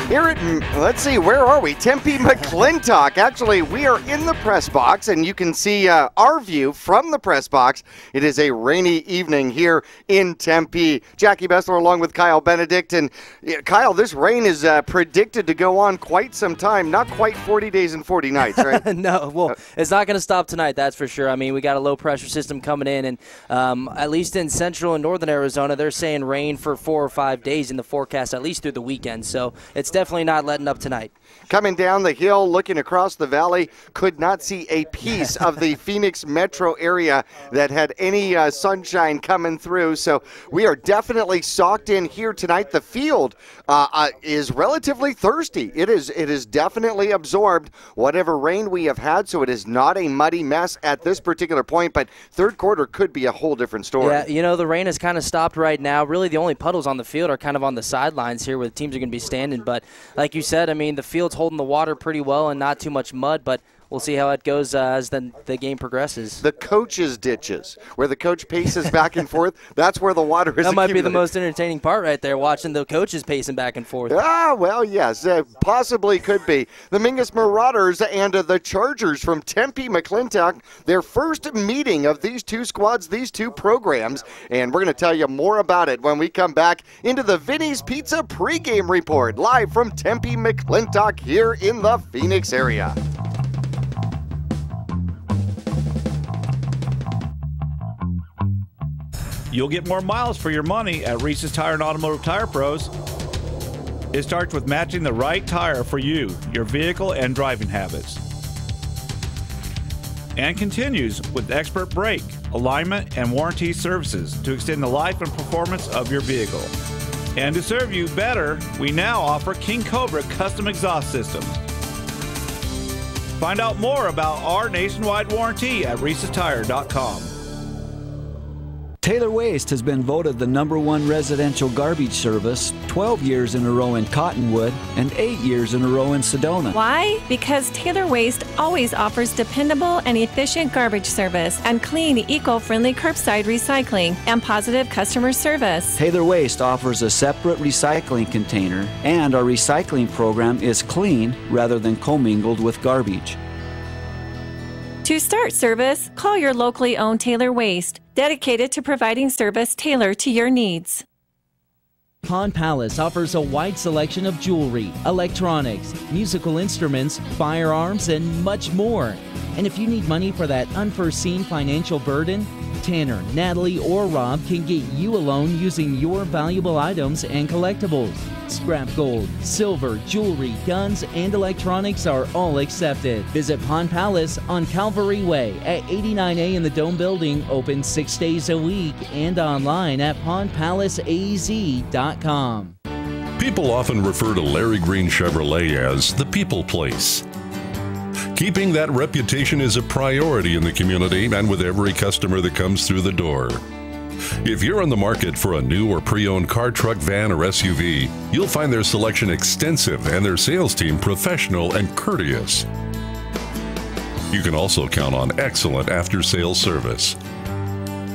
Here at, let's see, where are we? Tempe McClintock. Actually, we are in the press box, and you can see our view from the press box. It is a rainy evening here in Tempe. Jackie Bessler along with Kyle Benedict. And Kyle, this rain is predicted to go on quite some time. Not quite 40 days and 40 nights, right? No, well, it's not going to stop tonight, that's for sure. I mean, we got a low-pressure system coming in, and at least in central and northern Arizona, they're saying rain for 4 or 5 days in the forecast, at least through the weekend. So it's definitely not letting up tonight. Coming down the hill, looking across the valley, could not see a piece of the Phoenix metro area that had any sunshine coming through. So we are definitely socked in here tonight. The field is relatively thirsty. It is definitely absorbed whatever rain we have had, so it is not a muddy mess at this particular point, but third quarter could be a whole different story. Yeah, you know, the rain has kind of stopped right now. Really, the only puddles on the field are kind of on the sidelines here where the teams are going to be standing. But like you said, I mean, the field's holding the water pretty well and not too much mud, but we'll see how it goes as the game progresses. The coach's ditches, where the coach paces back and forth, that's where the water is. That might be the most entertaining part right there, watching the coaches pacing back and forth. Ah, well, yes, possibly could be. The Mingus Marauders and the Chargers from Tempe McClintock, their first meeting of these two squads, these two programs, and we're going to tell you more about it when we come back into the Vinny's Pizza pregame report, live from Tempe McClintock here in the Phoenix area. You'll get more miles for your money at Reese's Tire and Automotive Tire Pros. It starts with matching the right tire for you, your vehicle, and driving habits. And continues with expert brake, alignment, and warranty services to extend the life and performance of your vehicle. And to serve you better, we now offer King Cobra custom exhaust systems. Find out more about our nationwide warranty at Reese'sTire.com. Taylor Waste has been voted the #1 residential garbage service 12 years in a row in Cottonwood and 8 years in a row in Sedona. Why? Because Taylor Waste always offers dependable and efficient garbage service and clean, eco-friendly curbside recycling and positive customer service. Taylor Waste offers a separate recycling container, and our recycling program is clean rather than commingled with garbage. To start service, call your locally owned Taylor Waste, dedicated to providing service tailored to your needs. Pawn Palace offers a wide selection of jewelry, electronics, musical instruments, firearms, and much more. And if you need money for that unforeseen financial burden, Tanner, Natalie, or Rob can get you a loan using your valuable items and collectibles. Scrap gold, silver, jewelry, guns, and electronics are all accepted. Visit Pawn Palace on Calvary Way at 89A in the Dome Building, open 6 days a week, and online at pawnpalaceaz.com. People often refer to Larry Green Chevrolet as the people place. Keeping that reputation is a priority in the community and with every customer that comes through the door. If you're on the market for a new or pre-owned car, truck, van, or SUV, you'll find their selection extensive and their sales team professional and courteous. You can also count on excellent after-sales service.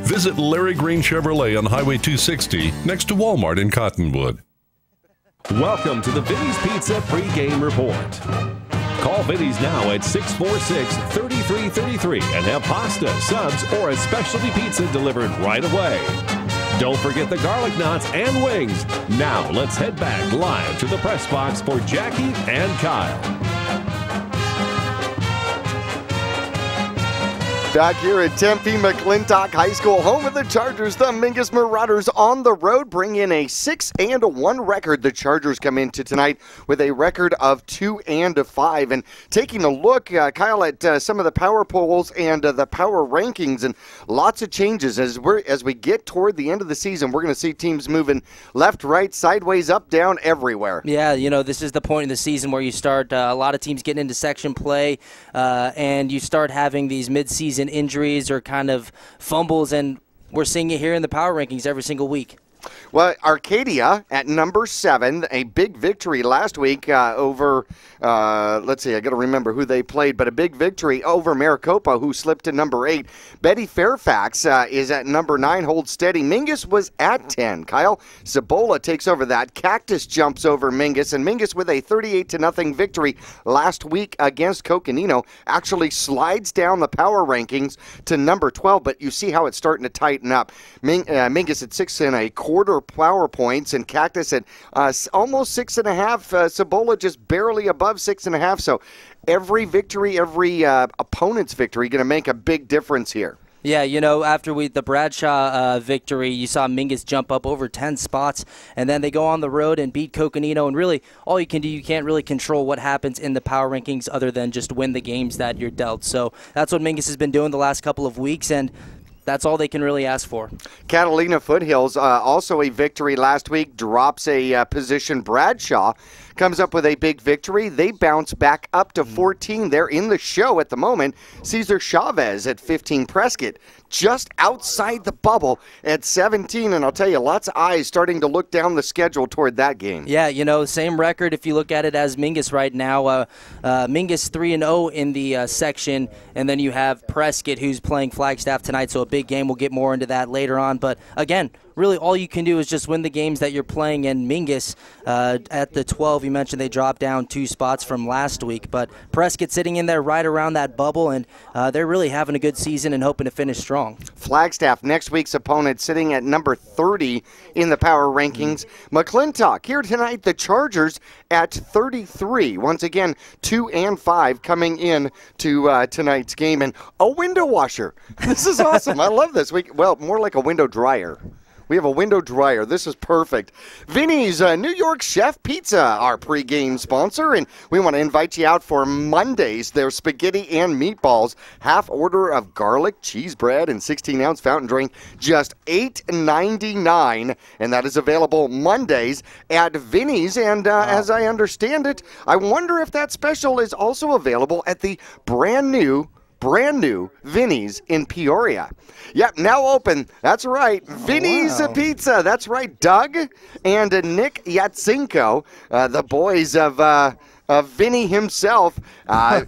Visit Larry Green Chevrolet on Highway 260 next to Walmart in Cottonwood. Welcome to the Vinny's Pizza pregame report. Call Vinny's now at 646-3333 and have pasta, subs, or a specialty pizza delivered right away. Don't forget the garlic knots and wings. Now let's head back live to the press box for Jackie and Kyle. Back here at Tempe McClintock High School, home of the Chargers, the Mingus Marauders on the road bring in a 6-1 record. The Chargers come into tonight with a record of 2-5. And taking a look, Kyle, at some of the power polls and the power rankings, and lots of changes as we get toward the end of the season. We're going to see teams moving left, right, sideways, up, down, everywhere. Yeah, you know, this is the point in the season where you start a lot of teams getting into section play, and you start having these mid-season injuries or kind of fumbles, and we're seeing it here in the power rankings every single week. Well, Arcadia at number 7, a big victory last week over, let's see, I got to remember who they played, but a big victory over Maricopa, who slipped to number 8. Betty Fairfax is at number 9, holds steady. Mingus was at 10. Kyle Cibola takes over that. Cactus jumps over Mingus, and Mingus with a 38-0 victory last week against Coconino actually slides down the power rankings to number 12, but you see how it's starting to tighten up. Mingus at 6 1/4 power points, and Cactus at almost 6.5. Cibola just barely above 6.5. So every victory, every opponent's victory, going to make a big difference here. Yeah, you know, after the Bradshaw victory, you saw Mingus jump up over 10 spots, and then they go on the road and beat Coconino, and really all you can do, you can't really control what happens in the power rankings other than just win the games that you're dealt. So that's what Mingus has been doing the last couple of weeks, and that's all they can really ask for. Catalina Foothills, also a victory last week, drops a position. Bradshaw comes up with a big victory. They bounce back up to 14. They're in the show at the moment. Cesar Chavez at 15. Prescott just outside the bubble at 17. And I'll tell you, lots of eyes starting to look down the schedule toward that game. Yeah, you know, same record if you look at it as Mingus right now. Mingus 3-0 in the section, and then you have Prescott who's playing Flagstaff tonight, so a big game. We'll get more into that later on. But again, really all you can do is just win the games that you're playing, and Mingus at the 12, you mentioned they dropped down 2 spots from last week, but Prescott sitting in there right around that bubble, and they're really having a good season and hoping to finish strong. Flagstaff, next week's opponent, sitting at number 30 in the power rankings. McClintock here tonight, the Chargers at 33. Once again, 2 and 5 coming in to tonight's game, and a window washer. This is awesome. I love this. Well, more like a window dryer. We have a window dryer. This is perfect. Vinny's New York Chef Pizza, our pregame sponsor, and we want to invite you out for Mondays. Their spaghetti and meatballs, half order of garlic, cheese bread, and 16-ounce fountain drink, just $8.99, and that is available Mondays at Vinny's. And as I understand it, I wonder if that special is also available at the brand new Vinny's in Peoria. Yep, now open. That's right. Vinny's Pizza. That's right. Doug and Nick Yatsenko, the boys of Vinny himself.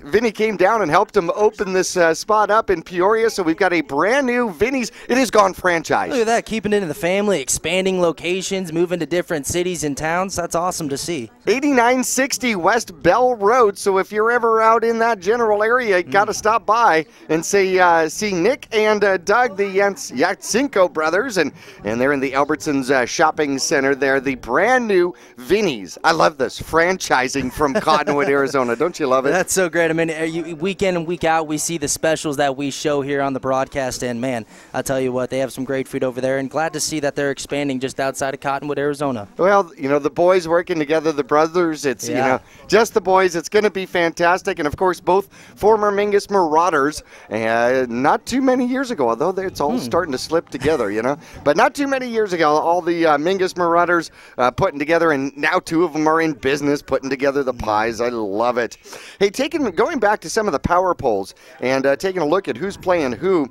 Vinny came down and helped him open this spot up in Peoria, so we've got a brand new Vinny's. It has gone franchise. Look at that, keeping it in the family, expanding locations, moving to different cities and towns. That's awesome to see. 8960 West Bell Road, so if you're ever out in that general area, you got to stop by and say, see Nick and Doug, the Yatsenko brothers, and they're in the Albertsons shopping center there, the brand new Vinny's. I love this, franchising from Cottonwood, Arizona. Don't you love it? That's so great. I mean, week in and week out, we see the specials that we show here on the broadcast, and man, I'll tell you what, they have some great food over there, and glad to see that they're expanding just outside of Cottonwood, Arizona. Well, you know, the boys working together, the brothers, it's, you know, just the boys. It's going to be fantastic, and of course, both former Mingus Marauders, not too many years ago, although it's all starting to slip together, you know, but not too many years ago, all the Mingus Marauders putting together, and now 2 of them are in business putting together the pies. I love it. Hey, going back to some of the power polls and taking a look at who's playing who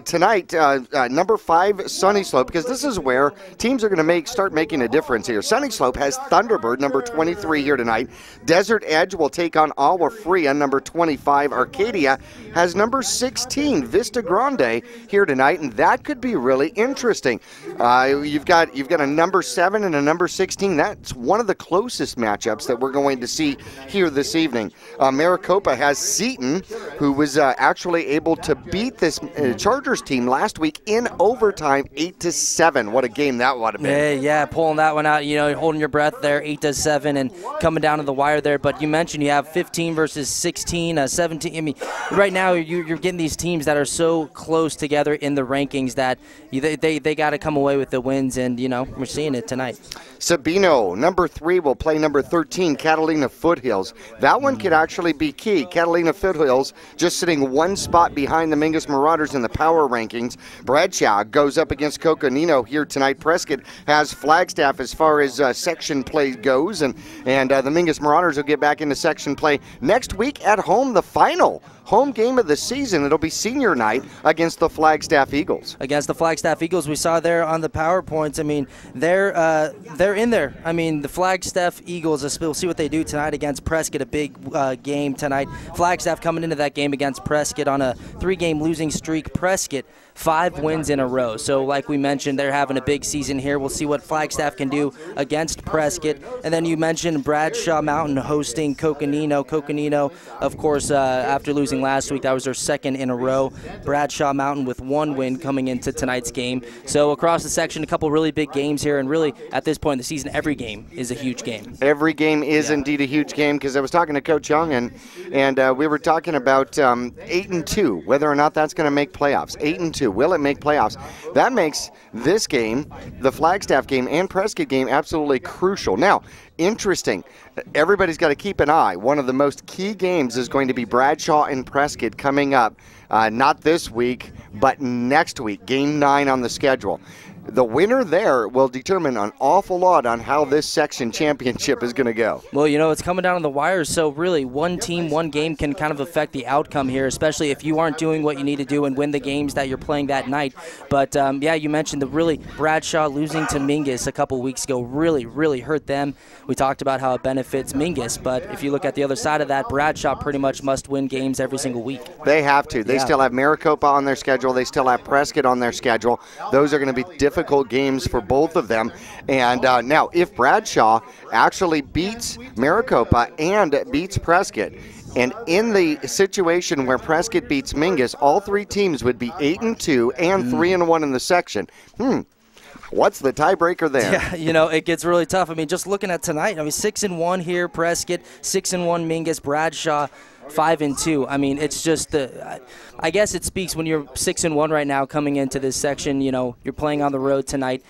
tonight, number 5, Sunny Slope, because this is where teams are going to start making a difference here. Sunny Slope has Thunderbird, number 23 here tonight. Desert Edge will take on Agua Fria, number 25. Arcadia has number 16, Vista Grande, here tonight, and that could be really interesting. You've got a number 7 and a number 16. That's one of the closest matchups that we're going to see here this evening. Maricopa has Seton, who was actually able to beat this Chargers team last week in overtime, 8-7. What a game that would have been. Yeah, pulling that one out, you know, holding your breath there, 8-7, and coming down to the wire there. But you mentioned you have 15 versus 16, 17. I mean, right now you're getting these teams that are so close together in the rankings that they got to come away with the wins, and, you know, we're seeing it tonight. Sabino, number 3, will play number 13, Catalina Foothills. Foothills. That one could actually be key. Catalina Foothills just sitting one spot behind the Mingus Marauders in the power rankings. Bradshaw goes up against Coconino here tonight. Prescott has Flagstaff as far as section play goes, and the Mingus Marauders will get back into section play next week at home, the final home game of the season. It'll be senior night against the Flagstaff Eagles. Against the Flagstaff Eagles, we saw there on the PowerPoints. I mean, they're in there. I mean, the Flagstaff Eagles, we'll see what they do tonight against Prescott, a big game tonight. Flagstaff coming into that game against Prescott on a 3-game losing streak. Prescott 5 wins in a row. So like we mentioned, they're having a big season here. We'll see what Flagstaff can do against Prescott. And then you mentioned Bradshaw Mountain hosting Coconino. Coconino, of course, after losing last week, that was their 2nd in a row. Bradshaw Mountain with 1 win coming into tonight's game. So across the section, a couple really big games here, and really at this point in the season, every game is a huge game. Every game is indeed a huge game, because I was talking to Coach Young, and we were talking about 8-2, whether or not that's going to make playoffs. 8-2, will it make playoffs? That makes this game, the Flagstaff game and Prescott game, absolutely crucial. Now, interesting. Everybody's got to keep an eye. One of the most key games is going to be Bradshaw and Prescott coming up, not this week, but next week, Game 9 on the schedule. The winner there will determine an awful lot on how this section championship is going to go. Well, you know, it's coming down on the wires, so really one team, one game can kind of affect the outcome here, especially if you aren't doing what you need to do and win the games that you're playing that night. But, yeah, you mentioned the really Bradshaw losing to Mingus a couple weeks ago really, really hurt them. We talked about how it benefits Mingus, but if you look at the other side of that, Bradshaw pretty much must win games every single week. They have to. They still have Maricopa on their schedule. They still have Prescott on their schedule. Those are going to be difficult games for both of them. And now, if Bradshaw actually beats Maricopa and beats Prescott, and in the situation where Prescott beats Mingus, all 3 teams would be 8-2 and 3-1 in the section. What's the tiebreaker there? Yeah, you know, it gets really tough. I mean, just looking at tonight, I mean, 6-1 here, Prescott, 6-1 Mingus, Bradshaw 5-2. I mean, it's just I guess it speaks when you're 6-1 right now coming into this section. You know, you're playing on the road tonight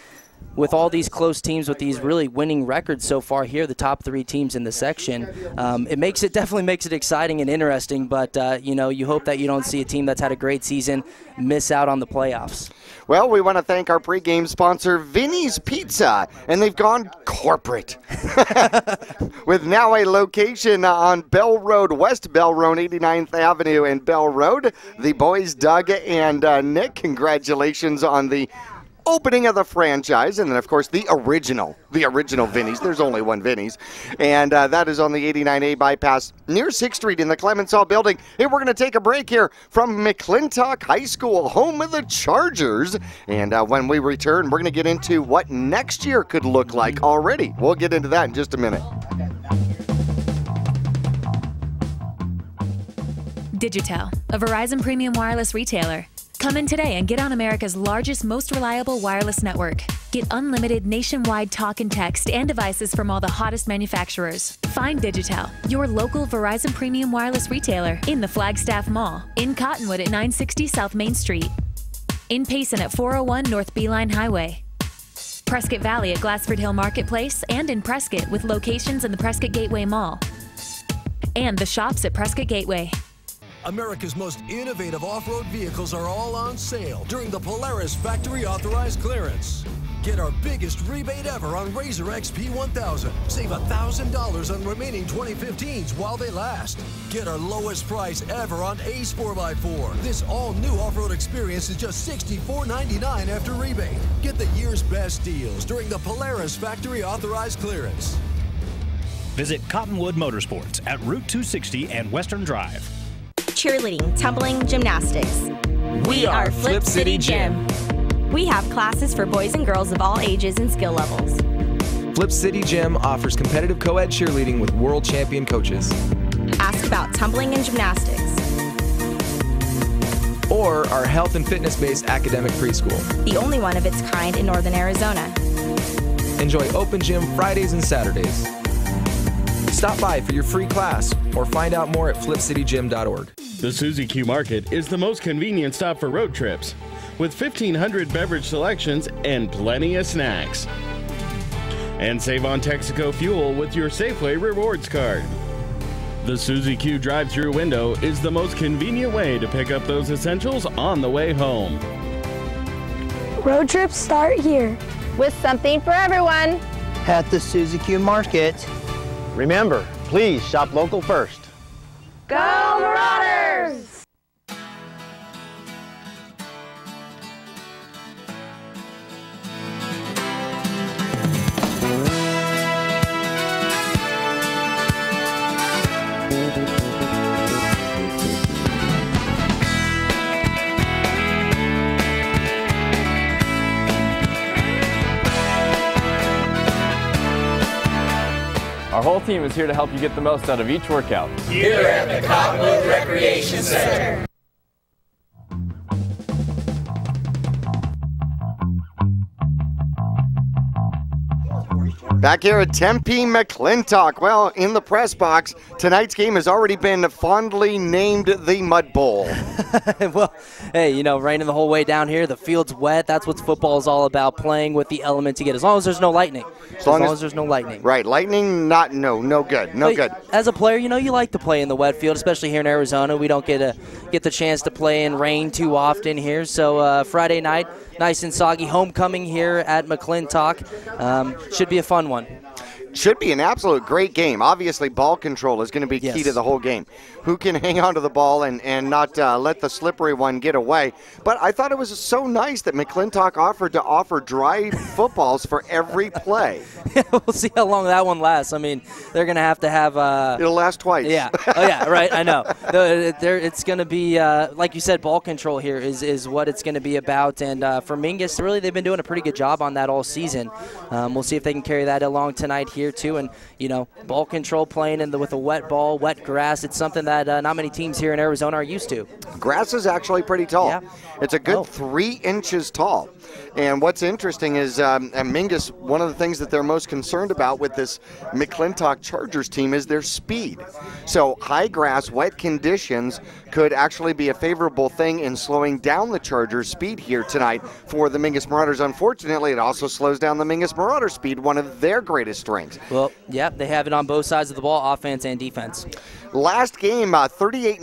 with all these close teams with these really winning records so far here, the top 3 teams in the section. It definitely makes it exciting and interesting, but, you know, you hope that you don't see a team that's had a great season miss out on the playoffs. Well, we want to thank our pregame sponsor, Vinny's Pizza, and they've gone corporate. With now a location on Bell Road, West Bell Road, 89th Avenue and Bell Road. The boys, Doug and Nick, congratulations on the opening of the franchise, and then of course the original Vinny's. There's only one Vinny's, and that is on the 89A bypass near 6th Street in the Clements Hall building. Hey, we're going to take a break here from McClintock High School, home of the Chargers, and when we return, we're going to get into what next year could look like already. We'll get into that in just a minute. Digitel, a Verizon premium wireless retailer. Come in today and get on America's largest, most reliable wireless network. Get unlimited nationwide talk and text and devices from all the hottest manufacturers. Find Digitel, your local Verizon premium wireless retailer, in the Flagstaff Mall, in Cottonwood at 960 South Main Street, in Payson at 401 North Beeline Highway, Prescott Valley at Glassford Hill Marketplace, and in Prescott with locations in the Prescott Gateway Mall, and the shops at Prescott Gateway. America's most innovative off-road vehicles are all on sale during the Polaris Factory Authorized Clearance. Get our biggest rebate ever on Razor XP 1000. Save $1,000 on remaining 2015s while they last. Get our lowest price ever on Ace 4x4. This all-new off-road experience is just $64.99 after rebate. Get the year's best deals during the Polaris Factory Authorized Clearance. Visit Cottonwood Motorsports at Route 260 and Western Drive. Cheerleading, tumbling, gymnastics. We are Flip City Gym. We have classes for boys and girls of all ages and skill levels. Flip City Gym offers competitive co-ed cheerleading with world champion coaches. Ask about tumbling and gymnastics. Or our health and fitness-based academic preschool. The only one of its kind in Northern Arizona. Enjoy open gym Fridays and Saturdays. Stop by for your free class or find out more at flipcitygym.org. The Suzy Q Market is the most convenient stop for road trips, with 1,500 beverage selections and plenty of snacks. And save on Texaco fuel with your Safeway Rewards card. The Suzy Q drive-thru window is the most convenient way to pick up those essentials on the way home. Road trips start here. With something for everyone. At the Suzy Q Market. Remember, please shop local first. Go Marauders! Our whole team is here to help you get the most out of each workout. Here at the Cottonwood Recreation Center. Back here at Tempe McClintock. Well, in the press box, tonight's game has already been fondly named the Mud Bowl. Well, hey, you know, raining the whole way down here. The field's wet. That's what football is all about, playing with the elements you get. As long as there's no lightning. As long as there's no lightning. Right, lightning, no good. No good. As a player, you know, you like to play in the wet field, especially here in Arizona. We don't get the chance to play in rain too often here. So Friday night, nice and soggy homecoming here at McClintock. Should be a fun one. Should be an absolute great game. Obviously, ball control is going to be key to the whole game. Who can hang on to the ball and not let the slippery one get away. But I thought it was so nice that McClintock offered to offer dry footballs for every play. We'll see how long that one lasts. I mean, they're going to have It'll last twice. Yeah. Oh, yeah, right. I know. It's going to be, like you said, ball control here is what it's going to be about. And for Mingus, really, they've been doing a pretty good job on that all season. We'll see if they can carry that along tonight here, too. And, you know, ball control playing with a wet ball, wet grass, it's something that not many teams here in Arizona are used to. Grass is actually pretty tall. Yeah. It's a good 3 inches tall. And what's interesting is Mingus, one of the things that they're most concerned about with this McClintock Chargers team is their speed. So high grass, wet conditions could actually be a favorable thing in slowing down the Chargers' speed here tonight for the Mingus Marauders. Unfortunately, it also slows down the Mingus Marauders' speed, one of their greatest strengths. Well, yeah, they have it on both sides of the ball, offense and defense. Last game, 38-0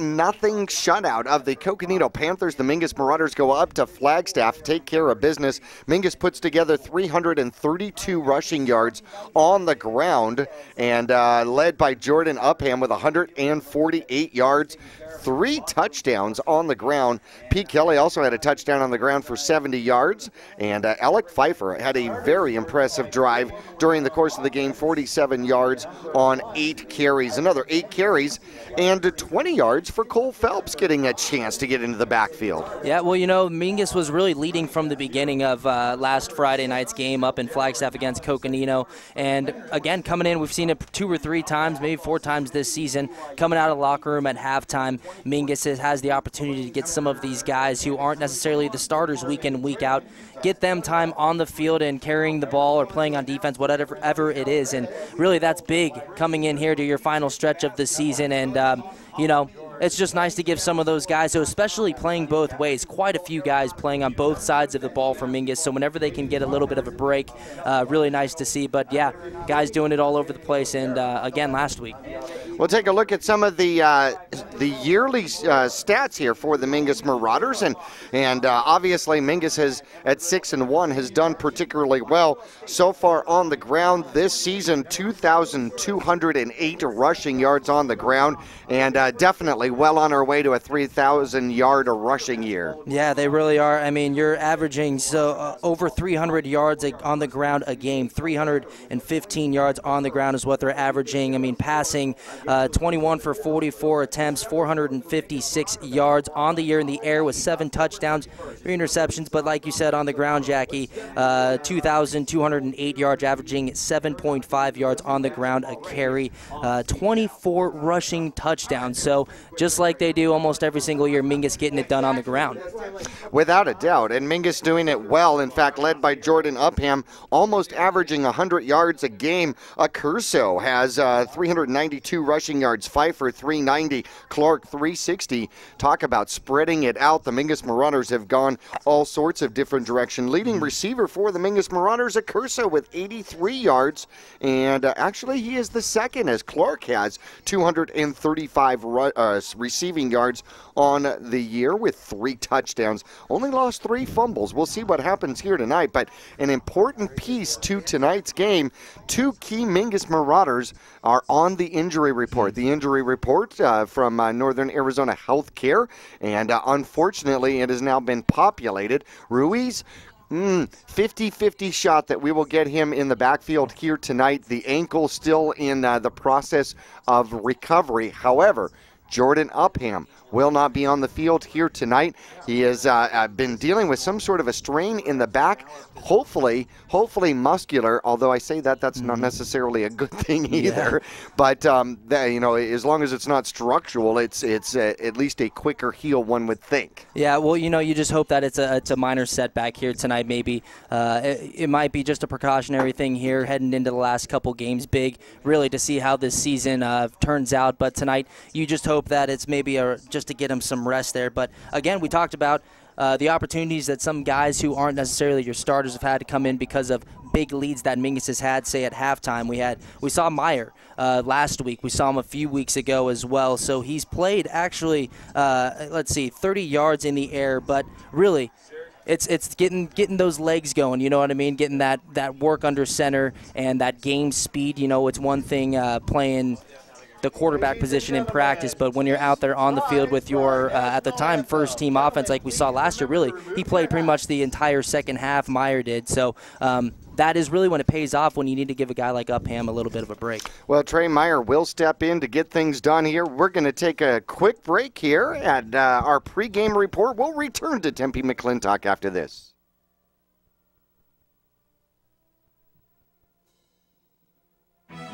shutout of the Coconino Panthers. The Mingus Marauders go up to Flagstaff, take care of business. Mingus puts together 332 rushing yards on the ground, and led by Jordan Upham with 148 yards. 3 touchdowns on the ground. Pete Kelly also had a touchdown on the ground for 70 yards. And Alec Pfeiffer had a very impressive drive during the course of the game, 47 yards on 8 carries. Another 8 carries and 20 yards for Cole Phelps getting a chance to get into the backfield. Yeah, well, you know, Mingus was really leading from the beginning of last Friday night's game up in Flagstaff against Coconino. And again, coming in, we've seen it 2 or 3 times, maybe 4 times this season, coming out of the locker room at halftime. Mingus has the opportunity to get some of these guys who aren't necessarily the starters week in, week out, get them time on the field and carrying the ball or playing on defense, whatever it is. And really that's big coming in here to your final stretch of the season. And, you know, it's just nice to give some of those guys, so especially playing both ways, quite a few guys playing on both sides of the ball for Mingus, so whenever they can get a little bit of a break, really nice to see. But, yeah, guys doing it all over the place, and, again, last week. We'll take a look at some of the yearly stats here for the Mingus Marauders, and obviously Mingus has at 6-1 has done particularly well so far on the ground this season. 2,208 rushing yards on the ground, and definitely well on our way to a 3,000-yard rushing year. Yeah, they really are. I mean, you're averaging over 300 yards on the ground a game. 315 yards on the ground is what they're averaging. I mean, passing 21 for 44 attempts, 456 yards on the year in the air with 7 touchdowns, 3 interceptions. But like you said, on the ground, Jackie, 2,208 yards, averaging 7.5 yards on the ground a carry, 24 rushing touchdowns. So just like they do almost every single year, Mingus getting it done on the ground. Without a doubt, and Mingus doing it well. In fact, led by Jordan Upham, almost averaging 100 yards a game. Curso has 392 rushing yards. Pfeiffer, 390. Clark, 360. Talk about spreading it out. The Mingus Marauders have gone all sorts of different direction. Leading receiver for the Mingus Marauders, Accurso, with 83 yards. And actually, he is the second, as Clark has 235 receiving yards on the year with 3 touchdowns. Only lost 3 fumbles. We'll see what happens here tonight. But an important piece to tonight's game, 2 key Mingus Marauders are on the injury report. The injury report from Northern Arizona Healthcare, and unfortunately, it has now been populated. Ruiz, 50-50 shot that we will get him in the backfield here tonight. The ankle still in the process of recovery. However, Jordan Upham will not be on the field here tonight. He has been dealing with some sort of a strain in the back, hopefully muscular, although I say that's not necessarily a good thing either. Yeah. But, as long as it's not structural, it's at least a quicker heal, one would think. Yeah, well, you just hope that it's a minor setback here tonight maybe. It might be just a precautionary thing here heading into the last couple games, big, really, to see how this season turns out. But tonight, you just hope that it's maybe just to get him some rest there. But again, we talked about the opportunities that some guys who aren't necessarily your starters have had to come in because of big leads that Mingus has had, say, at halftime. We saw Meyer last week. We saw him a few weeks ago as well. So he's played actually, 30 yards in the air, but really it's getting those legs going, you know what I mean? Getting that work under center and that game speed. It's one thing playing the quarterback position in practice, but when you're out there on the field with your, at the time, first-team offense like we saw last year, really, he played pretty much the entire second half, Meyer did. So that is really when it pays off, when you need to give a guy like Upham a little bit of a break. Well, Trey Meyer will step in to get things done here. We're going to take a quick break here at our pregame report. We'll return to Tempe McClintock after this.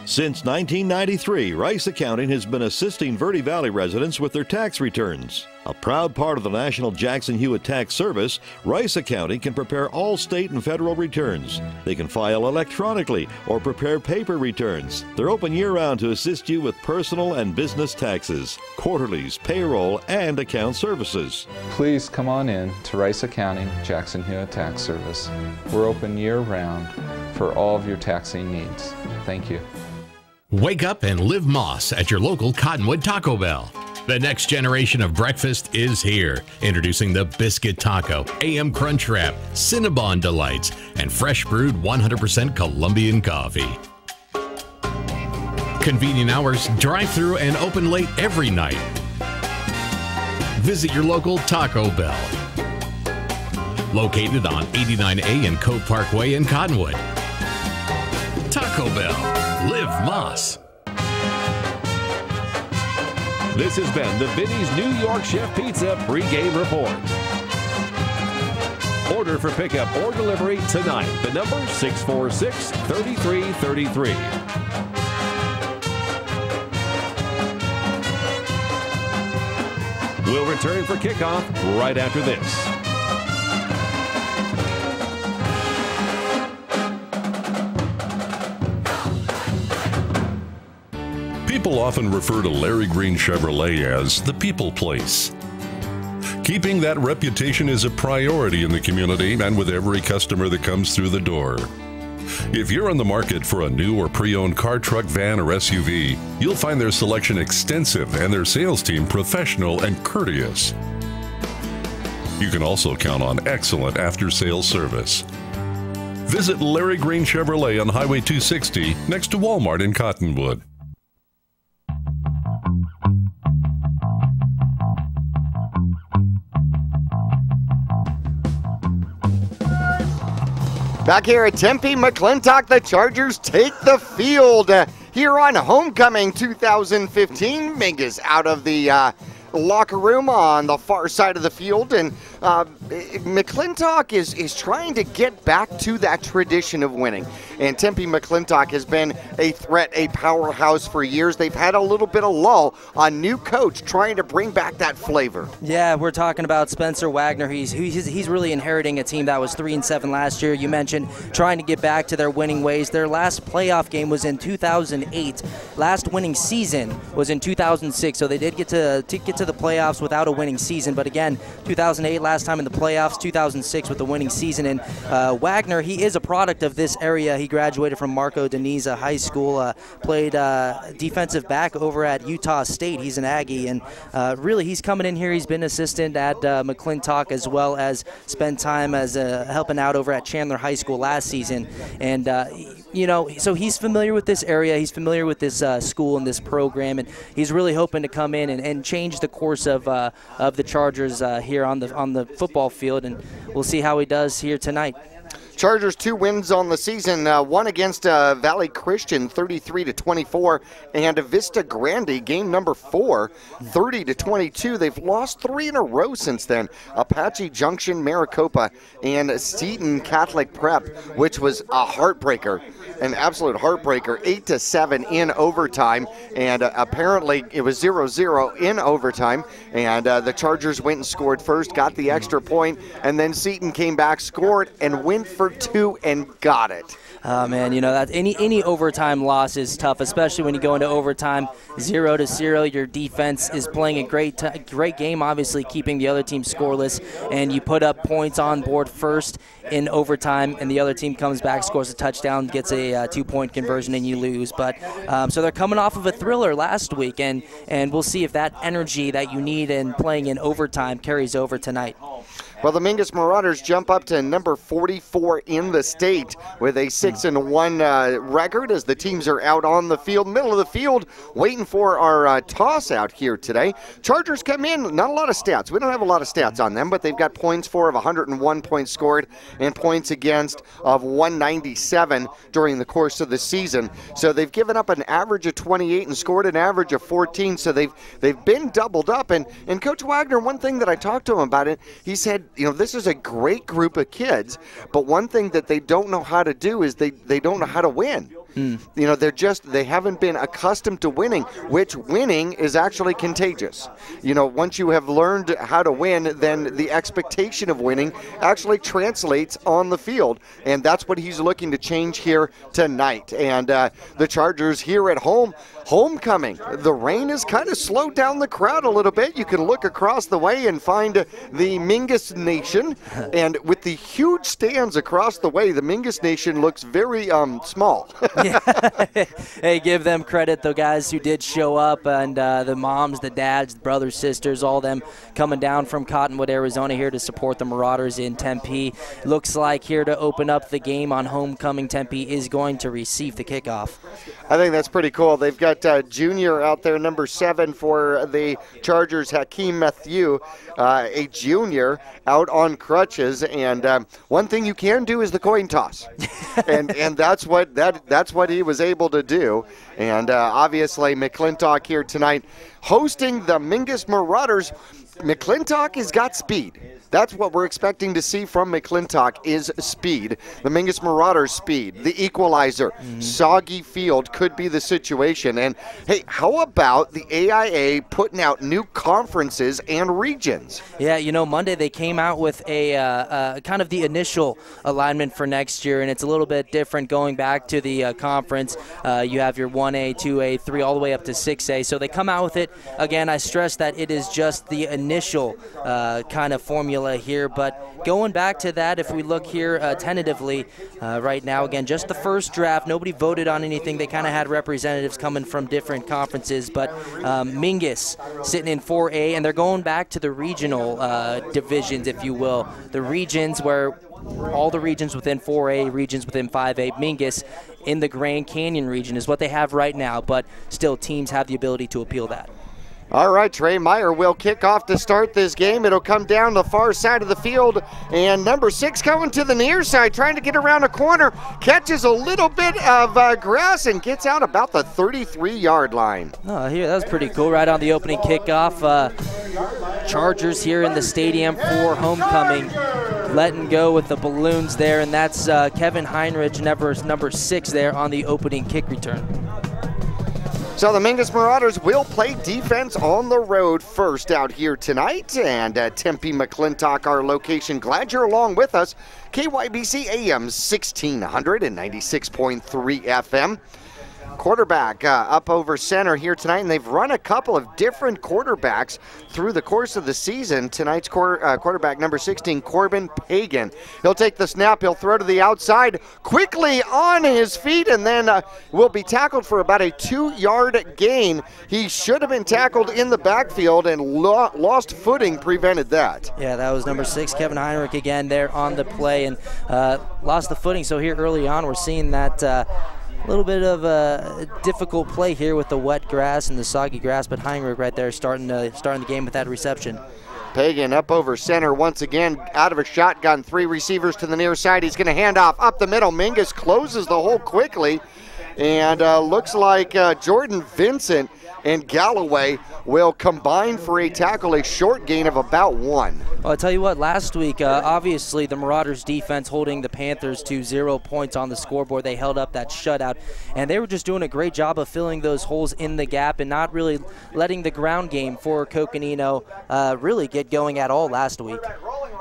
Since 1993, Rice Accounting has been assisting Verde Valley residents with their tax returns. A proud part of the National Jackson Hewitt Tax Service, Rice Accounting can prepare all state and federal returns. They can file electronically or prepare paper returns. They're open year-round to assist you with personal and business taxes, quarterlies, payroll, and account services. Please come on in to Rice Accounting Jackson Hewitt Tax Service. We're open year-round for all of your taxing needs. Thank you. Wake up and live Moss at your local Cottonwood Taco Bell. The next generation of breakfast is here. Introducing the Biscuit Taco, AM Crunch Wrap, Cinnabon Delights, and fresh brewed 100% Colombian coffee. Convenient hours, drive-through, and open late every night. Visit your local Taco Bell. Located on 89A and Cove Parkway in Cottonwood. Taco Bell. Live Moss. This has been the Vinny's New York Chef Pizza pregame report. Order for pickup or delivery tonight. The number 646-3333. We'll return for kickoff right after this. People often refer to Larry Green Chevrolet as the people place. Keeping that reputation is a priority in the community and with every customer that comes through the door. If you're on the market for a new or pre-owned car, truck, van, or SUV, you'll find their selection extensive and their sales team professional and courteous. You can also count on excellent after-sales service. Visit Larry Green Chevrolet on Highway 260 next to Walmart in Cottonwood. Back here at Tempe McClintock, the Chargers take the field here on Homecoming 2015. Mingus out of the locker room on the far side of the field, and McClintock is trying to get back to that tradition of winning. And Tempe McClintock has been a threat, a powerhouse for years. They've had a little bit of lull. A new coach trying to bring back that flavor. Yeah, we're talking about Spencer Wagner. He's really inheriting a team that was 3-7 last year. You mentioned trying to get back to their winning ways. Their last playoff game was in 2008. Last winning season was in 2006. So they did get to the playoffs without a winning season. But again, 2008 last time in the playoffs, 2006 with the winning season. And Wagner, he is a product of this area. He graduated from Marco Deniza High School, played defensive back over at Utah State. He's an Aggie, and really he's coming in here. He's been assistant at McClintock as well as spent time as helping out over at Chandler High School last season. And so he's familiar with this area. He's familiar with this school and this program, and he's really hoping to come in and change the course of the Chargers here on the football field, and we'll see how he does here tonight. Chargers 2 wins on the season, one against Valley Christian 33-24, and Vista Grande game number 4 30-22. They've lost 3 in a row since then. Apache Junction, Maricopa, and Seton Catholic Prep, which was a heartbreaker, an absolute heartbreaker, 8-7 in overtime, and apparently it was 0-0 in overtime, and the Chargers went and scored first, got the extra point, and then Seton came back, scored, and went for 2 and got it. Man, that any overtime loss is tough, especially when you go into overtime 0-0. Your defense is playing a great game, obviously keeping the other team scoreless, and you put up points on board first in overtime, and the other team comes back, scores a touchdown, gets a 2-point conversion, and you lose. But so they're coming off of a thriller last week, and we'll see if that energy that you need in playing in overtime carries over tonight. Well, the Mingus Marauders jump up to number 44 in the state with a 6-1 record as the teams are out on the field, middle of the field, waiting for our toss out here today. Chargers come in, not a lot of stats. We don't have a lot of stats on them, but they've got points for of 101 points scored and points against of 197 during the course of the season. So they've given up an average of 28 and scored an average of 14. So they've been doubled up. And Coach Wagner, one thing that I talked to him about it, he said, this is a great group of kids, but one thing that they don't know how to do is they don't know how to win. They haven't been accustomed to winning, which winning is actually contagious. Once you have learned how to win, then the expectation of winning actually translates on the field, and that's what he's looking to change here tonight. And the Chargers here at home, homecoming. The rain has kind of slowed down the crowd a little bit. You can look across the way and find the Mingus Nation, and with the huge stands across the way, the Mingus Nation looks very small. Hey, give them credit, the guys who did show up, and the moms, the dads, the brothers, sisters, all them coming down from Cottonwood, Arizona here to support the Marauders in Tempe. Looks like here to open up the game on homecoming, Tempe is going to receive the kickoff. I think that's pretty cool. They've got junior out there, number 7 for the Chargers, Hakeem Matthew, a junior out on crutches. And one thing you can do is the coin toss, and that's what he was able to do. And obviously McClintock here tonight hosting the Mingus Marauders. McClintock has got speed. That's what we're expecting to see from McClintock is speed. The Mingus Marauders speed, the equalizer. Soggy field could be the situation. And, hey, how about the AIA putting out new conferences and regions? Yeah, Monday they came out with a kind of the initial alignment for next year, and it's a little bit different going back to the conference. You have your 1A, 2A, 3, all the way up to 6A. So they come out with it. Again, I stress that it is just the initial kind of formula here, but going back to that, if we look here tentatively right now, again, just the first draft, nobody voted on anything. They kind of had representatives coming from different conferences, but Mingus sitting in 4A, and they're going back to the regional divisions, if you will, the regions where all the regions within 4A, regions within 5A, Mingus in the Grand Canyon region is what they have right now, but still teams have the ability to appeal that. All right, Trey Meyer will kick off to start this game. It'll come down the far side of the field, and number 6 coming to the near side, trying to get around a corner, catches a little bit of grass and gets out about the 33-yard line. Oh, here, that was pretty cool, right on the opening kickoff. Chargers here in the stadium for homecoming. Letting go with the balloons there, and that's Kevin Heinrich, number 6 there on the opening kick return. So the Mingus Marauders will play defense on the road first out here tonight, and Tempe McClintock, our location. Glad you're along with us. KYBC AM 1696.3 FM. Quarterback up over center here tonight, and they've run a couple of different quarterbacks through the course of the season. Tonight's quarterback number 16, Corbin Pagan. He'll take the snap, he'll throw to the outside, quickly on his feet, and then will be tackled for about a 2-yard gain. He should have been tackled in the backfield, and lost footing prevented that. Yeah, that was number 6, Kevin Heinrich, again there on the play, and lost the footing. So here early on, we're seeing that little bit of a difficult play here with the wet grass and the soggy grass, but Heinrich right there starting the game with that reception. Pagan up over center once again, out of a shotgun, 3 receivers to the near side. He's going to hand off up the middle. Mingus closes the hole quickly, and looks like Jordan Vincent and Galloway will combine for a tackle, a short gain of about 1. Well, I'll tell you what, last week, obviously the Marauders defense holding the Panthers to 0 points on the scoreboard. They held up that shutout, and they were just doing a great job of filling those holes in the gap and not really letting the ground game for Coconino really get going at all last week.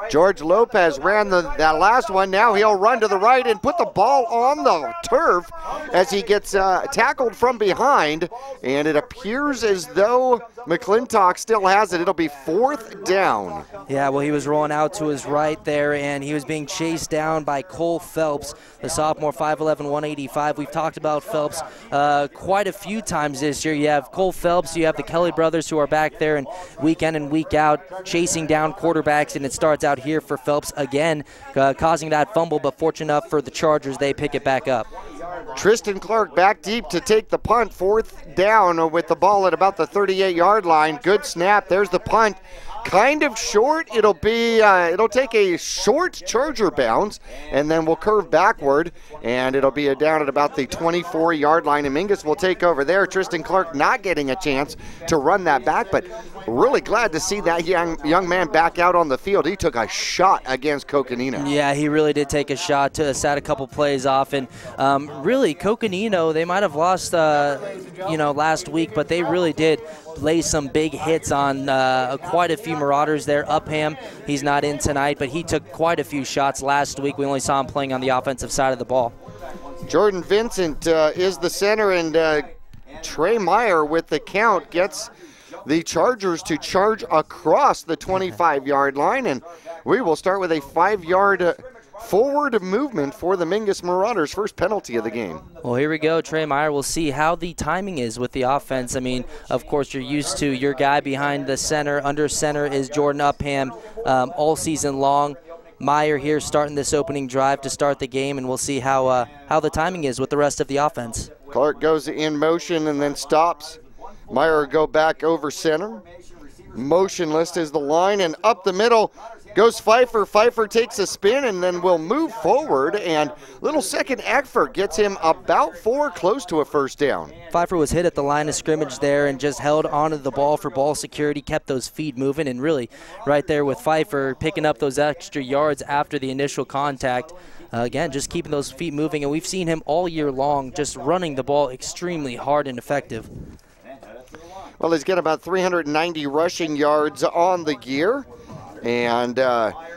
George Lopez ran that last one. Now he'll run to the right and put the ball on the turf as he gets tackled from behind, and it appears as though McClintock still has it. It'll be 4th down. Yeah, well, he was rolling out to his right there, and he was being chased down by Cole Phelps, the sophomore, 5'11", 185. We've talked about Phelps quite a few times this year. You have Cole Phelps, you have the Kelly brothers who are back there and week in and week out chasing down quarterbacks, and it starts out here for Phelps again, causing that fumble, but fortunate enough for the Chargers, they pick it back up. Tristan Clark back deep to take the punt, 4th down with the ball at about the 38-yard line. Good snap, there's the punt. Kind of short. It'll take a short Charger bounce, and then we'll curve backward, and it'll be down at about the 24-yard line, and Mingus will take over there. Tristan Clark not getting a chance to run that back, but really glad to see that young man back out on the field. He took a shot against Coconino. Yeah, he really did take a shot, sat a couple plays off, and really Coconino, they might have lost last week, but they really did lay some big hits on quite a few Marauders there. Upham, he's not in tonight, but he took quite a few shots last week. We only saw him playing on the offensive side of the ball. Jordan Vincent is the center, and Trey Meyer with the count gets the Chargers to charge across the 25-yard line, and we will start with a 5-yard forward movement for the Mingus Marauders, first penalty of the game. Well, here we go. Trey Meyer, we'll see how the timing is with the offense. I mean, of course, you're used to your guy behind the center. Under center is Jordan Upham all season long. Meyer here starting this opening drive to start the game, and we'll see how the timing is with the rest of the offense. Clark goes in motion and then stops. Meyer go back over center. Motionless is the line, and up the middle goes Pfeiffer. Pfeiffer takes a spin and then will move forward, and little second effort gets him about 4, close to a first down. Pfeiffer was hit at the line of scrimmage there and just held onto the ball for ball security, kept those feet moving, and really right there with Pfeiffer picking up those extra yards after the initial contact. Again, just keeping those feet moving, and we've seen him all year long just running the ball extremely hard and effective. Well, he's got about 390 rushing yards on the year, and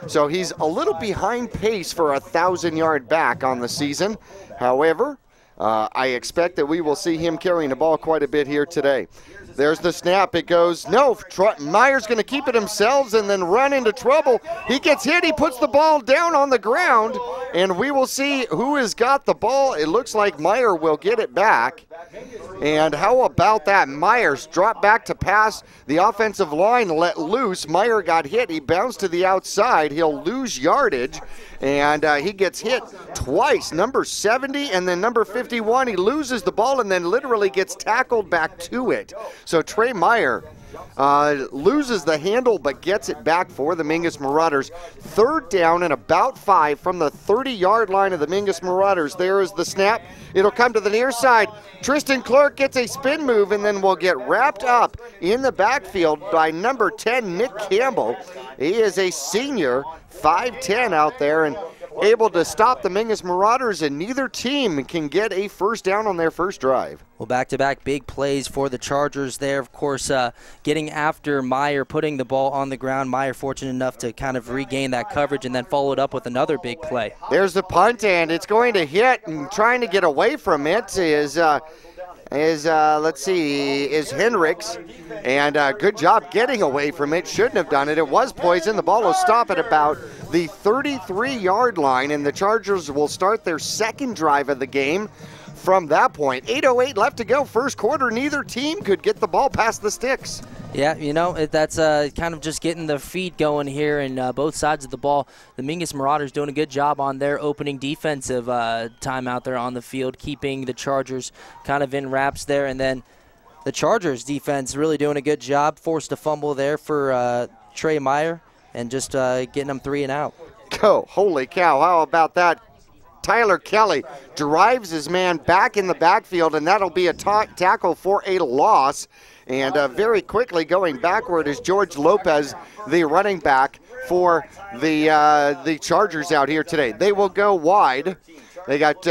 so he's a little behind pace for a 1,000-yard back on the season. However, I expect that we will see him carrying the ball quite a bit here today. There's the snap. It goes, no, Meyer's going to keep it himself and then run into trouble. He gets hit. He puts the ball down on the ground, and we will see who has got the ball. It looks like Meyer will get it back. And how about that? Myers dropped back to pass. The offensive line let loose. Meyer got hit. He bounced to the outside. He'll lose yardage, and he gets hit twice, number 70 and then number 51. He loses the ball and then literally gets tackled back to it. So Trey Meyer loses the handle but gets it back for the Mingus Marauders. 3rd down and about 5 from the 30-yard line of the Mingus Marauders. There is the snap. It'll come to the near side. Tristan Clark gets a spin move and then will get wrapped up in the backfield by number 10, Nick Campbell. He is a senior, 5'10" out there, and able to stop the Mingus Marauders, and neither team can get a first down on their first drive. Well, back-to-back big plays for the Chargers there. Of course, getting after Meyer, putting the ball on the ground. Meyer fortunate enough to kind of regain that coverage and then followed up with another big play. There's the punt, and it's going to hit, and trying to get away from it is Hendricks, and good job getting away from it. Shouldn't have done it. It was poison. The ball will stop at about the 33-yard line, and the Chargers will start their second drive of the game from that point. 8:08 left to go, first quarter. Neither team could get the ball past the sticks. Yeah, you know, that's kind of just getting the feet going here and both sides of the ball. The Mingus Marauders doing a good job on their opening defensive time out there on the field, keeping the Chargers kind of in wraps there. And then the Chargers defense really doing a good job. Forced a fumble there for Trey Meyer and just getting them 3 and out. Oh, holy cow, how about that? Tyler Kelly drives his man back in the backfield, and that'll be a tackle for a loss. And very quickly going backward is George Lopez, the running back for the Chargers out here today. They will go wide. They got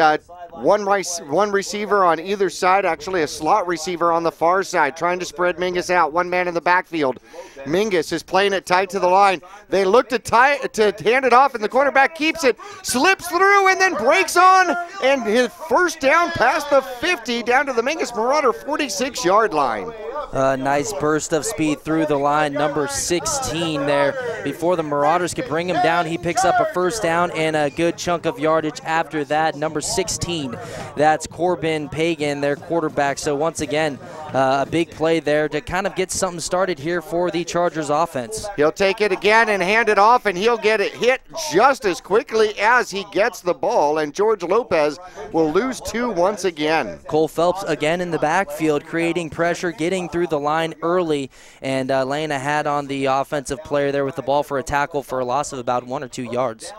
one receiver on either side, actually a slot receiver on the far side, trying to spread Mingus out. One man in the backfield. Mingus is playing it tight to the line. They look to hand it off, and the quarterback keeps it, slips through, and then breaks on, and his first down past the 50, down to the Mingus Marauder 46-yard line. Nice burst of speed through the line, number 16 there. Before the Marauders could bring him down, he picks up a first down and a good chunk of yardage after that. Number 16, that's Corbin Pagan, their quarterback. So once again, a big play there to kind of get something started here for the Chargers offense. He'll take it again and hand it off, and he'll get it hit just as quickly as he gets the ball, and George Lopez will lose 2 once again. Cole Phelps again in the backfield, creating pressure, getting through the line early, and laying a hat on the offensive player there with the ball for a tackle for a loss of about 1 or 2 yards.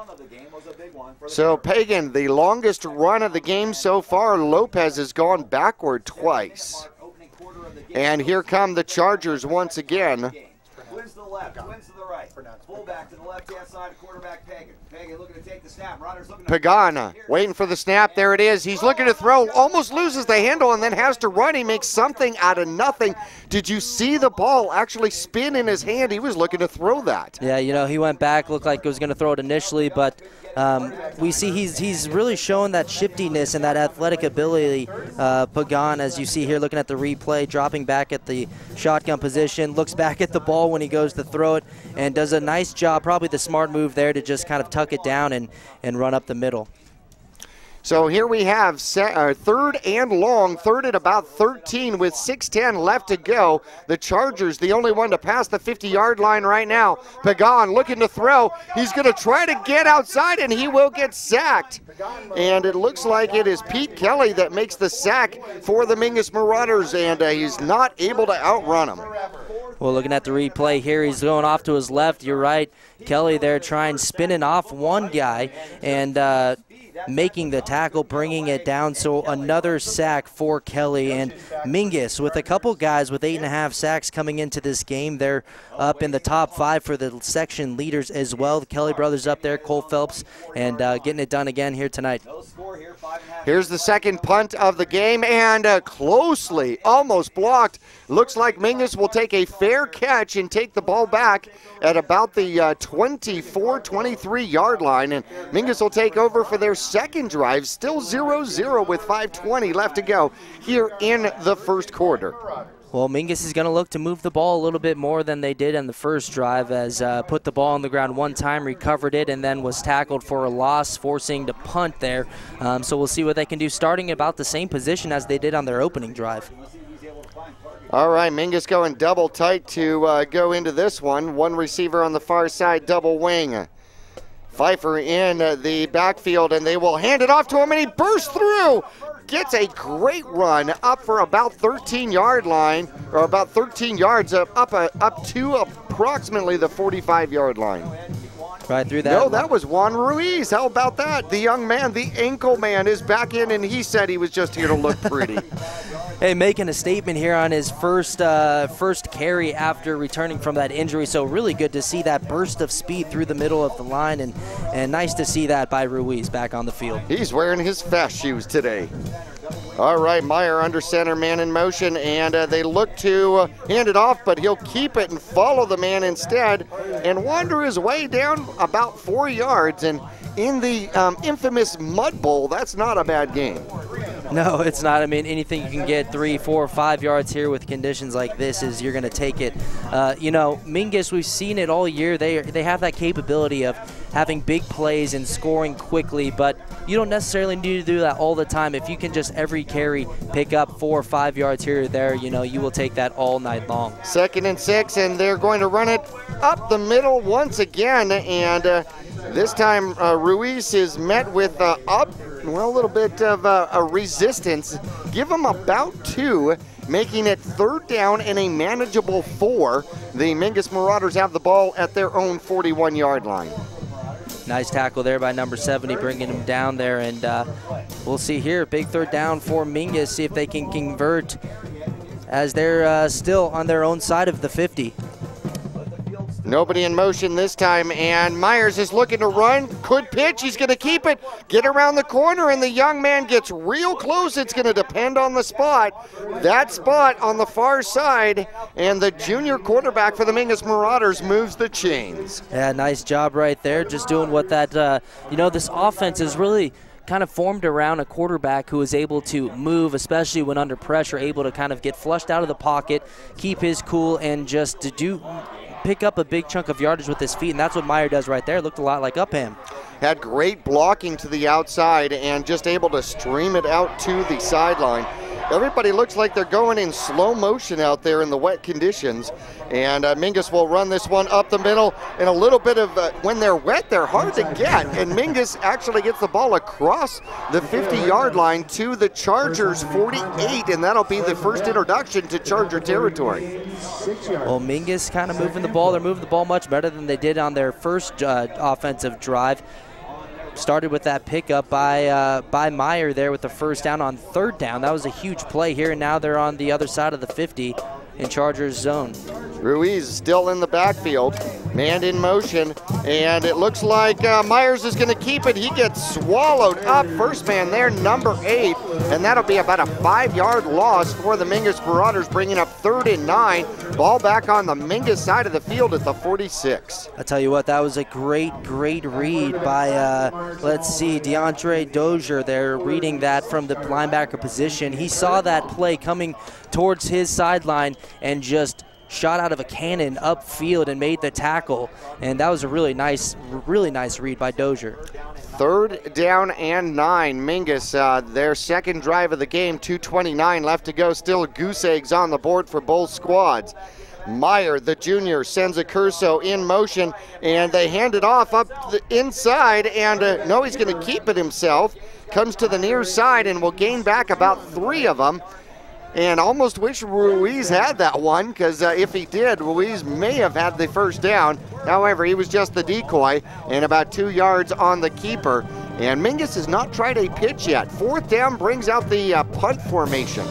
So Pagan, the longest run of the game so far. Lopez has gone backward twice. And here come the Chargers once again. Twins to the left, twins to the right. Fullback to the left-hand side, quarterback Pagan. Pagan looking to take the snap. Marauders looking to... Pagana waiting for the snap. There it is. He's looking to throw, almost loses the handle, and then has to run. He makes something out of nothing. Did you see the ball actually spin in his hand? He was looking to throw that. Yeah, you know, he went back, looked like he was going to throw it initially, but we see he's really showing that shiftiness and that athletic ability. Pagan, as you see here, looking at the replay, dropping back at the shotgun position, looks back at the ball when he goes to throw it, and does a nice job, probably the smart move there to just kind of tuck it down and run up the middle. So here we have third and long, third at about 13 with 6:10 left to go. The Chargers, the only one to pass the 50-yard line right now. Pagan looking to throw. He's going to try to get outside, and he will get sacked. And it looks like it is Pete Kelly that makes the sack for the Mingus Marauders, and he's not able to outrun him. Well, looking at the replay here, he's going off to his left. You're right. Kelly there spinning off one guy and making the tackle, bringing it down. So another sack for Kelly. And Mingus with a couple guys with 8.5 sacks coming into this game. They're up in the top 5 for the section leaders as well. The Kelly brothers up there, Cole Phelps, and getting it done again here tonight. Here's the second punt of the game, and closely, almost blocked. Looks like Mingus will take a fair catch and take the ball back at about the 24-23-yard line. And Mingus will take over for their second drive, still 0-0 with 5:20 left to go here in the first quarter. Well, Mingus is going to look to move the ball a little bit more than they did on the first drive, as put the ball on the ground one time, recovered it, and then was tackled for a loss, forcing to punt there. So we'll see what they can do, starting about the same position as they did on their opening drive. All right, Mingus going double tight to go into this one. One receiver on the far side, double wing. Pfeiffer in the backfield, and they will hand it off to him, and he bursts through. Gets a great run up for about 13-yard line, or about 13 yards up to approximately the 45-yard line. Right through that. No, that was Juan Ruiz. How about that? The young man, the ankle man, is back in, and he said he was just here to look pretty. Hey, making a statement here on his first carry after returning from that injury. So really good to see that burst of speed through the middle of the line, and nice to see that by Ruiz back on the field. He's wearing his fast shoes today. All right, Meyer under center, man in motion, and they look to hand it off, but he'll keep it and follow the man instead and wander his way down about 4 yards. And in the infamous Mud Bowl, that's not a bad game. No, it's not. I mean, anything you can get 3, 4, 5 yards here with conditions like this is you're going to take it. You know, Mingus, we've seen it all year. They have that capability of having big plays and scoring quickly, but you don't necessarily need to do that all the time. If you can just every carry pick up 4 or 5 yards here or there, you know, you will take that all night long. 2nd and 6, and they're going to run it up the middle once again, and this time Ruiz is met with a little bit of a resistance. Give him about 2, making it 3rd down and a manageable 4. The Mingus Marauders have the ball at their own 41-yard line. Nice tackle there by number 70, bringing him down there, and we'll see here, big 3rd down for Mingus, see if they can convert as they're still on their own side of the 50. Nobody in motion this time, and Myers is looking to run. Could pitch. He's going to keep it. Get around the corner, and the young man gets real close. It's going to depend on the spot. That spot on the far side, and the junior quarterback for the Mingus Marauders moves the chains. Yeah, nice job right there. Just doing what that, you know, this offense is really kind of formed around a quarterback who is able to move, especially when under pressure, able to kind of get flushed out of the pocket, keep his cool, and just to pick up a big chunk of yardage with his feet, and that's what Meyer does right there. It looked a lot like Upham. Had great blocking to the outside and just able to stream it out to the sideline. Everybody looks like they're going in slow motion out there in the wet conditions. And Mingus will run this one up the middle. And a little bit of, when they're wet, they're hard to get. And Mingus actually gets the ball across the 50-yard line to the Chargers 48. And that'll be the first introduction to Charger territory. Well, Mingus kind of moving the ball. They're moving the ball much better than they did on their first offensive drive. Started with that pickup by Meyer there with the 1st down on 3rd down. That was a huge play here, and now they're on the other side of the 50 in Chargers zone. Ruiz still in the backfield, man in motion, and it looks like Myers is going to keep it. He gets swallowed up. First man there, number 8, and that'll be about a 5-yard loss for the Mingus Marauders, bringing up 3rd and 9. Ball back on the Mingus side of the field at the 46. I tell you what, that was a great read by, let's see, DeAndre Dozier there, reading that from the linebacker position. He saw that play coming towards his sideline and just shot out of a cannon upfield and made the tackle, and that was a really nice read by Dozier. 3rd down and 9. Mingus, their second drive of the game, 2:29 left to go. Still goose eggs on the board for both squads. Meyer, the junior, sends a Curso in motion, and they hand it off up the inside, and no, he's going to keep it himself. Comes to the near side and will gain back about 3 of them. And almost wish Ruiz had that one, because if he did, Ruiz may have had the 1st down. However, he was just the decoy, and about 2 yards on the keeper. And Mingus has not tried a pitch yet. 4th down brings out the punt formation.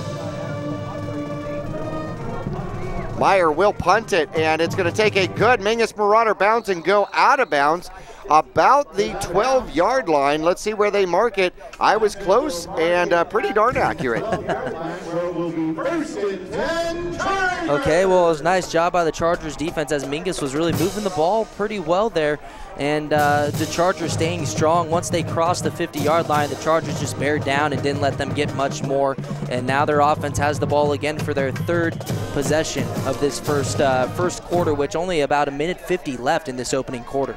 Meyer will punt it, and it's going to take a good Mingus Marauder bounce and go out of bounds about the 12-yard line. Let's see where they mark it. I was close and pretty darn accurate. Okay, well, it was a nice job by the Chargers defense as Mingus was really moving the ball pretty well there, and the Chargers staying strong. Once they crossed the 50-yard line, the Chargers just bared down and didn't let them get much more, and now their offense has the ball again for their 3rd possession of this first quarter, which only about 1:50 left in this opening quarter.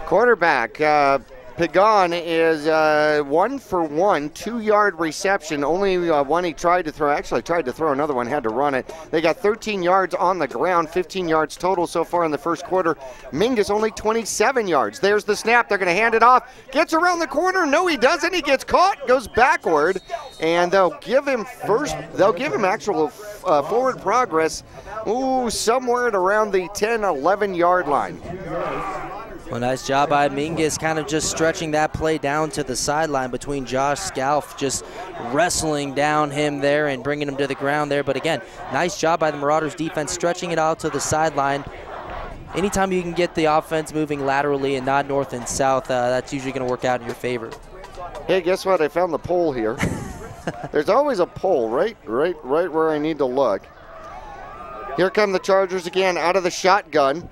Quarterback Pagan is 1 for 1, 2-yard reception. Only one he tried to throw. Actually tried to throw another one, had to run it. They got 13 yards on the ground, 15 yards total so far in the first quarter. Mingus only 27 yards. There's the snap. They're going to hand it off. Gets around the corner. No, he doesn't. He gets caught, goes backward, and they'll give him actual forward progress. Ooh, somewhere at around the 10, 11-yard line. Well, nice job by Mingus, kind of just stretching that play down to the sideline between Josh Scalf, just wrestling down him there and bringing him to the ground there. But again, nice job by the Marauders defense, stretching it out to the sideline. Anytime you can get the offense moving laterally and not north and south, that's usually going to work out in your favor. Hey, guess what? I found the pole here. There's always a pole right where I need to look. Here come the Chargers again out of the shotgun.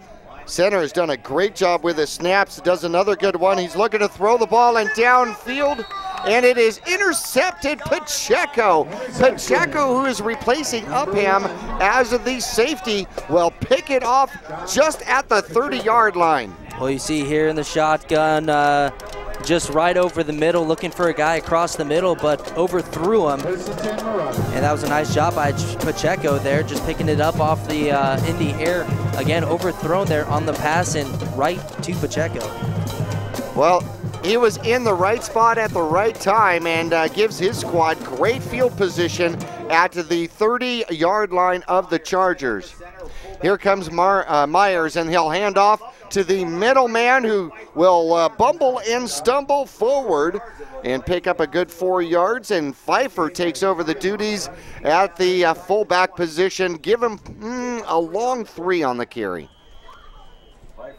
Center has done a great job with his snaps. Does another good one. He's looking to throw the ball and downfield, and it is intercepted. Pacheco, who is replacing Upham as the safety, will pick it off just at the 30-yard line. Well, you see here in the shotgun, just right over the middle, looking for a guy across the middle, but overthrew him. And that was a nice job by Pacheco there, just picking it up off the in the air. Again, overthrown there on the pass and right to Pacheco. Well, he was in the right spot at the right time and gives his squad great field position at the 30-yard line of the Chargers. Here comes Myers, and he'll hand off to the middleman, who will bumble and stumble forward and pick up a good 4 yards, and Pfeiffer takes over the duties at the fullback position. Give him a long 3 on the carry.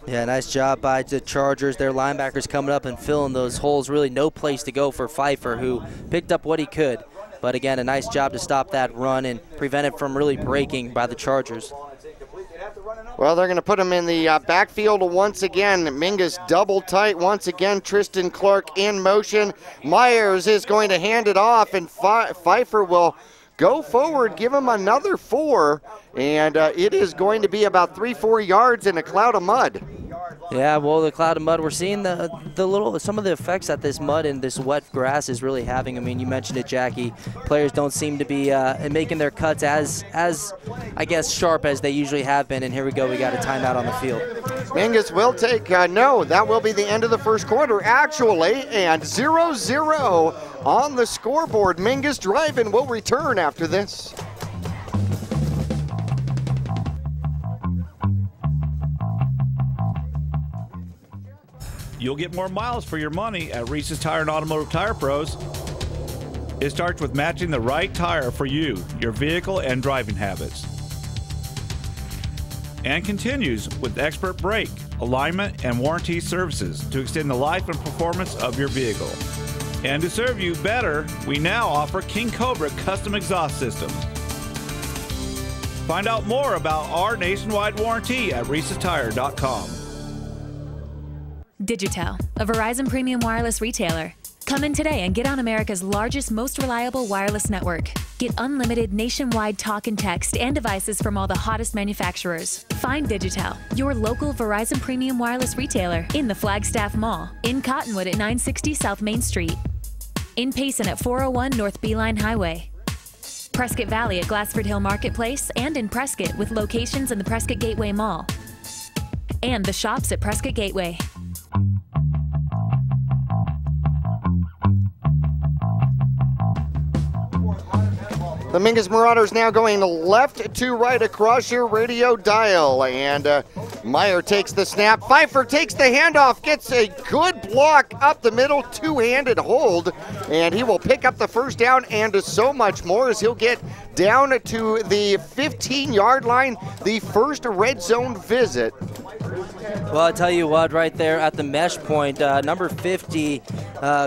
Yeah, nice job by the Chargers. Their linebackers coming up and filling those holes. Really no place to go for Pfeiffer, who picked up what he could. But again, a nice job to stop that run and prevent it from really breaking by the Chargers. Well, they're going to put him in the backfield once again. Mingus double tight once again. Tristan Clark in motion. Myers is going to hand it off, and Pfeiffer will go forward, give him another 4, and it is going to be about 3-4 yards in a cloud of mud. Yeah, well, the cloud of mud, we're seeing some of the effects that this mud and this wet grass is really having. I mean, you mentioned it, Jackie. Players don't seem to be making their cuts as I guess, sharp as they usually have been. And here we go, we got a timeout on the field. Mingus will take, no, that will be the end of the first quarter, actually, and 0-0 on the scoreboard. Mingus driving will return after this. You'll get more miles for your money at Reese's Tire and Automotive Tire Pros. It starts with matching the right tire for you, your vehicle, and driving habits. And continues with expert brake, alignment, and warranty services to extend the life and performance of your vehicle. And to serve you better, we now offer King Cobra custom exhaust systems. Find out more about our nationwide warranty at Reese'sTire.com. Digitel, a Verizon premium wireless retailer. Come in today and get on America's largest, most reliable wireless network. Get unlimited nationwide talk and text and devices from all the hottest manufacturers. Find Digitel, your local Verizon premium wireless retailer, in the Flagstaff Mall, in Cottonwood at 960 South Main Street, in Payson at 401 North Beeline Highway, Prescott Valley at Glassford Hill Marketplace, and in Prescott with locations in the Prescott Gateway Mall, and the shops at Prescott Gateway. The Mingus Marauders now going left to right across your radio dial. And Meyer takes the snap. Pfeiffer takes the handoff, gets a good block up the middle, two-handed hold. And he will pick up the first down and so much more as he'll get down to the 15-yard line, the first red zone visit. Well, I'll tell you what, right there at the mesh point, number 50,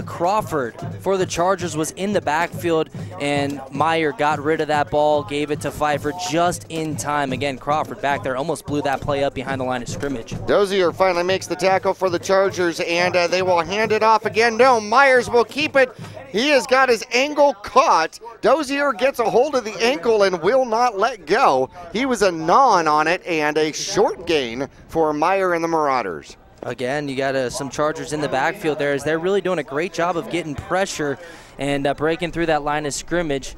Crawford for the Chargers was in the backfield, and Meyer got rid of that ball, gave it to Pfeiffer just in time. Again, Crawford back there almost blew that play up behind the line of scrimmage. Dozier finally makes the tackle for the Chargers, and they will hand it off again. No, Myers will keep it. He has got his ankle caught. Dozier gets a hold of the ankle and will not let go. He was a non on it, and a short gain for Meyer and the Marauders. Again, you got some Chargers in the backfield there as they're really doing a great job of getting pressure and breaking through that line of scrimmage.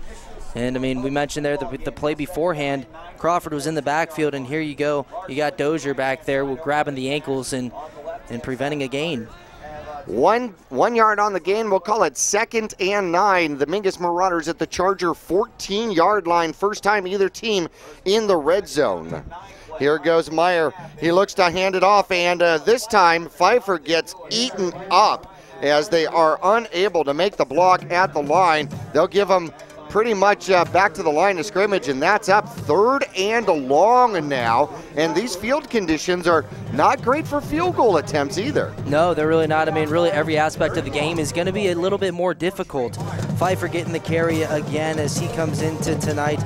And, I mean, we mentioned there the play beforehand, Crawford was in the backfield, and here you go. You got Dozier back there grabbing the ankles and preventing a gain. 1 yard on the gain. We'll call it 2nd and 9. The Mingus Marauders at the Charger 14-yard line. First time either team in the red zone. Here goes Meyer. He looks to hand it off, and this time Pfeiffer gets eaten up as they are unable to make the block at the line. They'll give them pretty much back to the line of scrimmage, and that's up 3rd and long now. And these field conditions are not great for field goal attempts either. No, they're really not. I mean, really every aspect of the game is going to be a little bit more difficult. Pfeiffer getting the carry again as he comes into tonight,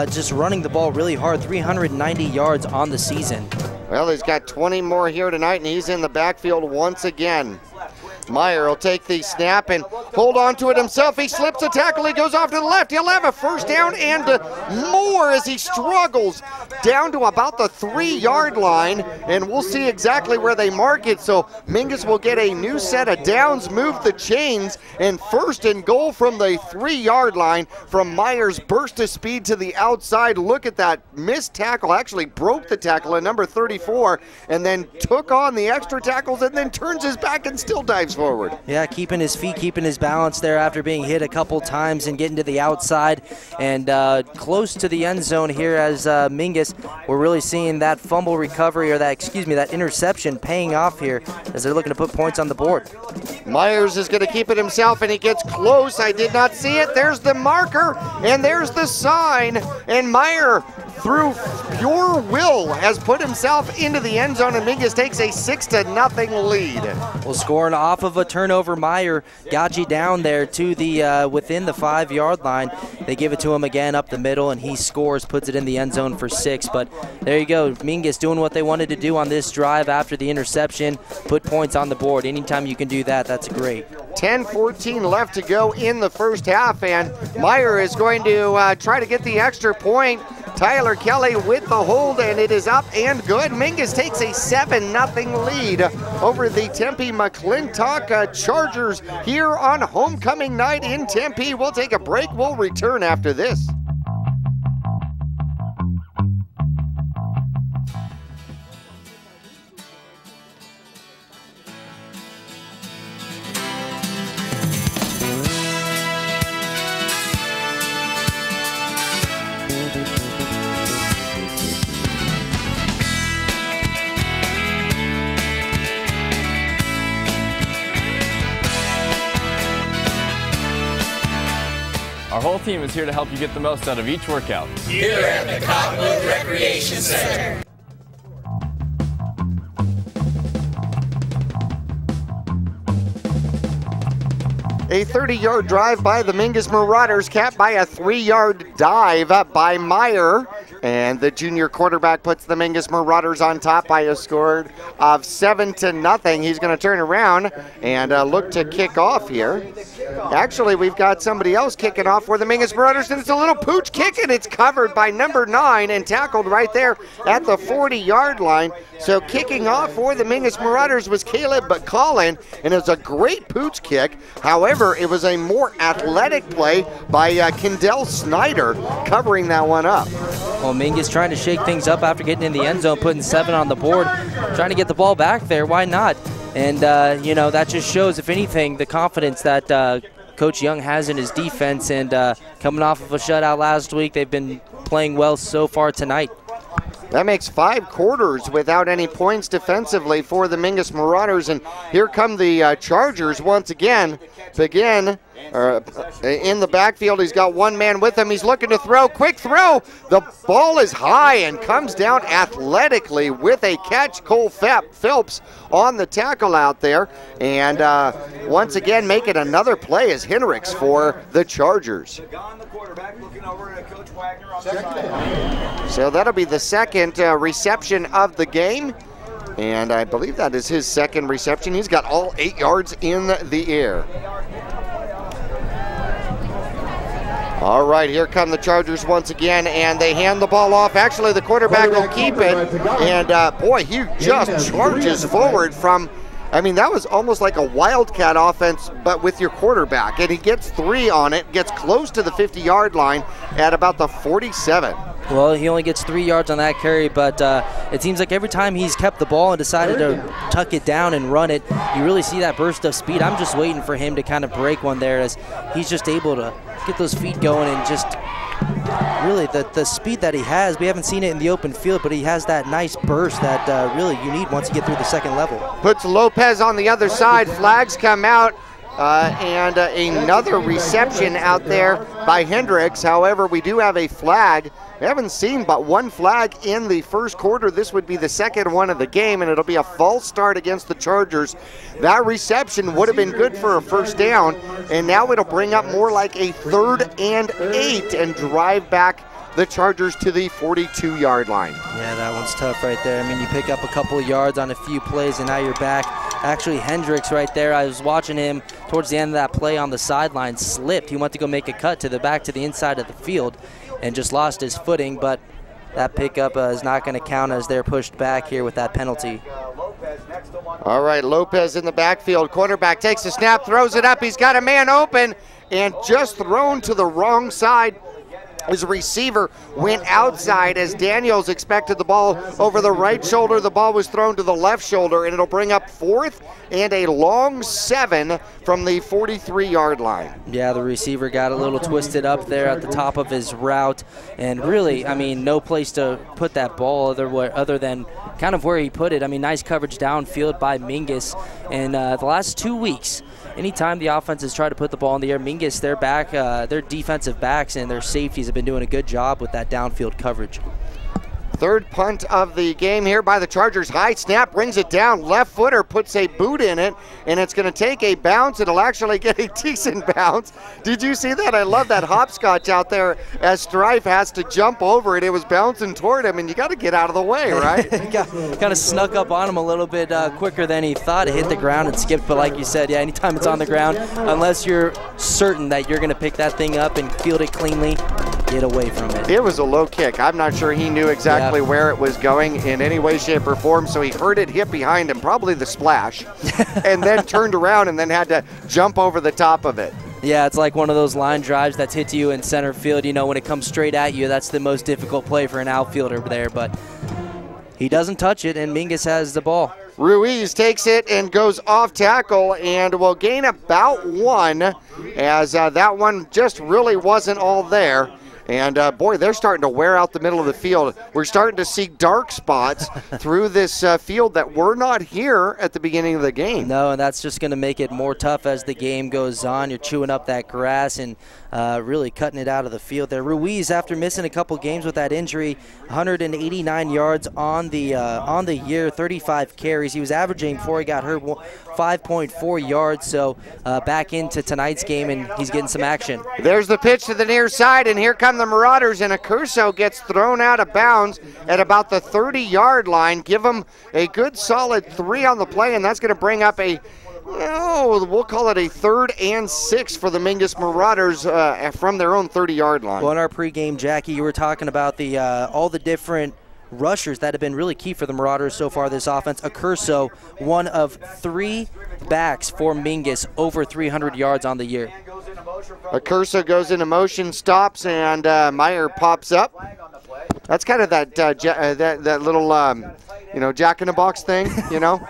just running the ball really hard, 390 yards on the season. Well, he's got 20 more here tonight, and he's in the backfield once again. Meyer will take the snap and hold on to it himself. He slips a tackle. He goes off to the left. He'll have a first down and more as he struggles down to about the 3-yard line. And we'll see exactly where they mark it. So Mingus will get a new set of downs, move the chains, and 1st and goal from the 3-yard line from Meyer's burst of speed to the outside. Look at that missed tackle. Actually broke the tackle at number 34 and then took on the extra tackles and then turns his back and still dives forward. Yeah, keeping his feet, keeping his balance there after being hit a couple times and getting to the outside and close to the end zone here as Mingus. We're really seeing that fumble recovery, or that interception paying off here as they're looking to put points on the board. Myers is going to keep it himself, and he gets close. I did not see it. There's the marker, and there's the sign, and Meyer, through pure will, has put himself into the end zone, and Mingus takes a 6-0 lead. Well, scoring off of a turnover, Meyer got you down there to the within the 5-yard line. They give it to him again up the middle, and he scores, puts it in the end zone for 6. But there you go, Mingus doing what they wanted to do on this drive after the interception, put points on the board. Anytime you can do that, that's great. 10-14 left to go in the first half, and Meyer is going to try to get the extra point. Tyler Kelly with the hold, and it is up and good. Mingus takes a 7-0 lead over the Tempe McClintock Chargers here on homecoming night in Tempe. We'll take a break. We'll return after this. Our whole team is here to help you get the most out of each workout. Here at the Cottonwood Recreation Center. A 30-yard drive by the Mingus Marauders, capped by a 3-yard dive by Meyer. And the junior quarterback puts the Mingus Marauders on top by a score of 7-0. He's going to turn around and look to kick off here. Actually, we've got somebody else kicking off for the Mingus Marauders, and it's a little pooch kick, and it's covered by number 9 and tackled right there at the 40-yard line. So kicking off for the Mingus Marauders was Caleb Collin, and it was a great pooch kick. However, it was a more athletic play by Kendall Snyder covering that one up. Well, Mingus trying to shake things up after getting in the end zone, putting 7 on the board, trying to get the ball back there. Why not? And, that just shows, if anything, the confidence that Coach Young has in his defense. And coming off of a shutout last week, they've been playing well so far tonight. That makes 5 quarters without any points defensively for the Mingus Marauders. And here come the Chargers once again. Begin in the backfield. He's got one man with him. He's looking to throw. Quick throw. The ball is high and comes down athletically with a catch. Cole Phelps on the tackle out there. And once again, making another play is Hendricks for the Chargers. So that'll be the second reception of the game. And I believe that is his second reception. He's got all 8 yards in the air. All right, here come the Chargers once again, and they hand the ball off. Actually, the quarterback will keep it, and boy, he just charges forward from, I mean, that was almost like a Wildcat offense, but with your quarterback, and he gets 3 on it, gets close to the 50-yard line at about the 47. Well, he only gets 3 yards on that carry, but it seems like every time he's kept the ball and decided to tuck it down and run it, you really see that burst of speed. I'm just waiting for him to kind of break one there, as he's just able to get those feet going and just really the speed that he has. We haven't seen it in the open field, but he has that nice burst that really you need once you get through the second level. Puts Lopez on the other side. Flags come out. And another reception out there by Hendricks. However, we do have a flag. We haven't seen but one flag in the first quarter. This would be the second one of the game, and it'll be a false start against the Chargers. That reception would have been good for a first down, and now it'll bring up more like a 3rd and 8 and drive back the Chargers to the 42-yard line. Yeah, that one's tough right there. I mean, you pick up a couple of yards on a few plays, and now you're back. Actually, Hendricks right there, I was watching him towards the end of that play on the sideline, slipped. He went to go make a cut to the back to the inside of the field and just lost his footing, but that pickup is not going to count as they're pushed back here with that penalty. All right, Lopez in the backfield. Quarterback takes the snap, throws it up. He's got a man open and just thrown to the wrong side. His receiver went outside as Daniels expected the ball over the right shoulder. The ball was thrown to the left shoulder, and it'll bring up 4th and a long 7 from the 43-yard line. Yeah, the receiver got a little twisted up there at the top of his route, and really, I mean, no place to put that ball other than kind of where he put it. I mean, nice coverage downfield by Mingus. And the last 2 weeks, anytime the offense has tried to put the ball in the air, Mingus, their defensive backs and their safeties have been doing a good job with that downfield coverage. Third punt of the game here by the Chargers. High snap, brings it down. Left footer puts a boot in it, and it's going to take a bounce. It'll actually get a decent bounce. Did you see that? I love that hopscotch out there as Strife has to jump over it. It was bouncing toward him, and you got to get out of the way, right? Kind of snuck up on him a little bit quicker than he thought. It hit the ground and skipped, but like you said, yeah, anytime it's on the ground, unless you're certain that you're going to pick that thing up and field it cleanly, get away from it. It was a low kick. I'm not sure he knew exactly where it was going in any way, shape, or form, so he heard it hit behind him, probably the splash, and then turned around and then had to jump over the top of it. Yeah, it's like one of those line drives that's hit you in center field. You know, when it comes straight at you, that's the most difficult play for an outfielder there, but he doesn't touch it, and Mingus has the ball. Ruiz takes it and goes off tackle and will gain about 1, as that one just really wasn't all there. And, boy, they're starting to wear out the middle of the field. We're starting to see dark spots through this field that were not here at the beginning of the game. No, and that's just going to make it more tough as the game goes on. You're chewing up that grass and really cutting it out of the field there. Ruiz, after missing a couple games with that injury, 189 yards on the year, 35 carries. He was averaging, before he got hurt, 5.4 yards. So back into tonight's game, and he's getting some action. There's the pitch to the near side, and here come the Marauders, and Accurso gets thrown out of bounds at about the 30-yard line. Give them a good solid 3 on the play, and that's going to bring up a, we'll call it a 3rd and 6 for the Mingus Marauders from their own 30-yard line. Well, in our pregame, Jackie, you were talking about the all the different rushers that have been really key for the Marauders so far this offense. Accurso, one of 3 backs for Mingus, over 300 yards on the year. Accurso goes into motion, stops, and Meyer pops up. That's kind of that little jack-in-the-box thing, you know.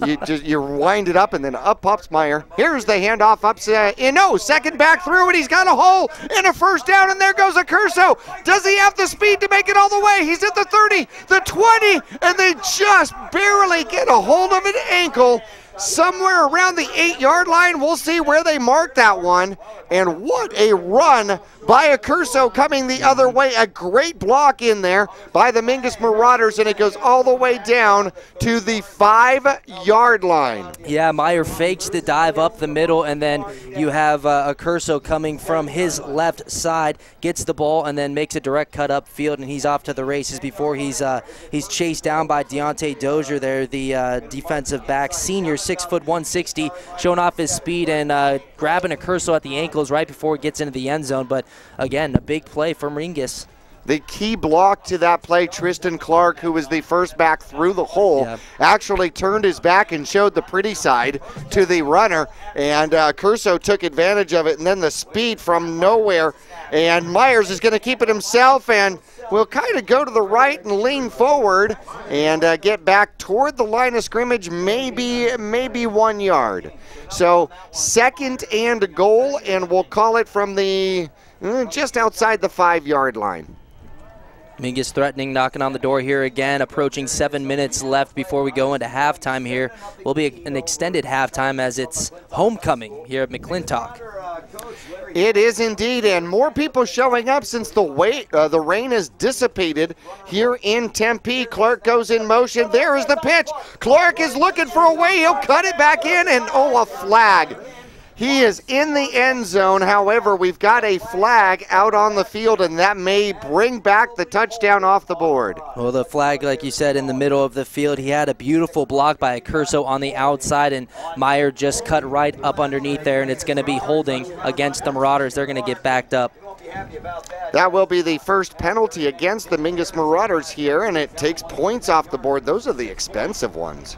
You wind it up, and then up pops Meyer. Here's the handoff up. Second back through, and he's got a hole and a first down, and there goes Accurso. Does he have the speed to make it all the way? He's at the 30, the 20, and they just barely get a hold of an ankle. Somewhere around the 8-yard line. We'll see where they mark that one. And what a run by Accurso coming the other way. A great block in there by the Mingus Marauders, and it goes all the way down to the 5-yard line. Yeah, Meyer fakes the dive up the middle, and then you have Accurso coming from his left side, gets the ball, and then makes a direct cut upfield, and he's off to the races before he's chased down by Deontay Dozier there, the defensive back, senior 6 foot 160, showing off his speed and grabbing a Curso at the ankles right before he gets into the end zone. But again, a big play from Mingus. The key block to that play, Tristan Clark, who was the first back through the hole, actually turned his back and showed the pretty side to the runner, and Curso took advantage of it, and then the speed from nowhere, and Myers is going to keep it himself and will kind of go to the right and lean forward and get back toward the line of scrimmage, maybe 1 yard. So 2nd and goal, and we'll call it from the just outside the 5-yard line. Mingus threatening, knocking on the door here again, approaching 7 minutes left before we go into halftime here. Will be an extended halftime as it's homecoming here at McClintock. It is indeed, and more people showing up since the rain has dissipated here in Tempe. Clark goes in motion. There is the pitch. Clark is looking for a way. He'll cut it back in, and a flag. He is in the end zone. However, we've got a flag out on the field, and that may bring back the touchdown off the board. Well, the flag, like you said, in the middle of the field. He had a beautiful block by a Curso on the outside, and Meyer just cut right up underneath there, and it's going to be holding against the Marauders. They're going to get backed up. That will be the first penalty against the Mingus Marauders here, and it takes points off the board. Those are the expensive ones.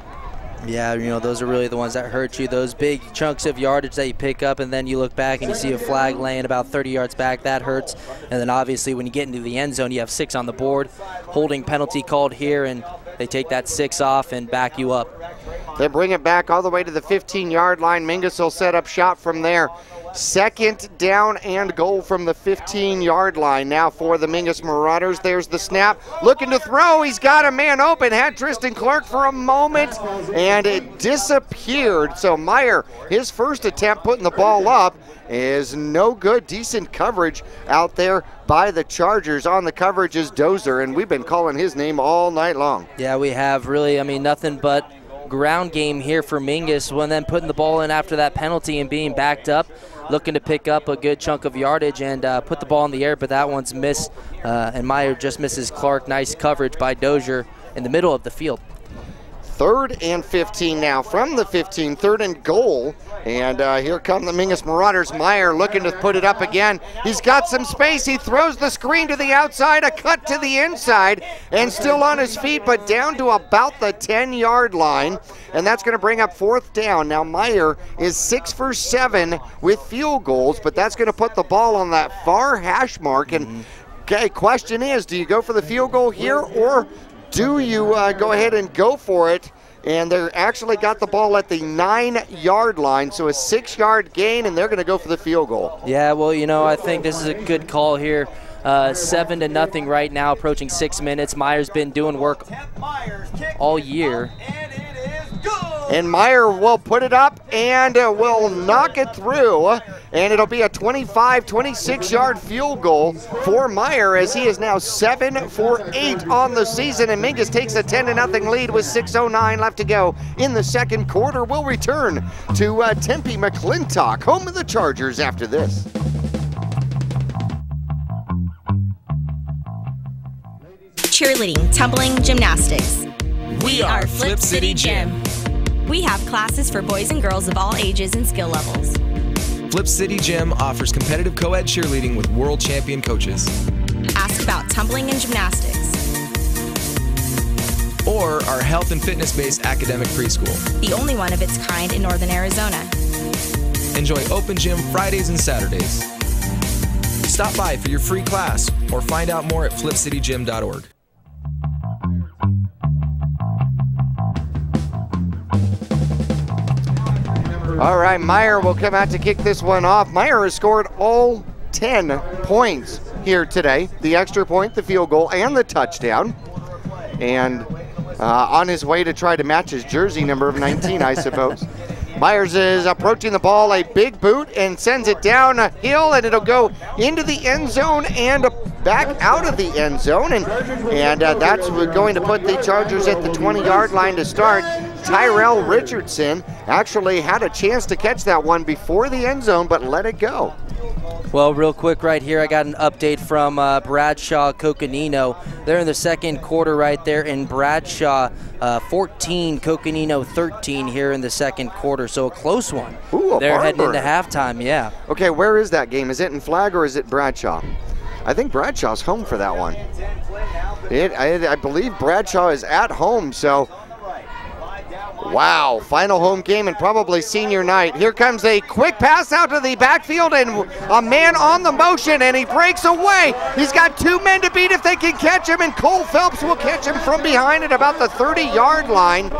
Yeah, those are really the ones that hurt you. Those big chunks of yardage that you pick up, and then you look back and you see a flag laying about 30 yards back. That hurts. And then obviously when you get into the end zone, you have 6 on the board. Holding penalty called here, and they take that 6 off and back you up. They bring it back all the way to the 15-yard line. Mingus will set up shop from there. 2nd down and goal from the 15-yard line now for the Mingus Marauders. There's the snap. Looking to throw. He's got a man open. Had Tristan Clark for a moment, and it disappeared. So Meyer, his first attempt putting the ball up, is no good. Decent coverage out there by the Chargers. On the coverage is Dozer, and we've been calling his name all night long. Yeah, we have really, nothing but ground game here for Mingus, when then putting the ball in after that penalty and being backed up, looking to pick up a good chunk of yardage and put the ball in the air, but that one's missed, and Meyer just misses Clark. Nice coverage by Dozier in the middle of the field. 3rd and 15 now from the 15, 3rd and goal. And here come the Mingus Marauders. Meyer looking to put it up again. He's got some space. He throws the screen to the outside, a cut to the inside, and still on his feet, but down to about the 10-yard line. And that's going to bring up 4th down. Now Meyer is 6 for 7 with field goals, but that's going to put the ball on that far hash mark. And okay, question is, do you go for the field goal here, or do you go ahead and go for it? And they're actually got the ball at the 9-yard line, so a 6-yard gain, and they're going to go for the field goal. Yeah, well, I think this is a good call here. 7-0 right now, approaching 6 minutes. Meyer's been doing work all year. And Meyer will put it up and will knock it through. And it'll be a 25, 26-yard field goal for Meyer, as he is now 7 for 8 on the season. And Mingus takes a 10-0 lead with 6:09 left to go in the second quarter. We'll return to Tempe McClintock, home of the Chargers, after this. Cheerleading, tumbling, gymnastics. We are Flip City Gym. We have classes for boys and girls of all ages and skill levels. Flip City Gym offers competitive co-ed cheerleading with world champion coaches. Ask about tumbling and gymnastics. Or our health and fitness-based academic preschool. The only one of its kind in Northern Arizona. Enjoy open gym Fridays and Saturdays. Stop by for your free class or find out more at flipcitygym.org. All right, Meyer will come out to kick this one off. Meyer has scored all 10 points here today. The extra point, the field goal, and the touchdown. And on his way to try to match his jersey number of 19, I suppose. Myers is approaching the ball, a big boot, and sends it down a hill, and it'll go into the end zone and back out of the end zone. And that's going to put the Chargers at the 20-yard line to start. Tyrell Richardson actually had a chance to catch that one before the end zone, but let it go. Well, real quick right here, I got an update from Bradshaw Coconino. They're in the second quarter right there, and Bradshaw 14, Coconino 13 here in the second quarter, so a close one. Ooh, They're heading into halftime, yeah. Okay, where is that game? Is it in Flag or is it Bradshaw? I think Bradshaw's home for that one. I believe Bradshaw is at home, so wow, final home game and probably senior night. Here comes a quick pass out to the backfield and a man on the motion, and he breaks away. He's got 2 men to beat if they can catch him, and Cole Phelps will catch him from behind at about the 30-yard line.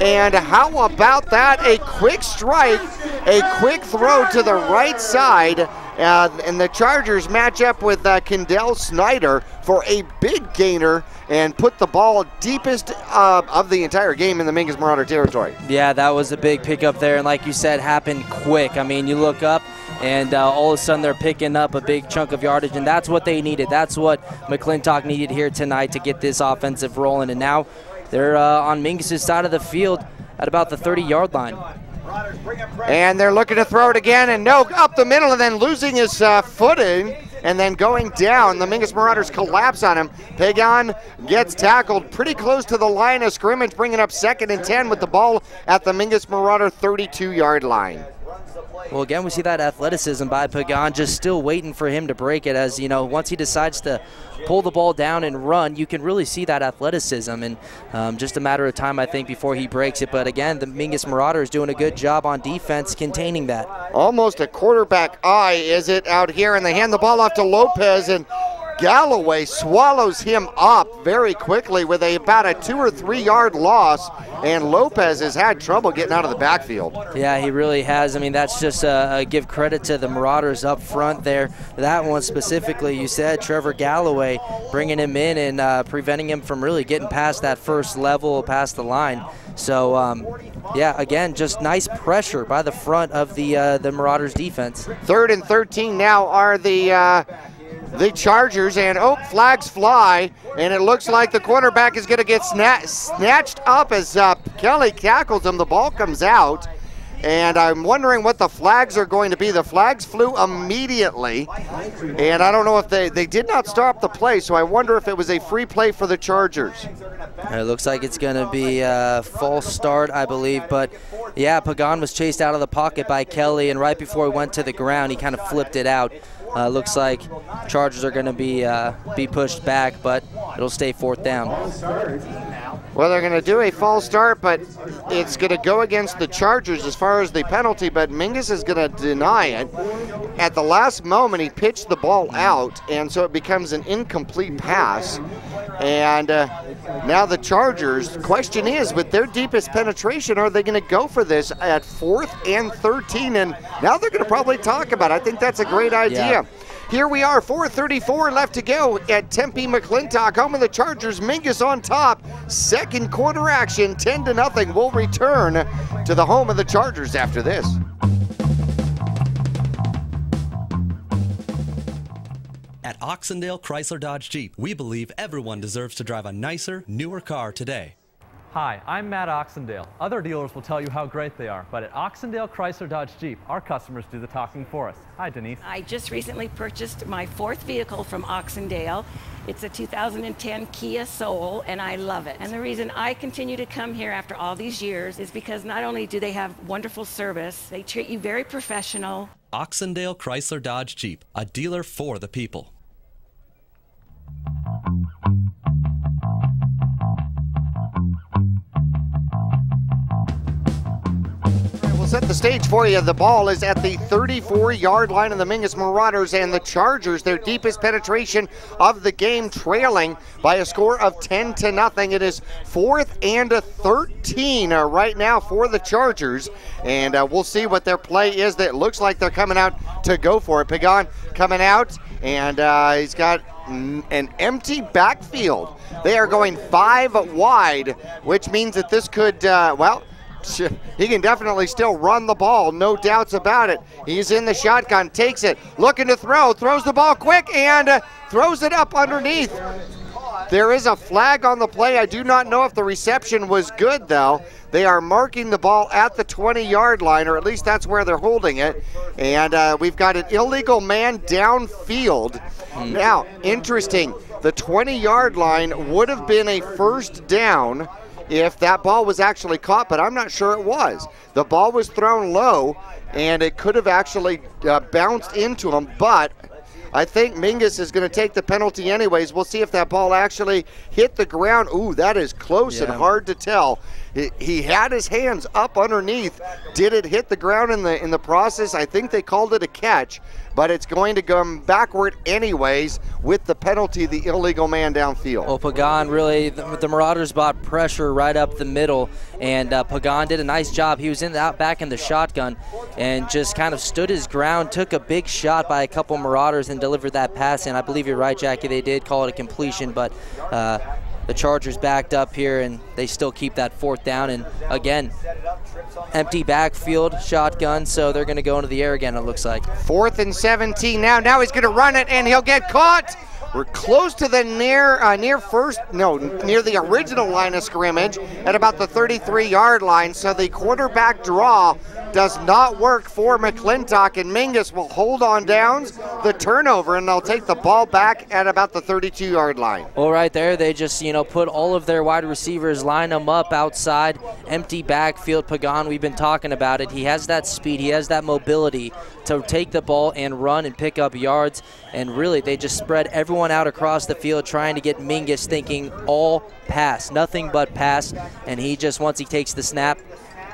And how about that? A quick strike, a quick throw to the right side. And the Chargers match up with Kendall Snyder for a big gainer and put the ball deepest of the entire game in the Mingus Marauder territory. Yeah, that was a big pickup there, and like you said, happened quick. I mean, you look up, and all of a sudden they're picking up a big chunk of yardage, and that's what they needed. That's what McClintock needed here tonight to get this offensive rolling, and now they're on Mingus' side of the field at about the 30-yard line. And they're looking to throw it again, and no, up the middle, and then losing his footing, and then going down. The Mingus Marauders collapse on him. Pagan gets tackled pretty close to the line of scrimmage, bringing up 2nd and 10 with the ball at the Mingus Marauder 32-yard line. Well, again, we see that athleticism by Pagan, just still waiting for him to break it. As you know, once he decides to pull the ball down and run, you can really see that athleticism, and just a matter of time, I think, before he breaks it. But again, the Mingus Marauders doing a good job on defense containing that. Almost a quarterback eye is it out here, and they hand the ball off to Lopez, and Galloway swallows him up very quickly with about a 2 or 3 yard loss, and Lopez has had trouble getting out of the backfield. Yeah, he really has. I mean, that's just give credit to the Marauders up front there. That one specifically, you said, Trevor Galloway bringing him in and preventing him from really getting past that first level, past the line. So, yeah, again, just nice pressure by the front of the Marauders defense. 3rd and 13 now are the Chargers, and flags fly, and it looks like the cornerback is going to get snatched up as Kelly tackles him. The ball comes out, and I'm wondering what the flags are going to be. The flags flew immediately, and I don't know if they did not stop the play, so I wonder if it was a free play for the Chargers. It looks like it's going to be a false start, I believe, but yeah, Pagan was chased out of the pocket by Kelly, and right before he went to the ground, he kind of flipped it out. Looks like Chargers are going to be pushed back, but it'll stay 4th down. Well, they're going to do a false start, but it's going to go against the Chargers as far as the penalty, but Mingus is going to deny it. At the last moment, he pitched the ball out, and so it becomes an incomplete pass. And now the Chargers, question is, with their deepest penetration, are they going to go for this at 4th and 13? And now they're going to probably talk about it. I think that's a great idea. Yeah. Here we are, 4:34 left to go at Tempe McClintock, home of the Chargers. Mingus on top. Second quarter action, 10-0. We'll return to the home of the Chargers after this. At Oxendale Chrysler Dodge Jeep, we believe everyone deserves to drive a nicer, newer car today. Hi, I'm Matt Oxendale. Other dealers will tell you how great they are, but at Oxendale Chrysler Dodge Jeep, our customers do the talking for us. Hi, Denise. I just recently purchased my 4th vehicle from Oxendale. It's a 2010 Kia Soul, and I love it. And the reason I continue to come here after all these years is because not only do they have wonderful service, they treat you very professional. Oxendale Chrysler Dodge Jeep, a dealer for the people. Set the stage for you. The ball is at the 34-yard line of the Mingus Marauders, and the Chargers, their deepest penetration of the game, trailing by a score of 10-0. It is 4th and 13 right now for the Chargers, and we'll see what their play is. That looks like they're coming out to go for it. Pagan coming out, and he's got an empty backfield. They are going 5 wide, which means that this could, well, he can definitely still run the ball, no doubts about it. He's in the shotgun, takes it, looking to throw, throws the ball quick, and throws it up underneath. There is a flag on the play. I do not know if the reception was good, though. They are marking the ball at the 20-yard line, or at least that's where they're holding it. And we've got an illegal man downfield. Now, interesting, the 20-yard line would have been a first down if that ball was actually caught, but I'm not sure it was. The ball was thrown low, and it could have actually bounced into him, but I think Mingus is going to take the penalty anyways. We'll see if that ball actually hit the ground. Ooh, that is close and hard to tell. He had his hands up underneath. Did it hit the ground in the process? I think they called it a catch, but it's going to come backward anyways with the penalty, the illegal man downfield. Well, Pagan really, the Marauders brought pressure right up the middle, and Pagan did a nice job. He was out back in the shotgun and just kind of stood his ground, took a big shot by a couple Marauders and delivered that pass in. I believe you're right, Jackie. They did call it a completion, but the Chargers backed up here, and they still keep that fourth down. And again, empty backfield, shotgun, so they're going to go into the air again, it looks like. 4th and 17 now. Now he's going to run it, and he'll get caught. We're close to the near the original line of scrimmage at about the 33-yard line. So the quarterback draw does not work for McClintock, and Mingus will hold on downs, the turnover, and they'll take the ball back at about the 32-yard line. Well, right there, they just, put all of their wide receivers, line them up outside, empty backfield. Pagan, we've been talking about it. He has that speed, he has that mobility to take the ball and run and pick up yards, and really they just spread everyone out across the field trying to get Mingus thinking all pass, nothing but pass, and he just, once he takes the snap,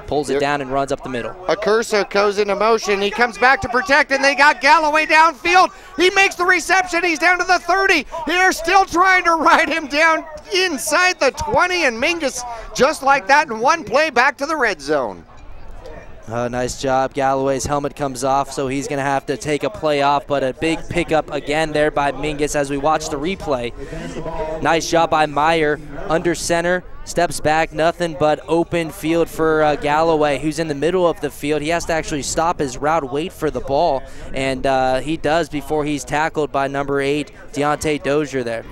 pulls it down and runs up the middle. Accurso goes into motion. He comes back to protect, and they got Galloway downfield. He makes the reception. He's down to the 30. They're still trying to ride him down inside the 20, and Mingus, just like that, in one play, back to the red zone. Nice job. Galloway's helmet comes off, so he's going to have to take a play off, but a big pickup again there by Mingus as we watch the replay. Nice job by Meyer. Under center, steps back, nothing but open field for Galloway, who's in the middle of the field. He has to actually stop his route, wait for the ball, and he does before he's tackled by number 8, Deontay Dozier there.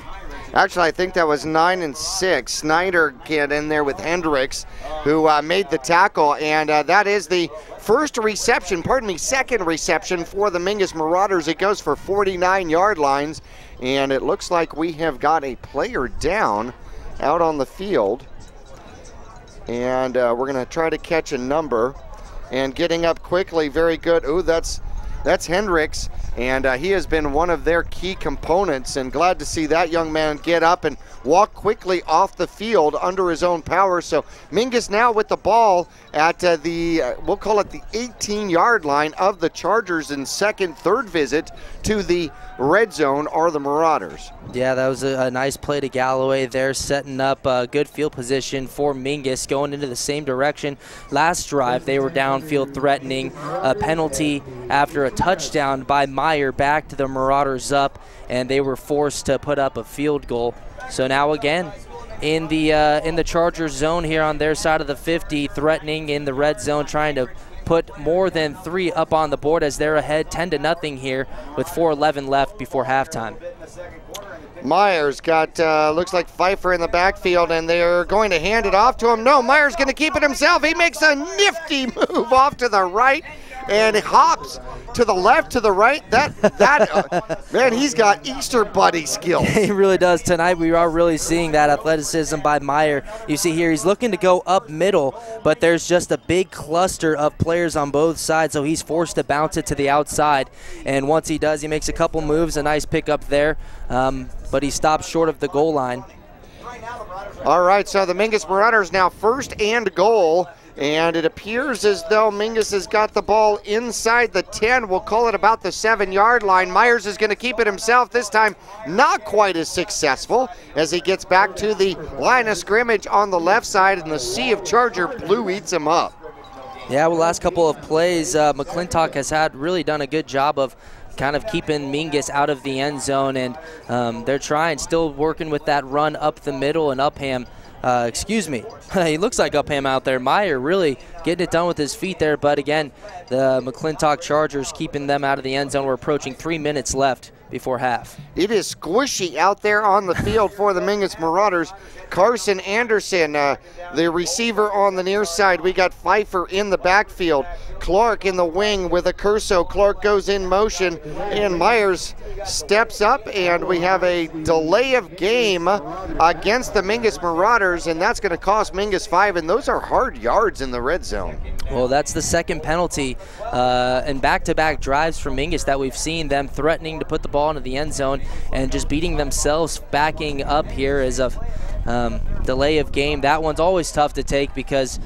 Actually, I think that was 9 and 6. Snyder get in there with Hendricks, who made the tackle, and that is the second reception for the Mingus Marauders. It goes for 49-yard lines, and it looks like we have got a player down out on the field, and we're going to try to catch a number, and getting up quickly, very good. Ooh, that's Hendricks, and he has been one of their key components, and glad to see that young man get up and walk quickly off the field under his own power. So Mingus now with the ball at we'll call it the 18-yard line of the Chargers, in third visit to the red zone are the Marauders. Yeah, that was a nice play to Galloway there, setting up a good field position for Mingus, going into the same direction. Last drive, they were downfield threatening a penalty after a touchdown by Meyer back to the Marauders up, and they were forced to put up a field goal. So now again, in the Chargers zone here on their side of the 50, threatening in the red zone, trying to put more than 3 up on the board as they're ahead 10-0 here with 4:11 left before halftime. Myers got, looks like Pfeiffer in the backfield, and they're going to hand it off to him. No, Myers going to keep it himself. He makes a nifty move off to the right and hops to the left, to the right. Man, he's got Easter Bunny skills. He really does. Tonight we are really seeing that athleticism by Meyer. You see here he's looking to go up middle, but there's just a big cluster of players on both sides, so he's forced to bounce it to the outside. And once he does, he makes a couple moves, a nice pickup there, but he stops short of the goal line. All right, so the Mingus Marauders now 1st and goal. And it appears as though Mingus has got the ball inside the 10. We'll call it about the 7-yard line. Myers is going to keep it himself. This time not quite as successful as he gets back to the line of scrimmage on the left side, and the sea of Charger blue eats him up. Yeah, well, last couple of plays, McClintock has really done a good job of kind of keeping Mingus out of the end zone, and they're still working with that run up the middle, and Upham. He looks like Upham out there. Meyer really getting it done with his feet there, but again, the McClintock Chargers keeping them out of the end zone. We're approaching 3 minutes left before half. It is squishy out there on the field for the Mingus Marauders. Carson Anderson, the receiver on the near side. We got Pfeiffer in the backfield. Clark in the wing with a Curso. Clark goes in motion, and Myers steps up, and we have a delay of game against the Mingus Marauders, and that's going to cost Mingus 5, and those are hard yards in the red zone. Well, that's the second penalty and back-to-back drives from Mingus that we've seen them threatening to put the ball into the end zone and just beating themselves backing up here as a delay of game. That one's always tough to take because,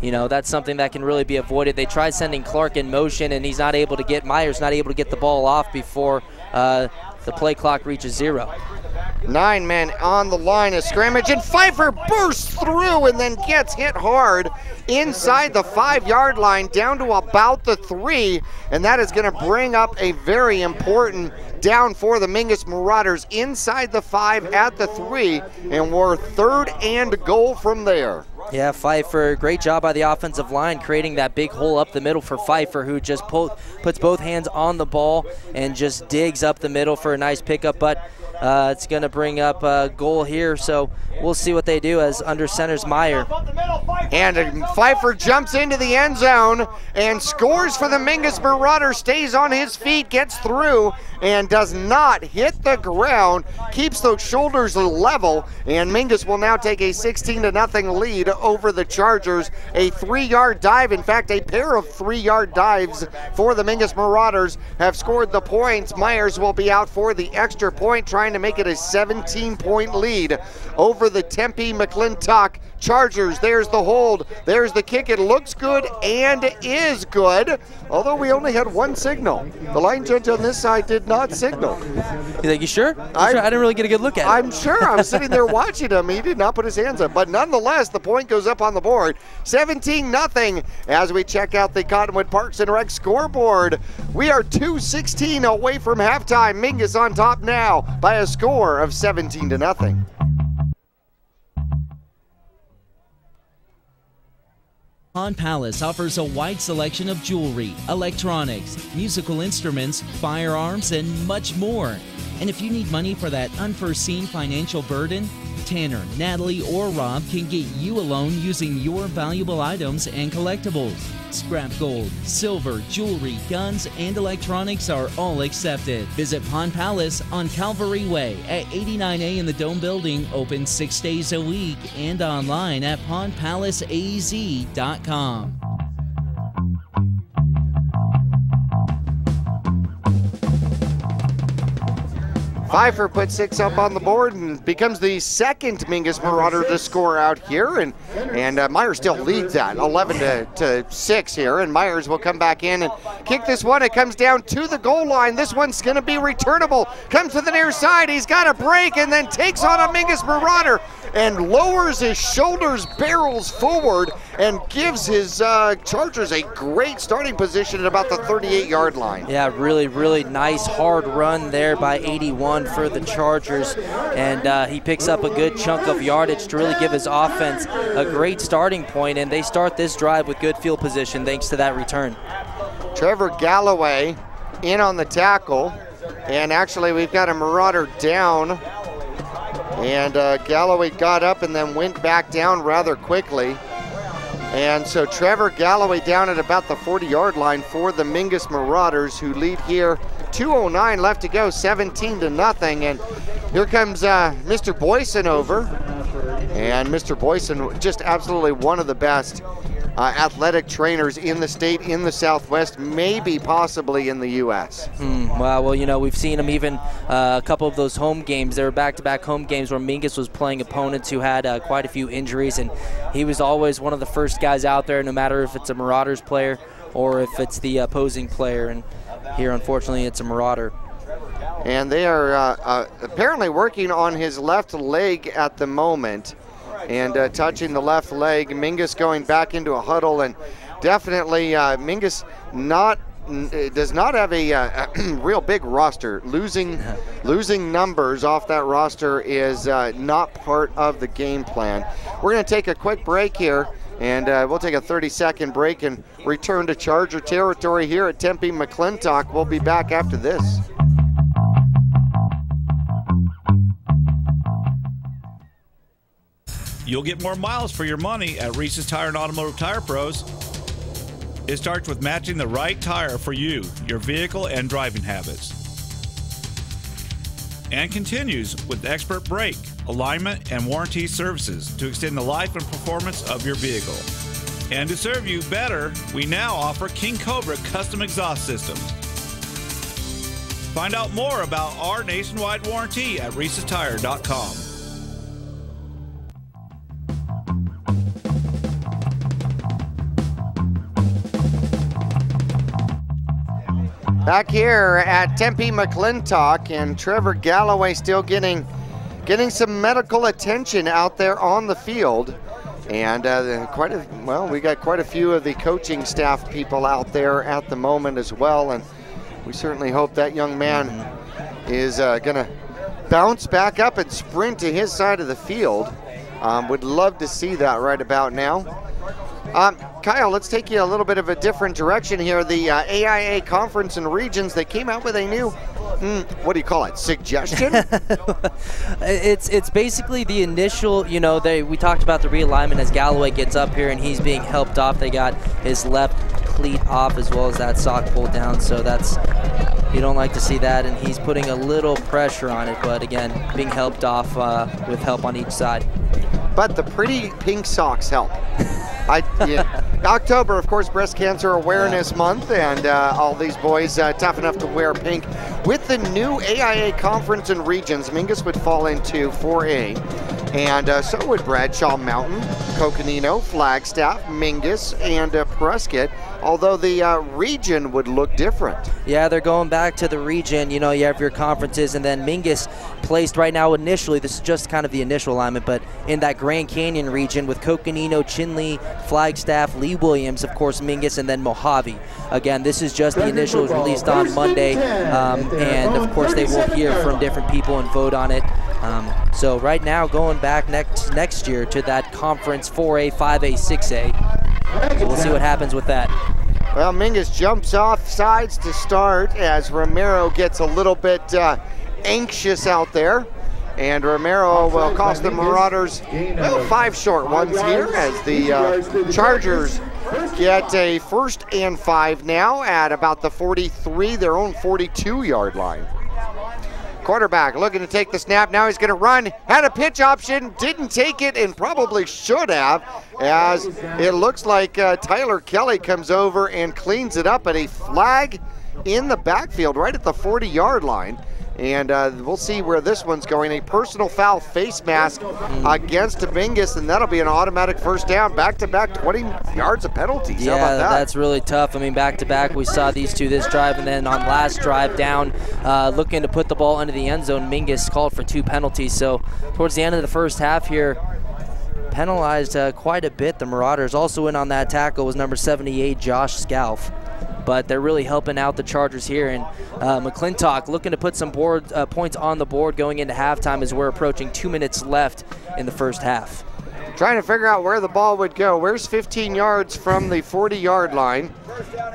you know, that's something that can really be avoided. They tried sending Clark in motion, and he's not able to get, Myers not able to get the ball off before the play clock reaches 0. 9 men on the line of scrimmage, and Pfeiffer bursts through and then gets hit hard inside the 5-yard line down to about the 3, and that is going to bring up a very important down for the Mingus Marauders inside the 5 at the 3, and we're 3rd and goal from there. Yeah, Pfeiffer, great job by the offensive line creating that big hole up the middle for Pfeiffer, who just puts both hands on the ball and just digs up the middle for a nice pickup, but it's going to bring up a goal here, so we'll see what they do as under center's Meyer. And Pfeiffer jumps into the end zone and scores for the Mingus Marauder, stays on his feet, gets through, and does not hit the ground, keeps those shoulders level, and Mingus will now take a 16-0 lead over the Chargers. A 3-yard dive, in fact, a pair of 3-yard dives for the Mingus Marauders have scored the points. Myers will be out for the extra point, trying to make it a 17-point lead over the Tempe McClintock Chargers. There's the hold, there's the kick. It looks good and is good, although we only had one signal. The line judge on this side did not signal. You sure? I didn't really get a good look at it. I'm sure. I was sitting there watching him. He did not put his hands up, but nonetheless, the point goes up on the board. 17-0 as we check out the Cottonwood Parks and Rec scoreboard. We are 2:16 away from halftime. Mingus on top now by a score of 17-0. Pond Palace offers a wide selection of jewelry, electronics, musical instruments, firearms, and much more. And if you need money for that unforeseen financial burden, Tanner, Natalie, or Rob can get you a loan using your valuable items and collectibles. Scrap gold, silver, jewelry, guns, and electronics are all accepted. Visit Pond Palace on Calvary Way at 89A in the Dome Building, open 6 days a week, and online at pondpalaceaz.com. Pfeiffer puts 6 up on the board and becomes the second Mingus Marauder to score out here, and Myers still leads that 11-6 here, and Myers will come back in and kick this one. It comes down to the goal line. This one's going to be returnable. Comes to the near side. He's got a break and then takes on a Mingus Marauder and lowers his shoulders, barrels forward, and gives his Chargers a great starting position at about the 38-yard line. Yeah, really, really nice hard run there by 81 for the Chargers, and he picks up a good chunk of yardage to really give his offense a great starting point, and they start this drive with good field position thanks to that return. Trevor Galloway in on the tackle, and actually we've got a Marauder down. And Galloway got up and then went back down rather quickly. And so Trevor Galloway down at about the 40-yard line for the Mingus Marauders, who lead here. 2:09 left to go, 17-0. And here comes Mr. Boyson over. And Mr. Boyson, just absolutely one of the best athletic trainers in the state, in the Southwest, maybe possibly in the U.S. Wow, well, you know, we've seen him even a couple of those home games. There were back-to-back home games where Mingus was playing opponents who had quite a few injuries, and he was always one of the first guys out there, no matter if it's a Marauders player or if it's the opposing player. And here, unfortunately, it's a Marauder. And they are apparently working on his left leg at the moment. And touching the left leg. Mingus going back into a huddle, and definitely Mingus does not have a real big roster. Losing numbers off that roster is not part of the game plan. We're going to take a quick break here, and we'll take a 30-second break and return to Charger territory here at Tempe McClintock. We'll be back after this. You'll get more miles for your money at Reese's Tire and Automotive Tire Pros. It starts with matching the right tire for you, your vehicle, and driving habits. And continues with expert brake, alignment, and warranty services to extend the life and performance of your vehicle. And to serve you better, we now offer King Cobra custom exhaust systems. Find out more about our nationwide warranty at reesestire.com. Back here at Tempe McClintock, and Trevor Galloway still getting some medical attention out there on the field. And we got quite a few of the coaching staff people out there at the moment as well. And we certainly hope that young man is going to bounce back up and sprint to his side of the field. Would love to see that right about now. Kyle, let's take you a little bit of a different direction here. The AIA Conference and Regions, they came out with a new, what do you call it, suggestion? It's basically the initial, we talked about the realignment as Galloway gets up here and he's being helped off. They got his left cleat off as well as that sock pulled down, so you don't like to see that, and he's putting a little pressure on it, but again, being helped off with help on each side. But the pretty pink socks help. October, of course, Breast Cancer Awareness Month, and all these boys tough enough to wear pink. With the new AIA Conference and Regions, Mingus would fall into 4A, and so would Bradshaw Mountain, Coconino, Flagstaff, Mingus, and Prescott, although the region would look different. Yeah, they're going back to the region. You have your conferences, and then Mingus placed right now initially, this is just kind of the initial alignment, but in that Grand Canyon region with Coconino, Chinle, Flagstaff, Lee Williams, of course, Mingus, and then Mojave. Again, this is just the initial released on Monday, and of course they will hear from different people and vote on it. So right now, going back next year to that conference 4A, 5A, 6A. So we'll see what happens with that. Well, Mingus jumps off sides to start as Romero gets a little bit anxious out there. And Romero will cost the Marauders 5 short ones here as the Chargers get a 1st and 5 now at about the 43, their own 42-yard line. Quarterback looking to take the snap. Now he's going to run. Had a pitch option, didn't take it, and probably should have, as it looks like Tyler Kelly comes over and cleans it up, at a flag in the backfield right at the 40-yard line. And we'll see where this one's going. A personal foul face mask against Mingus, and that'll be an automatic 1st down. Back-to-back 20 yards of penalties. Yeah, how about that? That's really tough. I mean, back-to-back, we saw these two this drive, and then on last drive down, looking to put the ball into the end zone, Mingus called for 2 penalties. So towards the end of the first half here, penalized quite a bit. The Marauders also in on that tackle was number 78, Josh Scalf. But they're really helping out the Chargers here. And McClintock looking to put some points on the board going into halftime as we're approaching 2 minutes left in the first half. Trying to figure out where the ball would go. Where's 15 yards from the 40-yard line?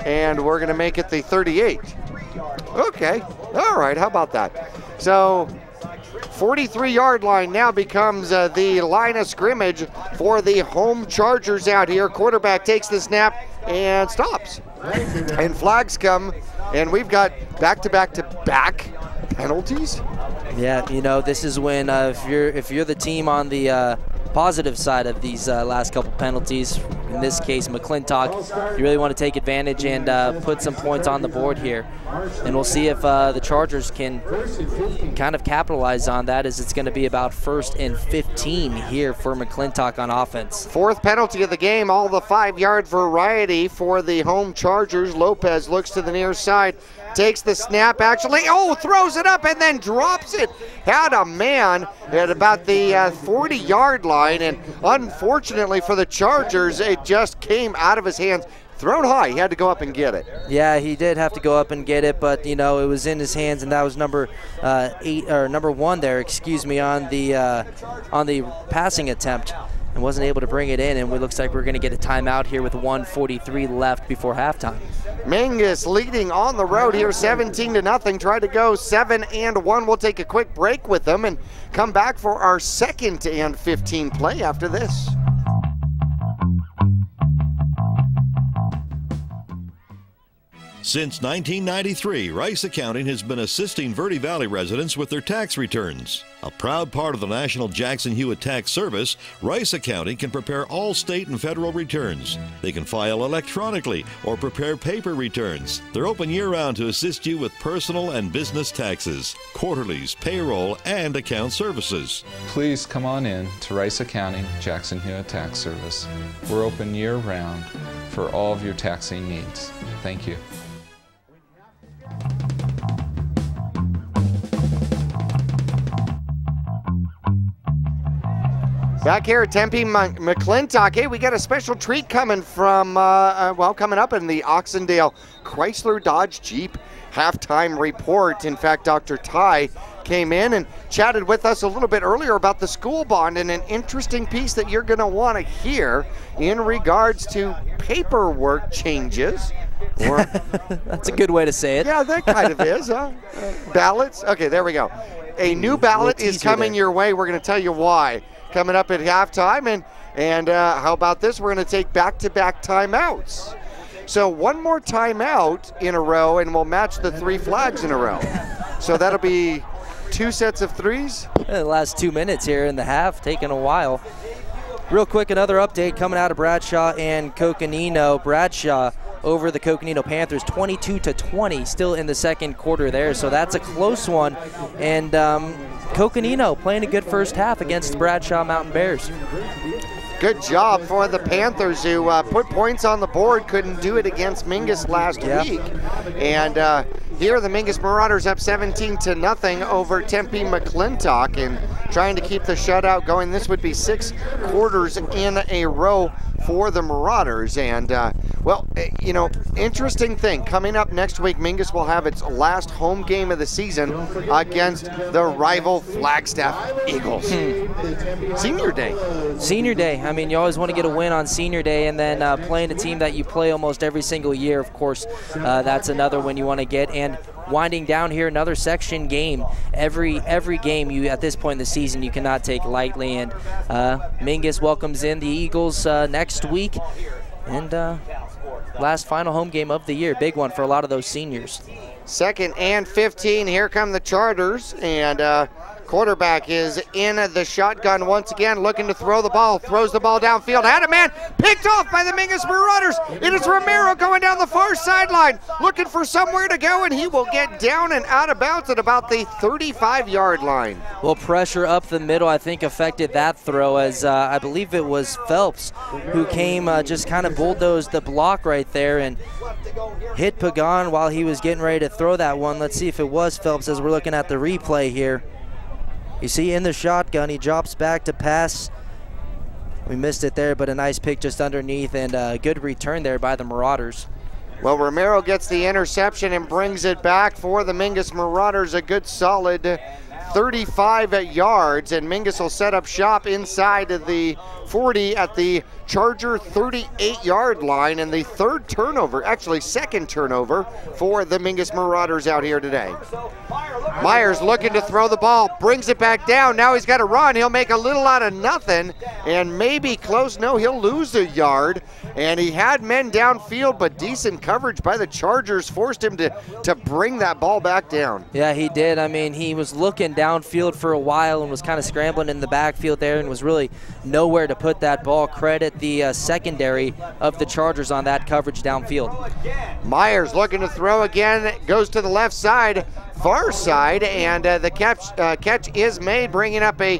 And we're going to make it the 38. Okay. All right. How about that? So 43-yard line now becomes the line of scrimmage for the home Chargers out here. Quarterback takes the snap and stops. And flags come, and we've got back-to-back-to-back penalties. Yeah, this is when if you're the team on the positive side of these last couple penalties, in this case McClintock, you really want to take advantage and put some points on the board here. And we'll see if the Chargers can kind of capitalize on that, as it's going to be about 1st and 15 here for McClintock on offense. 4th penalty of the game, all the 5-yard variety for the home Chargers. Lopez looks to the near side, takes the snap, throws it up and then drops it. Had a man at about the 40-yard line, and unfortunately for the Chargers, it just came out of his hands. Thrown high, he had to go up and get it. Yeah, he did have to go up and get it, but it was in his hands, and that was number 1 there, on the passing attempt. and wasn't able to bring it in, and it looks like we're going to get a timeout here with 1:43 left before halftime. Mingus leading on the road here 17-0. Tried to go 7-1. We'll take a quick break with them and come back for our 2nd and 15 play after this. Since 1993, Rice Accounting has been assisting Verde Valley residents with their tax returns. A proud part of the National Jackson Hewitt Tax Service, Rice Accounting can prepare all state and federal returns. They can file electronically or prepare paper returns. They're open year-round to assist you with personal and business taxes, quarterlies, payroll, and account services. Please come on in to Rice Accounting Jackson Hewitt Tax Service. We're open year-round for all of your taxing needs. Thank you. Back here at Tempe McClintock, hey, we got a special treat coming from, coming up in the Oxendale Chrysler Dodge Jeep halftime report. In fact, Dr. Ty came in and chatted with us a little bit earlier about the school bond and an interesting piece that you're going to want to hear in regards to paperwork changes. Or, that's a good way to say it. Yeah, that kind of is, huh? Ballots? Okay, there we go. A new ballot is coming your way. We're going to tell you why. Coming up at halftime, and how about this? We're going to take back-to-back timeouts. So one more timeout in a row, and we'll match the 3 flags in a row. So that'll be 2 sets of 3s. The last 2 minutes here in the half, taking a while. Real quick, another update coming out of Bradshaw and Coconino. Bradshaw over the Coconino Panthers, 22-20, still in the second quarter there. So that's a close one, and Coconino playing a good first half against the Bradshaw Mountain Bears. Good job for the Panthers, who put points on the board, couldn't do it against Mingus last week. And here the Mingus Marauders up 17-0 over Tempe McClintock and trying to keep the shutout going. This would be 6 quarters in a row for the Marauders. And, interesting thing. Coming up next week, Mingus will have its last home game of the season against the rival Flagstaff Eagles. Senior Day. Senior Day. I mean, you always want to get a win on Senior Day, and then playing a team that you play almost every single year, of course, that's another one you want to get. And winding down here, another section game. Every game you at this point in the season you cannot take lightly, and Mingus welcomes in the Eagles next week, and last final home game of the year. Big one for a lot of those seniors. 2nd and 15. Here come the Chargers, and quarterback is in the shotgun once again, looking to throw the ball, throws the ball downfield, had a man picked off by the Mingus Marauders. It is Romero going down the far sideline, looking for somewhere to go, and he will get down and out of bounds at about the 35-yard line. Well, pressure up the middle, I think, affected that throw, as I believe it was Phelps who came, just kind of bulldozed the block right there and hit Pagan while he was getting ready to throw that one. Let's see if it was Phelps as we're looking at the replay here. You see in the shotgun, he drops back to pass. We missed it there, but a nice pick just underneath, and a good return there by the Marauders. Well, Romero gets the interception and brings it back for the Mingus Marauders, a good solid 35 yards, and Mingus will set up shop inside of the 40 at the Charger 38-yard line, and the second turnover for the Mingus Marauders out here today. Myers looking to throw the ball, brings it back down. Now he's got to run. He'll make a little out of nothing and maybe close. No, he'll lose a yard, and he had men downfield, but decent coverage by the Chargers forced him to bring that ball back down. Yeah, he did. I mean, he was looking downfield for a while and was kind of scrambling in the backfield there and was really nowhere to put that ball. Credit the secondary of the Chargers on that coverage downfield. Myers looking to throw again, goes to the left side, far side, and the catch is made, bringing up a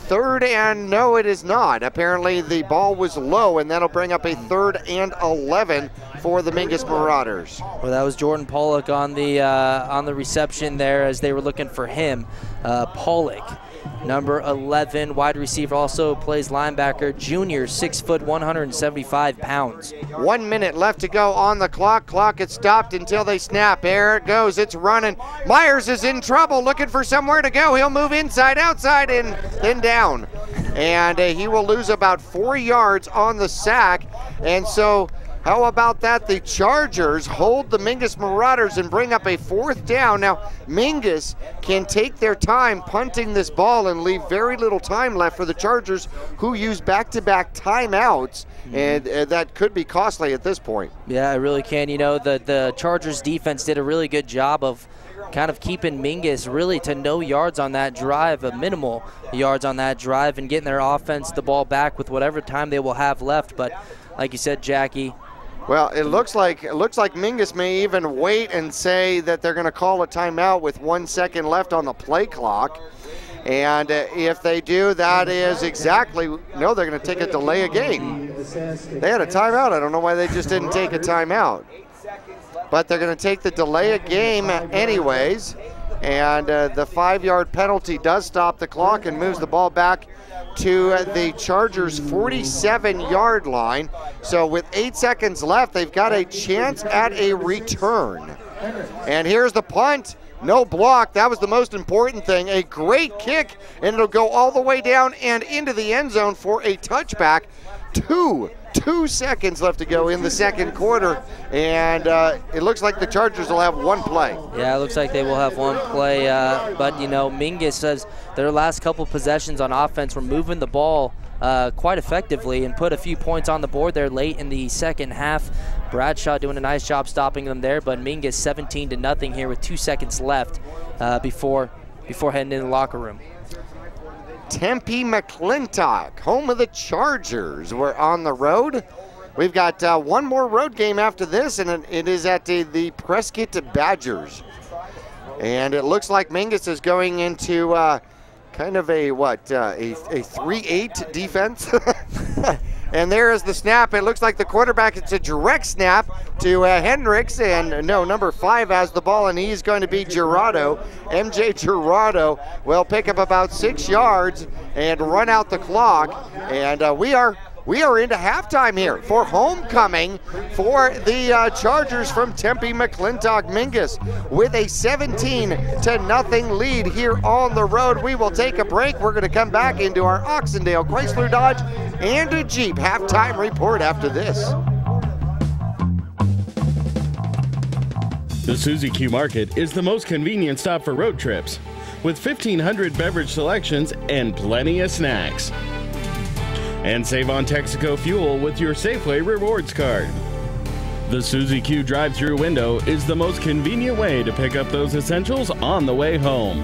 3rd, and no, it is not. Apparently the ball was low, and that'll bring up a 3rd and 11 for the Mingus Marauders. Well, that was Jordan Pollock on the reception there as they were looking for him. Pollock, number 11, wide receiver, also plays linebacker, junior, 6 foot, 175 pounds. 1 minute left to go on the clock. Clock is stopped until they snap. There it goes. It's running. Myers is in trouble, looking for somewhere to go. He'll move inside, outside, and then down. and he will lose about 4 yards on the sack. And so how about that? The Chargers hold the Mingus Marauders and bring up a 4th down. Now, Mingus can take their time punting this ball and leave very little time left for the Chargers, who use back-to-back timeouts, and that could be costly at this point. Yeah, it really can. You know, the Chargers defense did a really good job of kind of keeping Mingus really to no yards on that drive, a minimal yards on that drive, and getting their offense the ball back with whatever time they will have left. But like you said, Jackie, well, it looks like Mingus may even wait and say that they're going to call a timeout with 1 second left on the play clock. And if they do, that is exactly, no, they're going to take a delay of game. They had a timeout. I don't know why they just didn't take a timeout. But they're going to take the delay of game anyways. And the 5-yard penalty does stop the clock and moves the ball back to the Chargers' 47-yard line. So with 8 seconds left, they've got a chance at a return. And here's the punt. No block. That was the most important thing. A great kick, and it'll go all the way down and into the end zone for a touchback. 2 seconds left to go in the second quarter, and it looks like the Chargers will have 1 play. Yeah, it looks like they will have 1 play, but, you know, Mingus says their last couple possessions on offense were moving the ball quite effectively and put a few points on the board there late in the second half. Bradshaw doing a nice job stopping them there, but Mingus 17-0 here with 2 seconds left before heading in the locker room. Tempe McClintock, home of the Chargers. We're on the road. We've got 1 more road game after this, and it is at the Prescott Badgers. And it looks like Mingus is going into kind of a 3-8 defense. And there is the snap. It looks like the quarterback, it's a direct snap to Hendricks, and no, number 5 has the ball, and he's going to be Gerardo. MJ Gerardo will pick up about 6 yards and run out the clock. And we are into halftime here for homecoming for the Chargers from Tempe McClintock. Mingus with a 17-0 lead here on the road. We will take a break. We're going to come back into our Oxendale Chrysler Dodge and a Jeep halftime report after this. The Suzy Q Market is the most convenient stop for road trips, with 1,500 beverage selections and plenty of snacks. And save on Texaco fuel with your Safeway Rewards card. The Suzy Q drive-thru window is the most convenient way to pick up those essentials on the way home.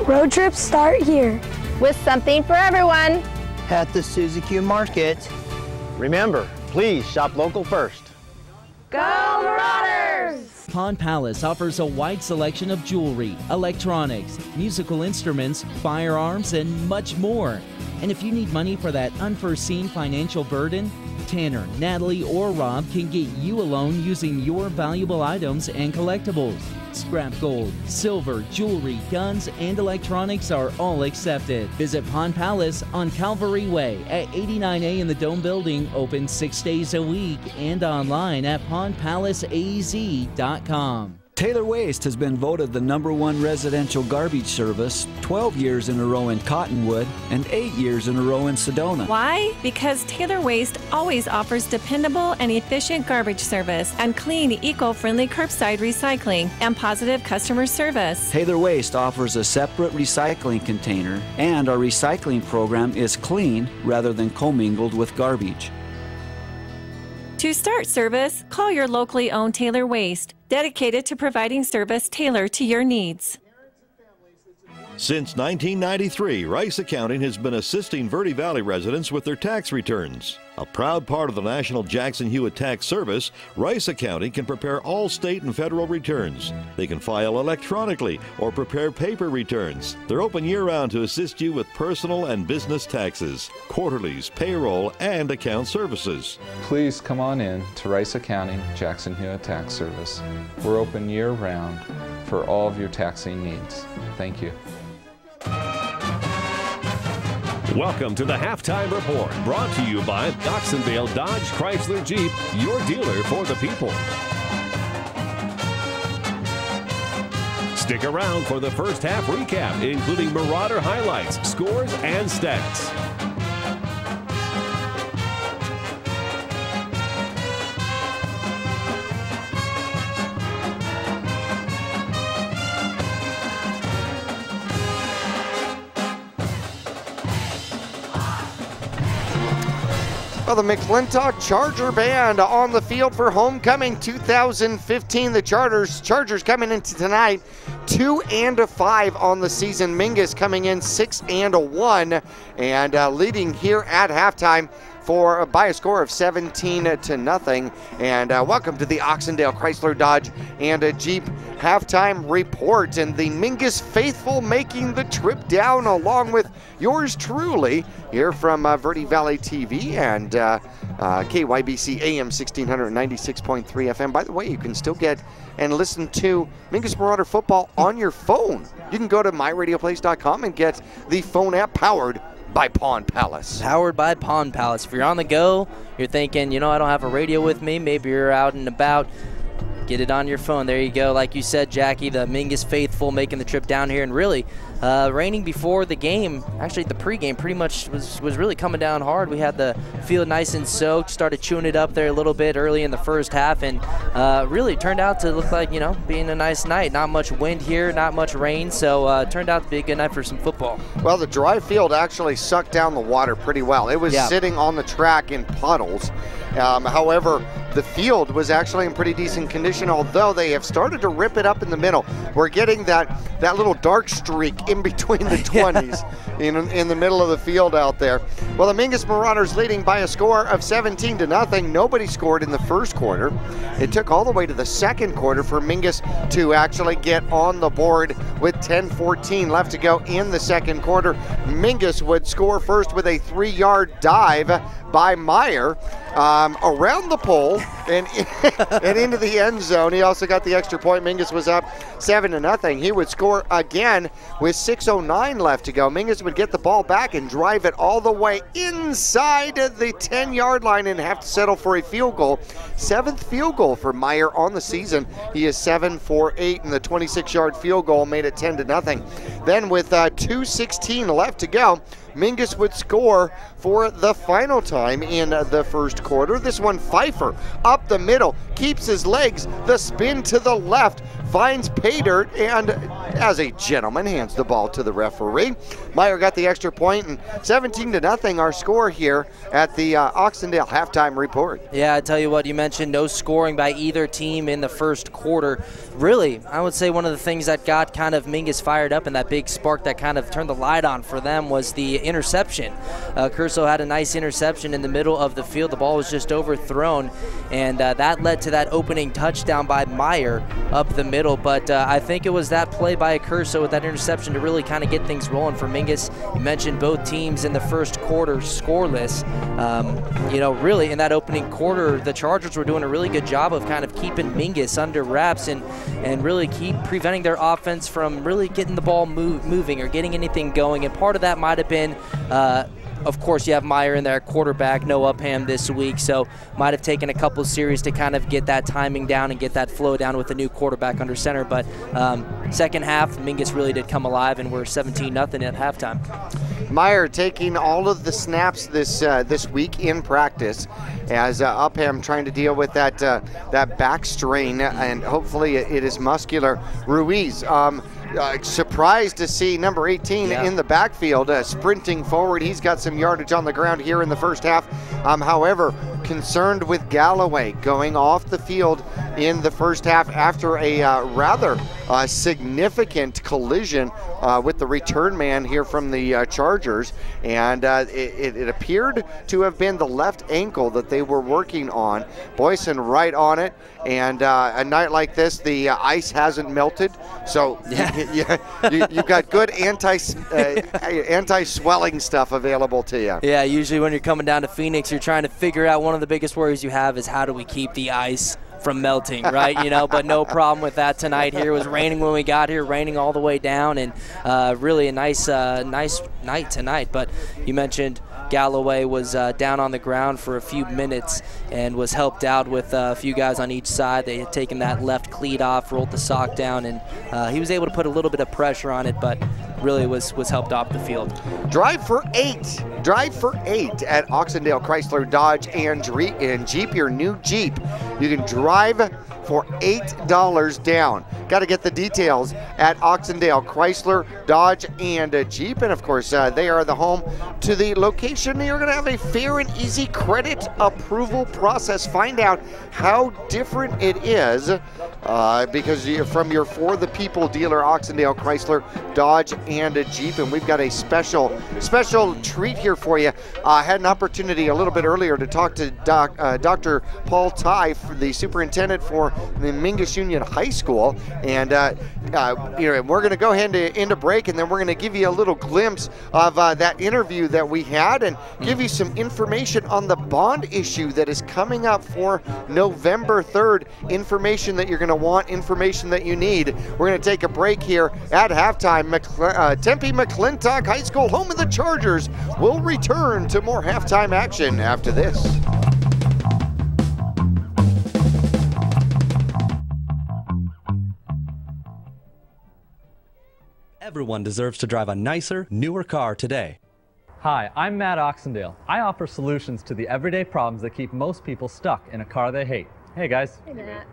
Road trips start here. With something for everyone. At the Suzy Q Market. Remember, please shop local first. Go Marauders! Pawn Palace offers a wide selection of jewelry, electronics, musical instruments, firearms, and much more. And if you need money for that unforeseen financial burden, Tanner, Natalie, or Rob can get you a loan using your valuable items and collectibles. Scrap gold, silver, jewelry, guns, and electronics are all accepted. Visit Pawn Palace on Calvary Way at 89A in the Dome Building, open 6 days a week, and online at pawnpalaceaz.com. Taylor Waste has been voted the #1 residential garbage service 12 years in a row in Cottonwood and 8 years in a row in Sedona. Why? Because Taylor Waste always offers dependable and efficient garbage service and clean, eco-friendly curbside recycling and positive customer service. Taylor Waste offers a separate recycling container, and our recycling program is clean rather than commingled with garbage. To start service, call your locally owned Taylor Waste, dedicated to providing service tailored to your needs. Since 1993, Rice Accounting has been assisting Verde Valley residents with their tax returns. A proud part of the National Jackson Hewitt Tax Service, Rice Accounting can prepare all state and federal returns. They can file electronically or prepare paper returns. They're open year-round to assist you with personal and business taxes, quarterlies, payroll, and account services. Please come on in to Rice Accounting Jackson Hewitt Tax Service. We're open year-round for all of your taxing needs. Thank you. Welcome to the Halftime Report, brought to you by Oxendale Dodge Chrysler Jeep, your dealer for the people. Stick around for the first half recap, including Marauder highlights, scores, and stats. Well, the McClintock Charger Band on the field for homecoming 2015. The Chargers coming into tonight 2-5 on the season. Mingus coming in 6-1 and leading here at halftime by a score of 17-0. And welcome to the Oxendale Chrysler Dodge and Jeep halftime report. And the Mingus faithful making the trip down along with yours truly here from Verde Valley TV and KYBC AM 1696.3 FM. By the way, you can still get and listen to Mingus Marauder football on your phone. You can go to myradioplace.com and get the phone app powered by Pond Palace. Powered by Pond Palace. If you're on the go, you're thinking, you know, I don't have a radio with me, maybe you're out and about, get it on your phone. There you go. Like you said, Jackie, the Mingus faithful making the trip down here, and really raining before the game. Actually, the pregame pretty much was really coming down hard. We had the field nice and soaked, started chewing it up there a little bit early in the first half, and really turned out to look like, you know, being a nice night. Not much wind here, not much rain, so turned out to be a good night for some football. Well, the dry field actually sucked down the water pretty well. It was sitting on the track in puddles. However, the field was actually in pretty decent condition, although they have started to rip it up in the middle. We're getting that little dark streak in between the 20s in the middle of the field out there. Well, the Mingus Marauders leading by a score of 17-0. Nobody scored in the first quarter. It took all the way to the second quarter for Mingus to actually get on the board with 10:14 left to go in the second quarter. Mingus would score first with a 3-yard dive by Meyer around the pole and into the end zone. He also got the extra point. Mingus was up 7-0. He would score again with 6:09 left to go. Mingus would get the ball back and drive it all the way inside the 10-yard line and have to settle for a field goal. 7th field goal for Meyer on the season. He is 7 for 8, and the 26-yard field goal made it 10-0. Then with 2:16 left to go, Mingus would score for the final time in the first quarter. This one, Pfeiffer up the middle, keeps his legs, the spin to the left, finds pay dirt, and as a gentleman hands the ball to the referee. Meyer got the extra point, and 17-0 our score here at the Oxendale halftime report. Yeah, I tell you what, you mentioned no scoring by either team in the first quarter. Really, I would say one of the things that got kind of Mingus fired up and that big spark that kind of turned the light on for them was the interception. Curso had a nice interception in the middle of the field. The ball was just overthrown, and that led to that opening touchdown by Meyer up the middle. But I think it was that play by Curso with that interception to really kind of get things rolling for Mingus. You mentioned both teams in the first quarter scoreless. You know, really in that opening quarter, the Chargers were doing a really good job of kind of keeping Mingus under wraps and really keep preventing their offense from really getting the ball moving or getting anything going. And part of that might have been of course, you have Meyer in there, quarterback, no Upham this week, so might have taken a couple series to kind of get that timing down and get that flow down with the new quarterback under center. But second half, Mingus really did come alive, and we're 17-0 at halftime. Meyer taking all of the snaps this week in practice as Upham trying to deal with that back strain, and hopefully it is muscular. Ruiz, surprised to see number 18 in the backfield sprinting forward. He's got some yardage on the ground here in the first half. However, concerned with Galloway going off the field in the first half after a rather significant collision with the return man here from the Chargers, and it appeared to have been the left ankle that they were working on. Boyson right on it, and a night like this, the ice hasn't melted, so you've got good anti-swelling stuff available to you. Yeah, usually when you're coming down to Phoenix, you're trying to figure out, one of the biggest worries you have is how do we keep the ice from melting, right? You know, but no problem with that tonight. Here it was raining when we got here, raining all the way down, and really a nice night tonight. But you mentioned Galloway was down on the ground for a few minutes and was helped out with a few guys on each side. They had taken that left cleat off, rolled the sock down, and he was able to put a little bit of pressure on it, but really was helped off the field. Drive for 8. Drive for 8 at Oxendale Chrysler Dodge and Jeep, your new Jeep. You can drive for $8 down. Got to get the details at Oxendale Chrysler Dodge and Jeep. And of course, they are the home to the location. You're going to have a fair and easy credit approval process. Find out how different it is because from your For the People dealer, Oxendale Chrysler Dodge and Jeep. And we've got a special treat here for you. I had an opportunity a little bit earlier to talk to Dr. Paul Ty, the superintendent for the Mingus Union High School, and we're going to go ahead into break, and then we're going to give you a little glimpse of that interview that we had, and give you some information on the bond issue that is coming up for November 3rd. Information that you're going to want, information that you need. We're going to take a break here at halftime. Tempe McClintock High School, home of the Chargers, will return to more halftime action after this. Everyone deserves to drive a nicer, newer car today. Hi, I'm Matt Oxendale. I offer solutions to the everyday problems that keep most people stuck in a car they hate. Hey guys. Hey Matt.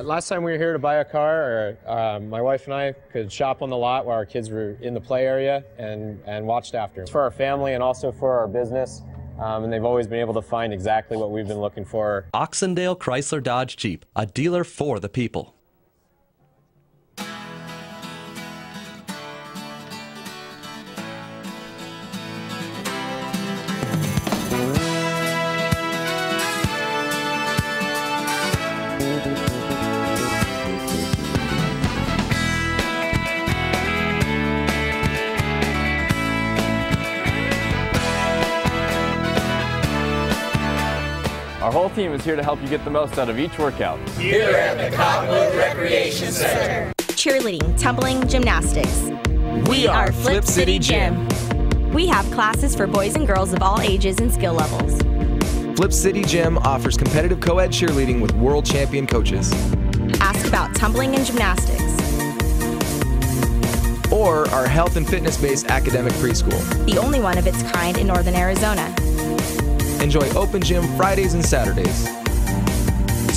Last time we were here to buy a car, my wife and I could shop on the lot while our kids were in the play area and watched after. It's for our family and also for our business, and they've always been able to find exactly what we've been looking for. Oxendale Chrysler Dodge Jeep, a dealer for the people. Our whole team is here to help you get the most out of each workout. Here at the Cottonwood Recreation Center. Cheerleading, tumbling, gymnastics. We are Flip City Gym. We have classes for boys and girls of all ages and skill levels. Flip City Gym offers competitive co-ed cheerleading with world champion coaches. Ask about tumbling and gymnastics. Or our health and fitness-based academic preschool. The only one of its kind in Northern Arizona. Enjoy open gym Fridays and Saturdays.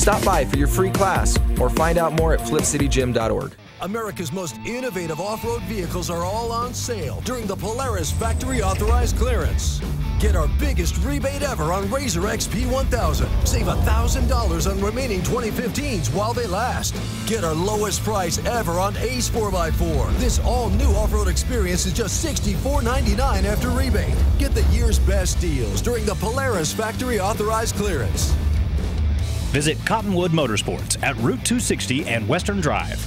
Stop by for your free class or find out more at flipcitygym.org. America's most innovative off-road vehicles are all on sale during the Polaris Factory Authorized Clearance. Get our biggest rebate ever on Razor XP 1000. Save $1,000 on remaining 2015s while they last. Get our lowest price ever on Ace 4x4. This all-new off-road experience is just $64.99 after rebate. Get the year's best deals during the Polaris Factory Authorized Clearance. Visit Cottonwood Motorsports at Route 260 and Western Drive.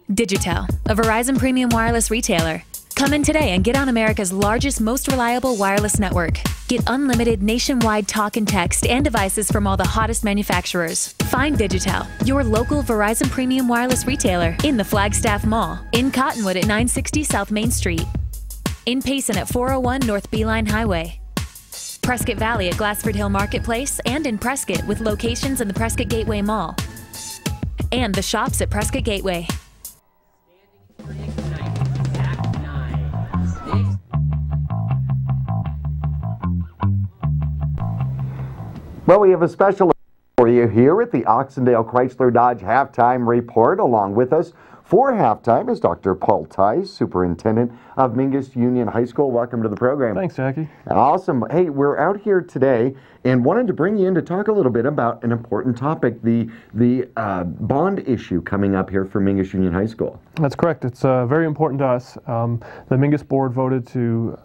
Digitel, a Verizon premium wireless retailer. Come in today and get on America's largest, most reliable wireless network. Get unlimited nationwide talk and text and devices from all the hottest manufacturers. Find Digitel, your local Verizon premium wireless retailer, in the Flagstaff Mall, in Cottonwood at 960 South Main Street, in Payson at 401 North Beeline Highway, Prescott Valley at Glassford Hill Marketplace, and in Prescott with locations in the Prescott Gateway Mall, and the shops at Prescott Gateway. Well, we have a special for you here at the Oxendale Chrysler Dodge Halftime Report. Along with us for halftime is Dr. Paul Tice, Superintendent of Mingus Union High School. Welcome to the program. Thanks, Jackie. Awesome. Hey, we're out here today and wanted to bring you in to talk a little bit about an important topic, the bond issue coming up here for Mingus Union High School. That's correct. It's very important to us. The Mingus board voted to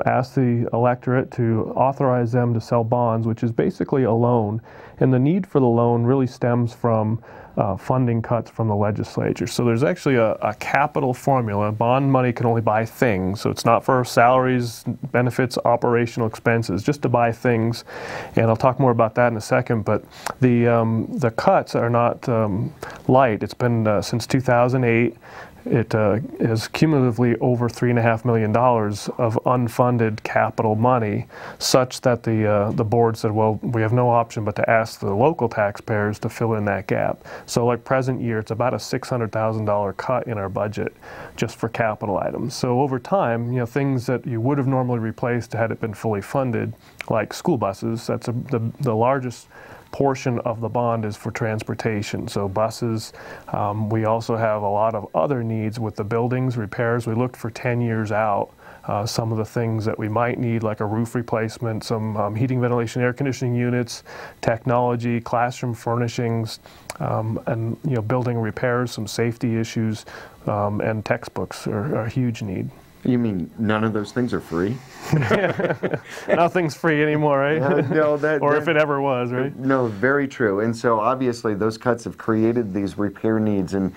ask the electorate to authorize them to sell bonds, which is basically a loan. And the need for the loan really stems from funding cuts from the legislature. So there's actually a capital formula. Bond money can only buy things, so it's not for salaries, benefits, operational expenses, just to buy things. And I'll talk more about that in a second. But the cuts are not light. It's been since 2008. It is cumulatively over $3.5 million of unfunded capital money, such that the board said, well, we have no option but to ask the local taxpayers to fill in that gap. So like present year, it's about a $600,000 cut in our budget just for capital items. So over time, things that you would have normally replaced had it been fully funded, like school buses, that's the largest portion of the bond is for transportation. So buses, we also have a lot of other needs with the buildings, repairs. We looked for 10 years out. Some of the things that we might need, like a roof replacement, some heating, ventilation, air conditioning units, technology, classroom furnishings, and building repairs, some safety issues, and textbooks are a huge need. You mean none of those things are free? Nothing's free anymore, right? No, or if it ever was, right? No, very true. And so obviously those cuts have created these repair needs and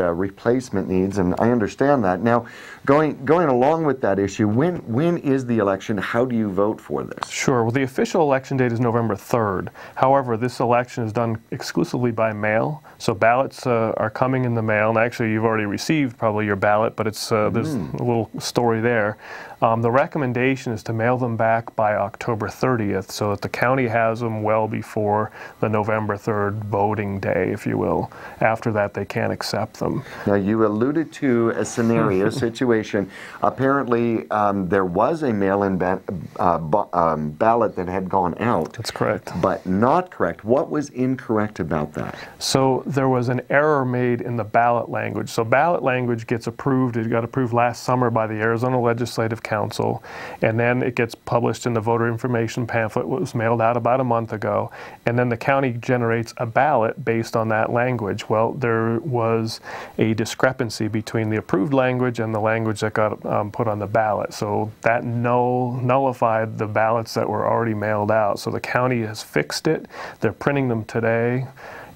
replacement needs, and I understand that. Now, going along with that issue, when is the election? How do you vote for this? Sure. Well, the official election date is November 3rd. However, this election is done exclusively by mail, so ballots are coming in the mail, and actually you've already received probably your ballot, but it's there's a little story there. The recommendation is to mail them back by October 30th so that the county has them well before the November 3rd voting day, if you will. After that, they can't accept them. Now, you alluded to a scenario, situation. Apparently, there was a mail-in ballot that had gone out. That's correct. But not correct. What was incorrect about that? So there was an error made in the ballot language. So ballot language gets approved. It got approved last summer by the Arizona Legislative Council, and then it gets published in the voter information pamphlet. It was mailed out about a month ago, and then the county generates a ballot based on that language. Well, there was a discrepancy between the approved language and the language that got put on the ballot. So that nullified the ballots that were already mailed out. So the county has fixed it. They're printing them today,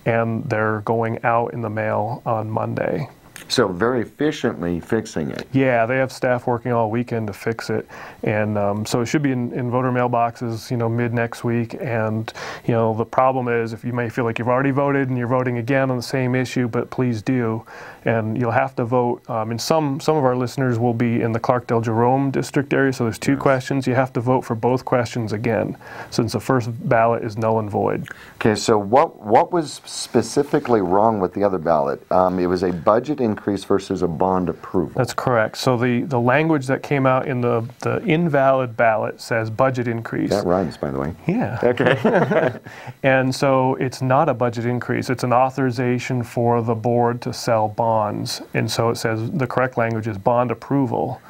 and they're going out in the mail on Monday. So very efficiently fixing it. Yeah, they have staff working all weekend to fix it, and so it should be in voter mailboxes, mid next week. And the problem is, if you may feel like you've already voted and you're voting again on the same issue, but please do, and you'll have to vote. And some of our listeners will be in the Clark-Del-Jerome district area, so there's two questions. You have to vote for both questions again, since the first ballot is null and void. Okay, so what was specifically wrong with the other ballot? It was a budget increase versus a bond approval. That's correct. So the language that came out in the invalid ballot says budget increase. That rhymes, by the way. Yeah. Okay. And so it's not a budget increase. It's an authorization for the board to sell bonds. And so it says the correct language is bond approval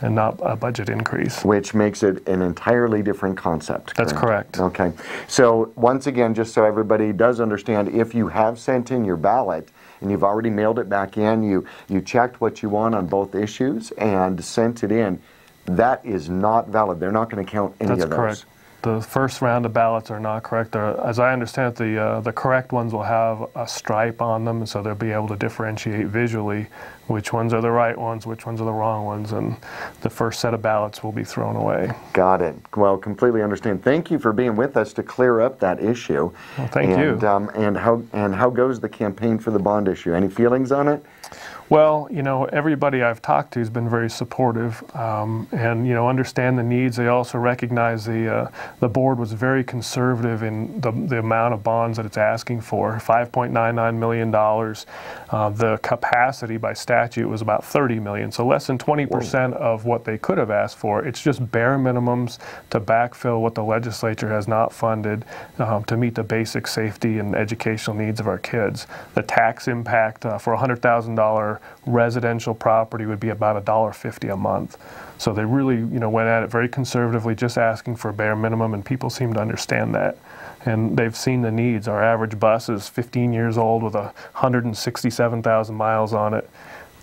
and not a budget increase. Which makes it an entirely different concept. That's correct. Okay. So once again, just so everybody does understand, if you have sent in your ballot and you've already mailed it back in, you checked what you want on both issues and sent it in, that is not valid. They're not going to count any of those. That's correct. The first round of ballots are not correct. As I understand it, the correct ones will have a stripe on them, so they'll be able to differentiate visually which ones are the right ones, which ones are the wrong ones, and the first set of ballots will be thrown away. Got it. Well, completely understand. Thank you for being with us to clear up that issue. Well, thank you. And how goes the campaign for the bond issue? Any feelings on it? Well, everybody I've talked to has been very supportive, and understand the needs. They also recognize the board was very conservative in the amount of bonds that it's asking for, $5.99 million. The capacity by statute was about $30 million, so less than 20% of what they could have asked for. It's just bare minimums to backfill what the legislature has not funded to meet the basic safety and educational needs of our kids. The tax impact for $100,000 residential property would be about $1.50 a month. So they really, went at it very conservatively, just asking for a bare minimum, and people seem to understand that. And they've seen the needs. Our average bus is 15 years old with 167,000 miles on it.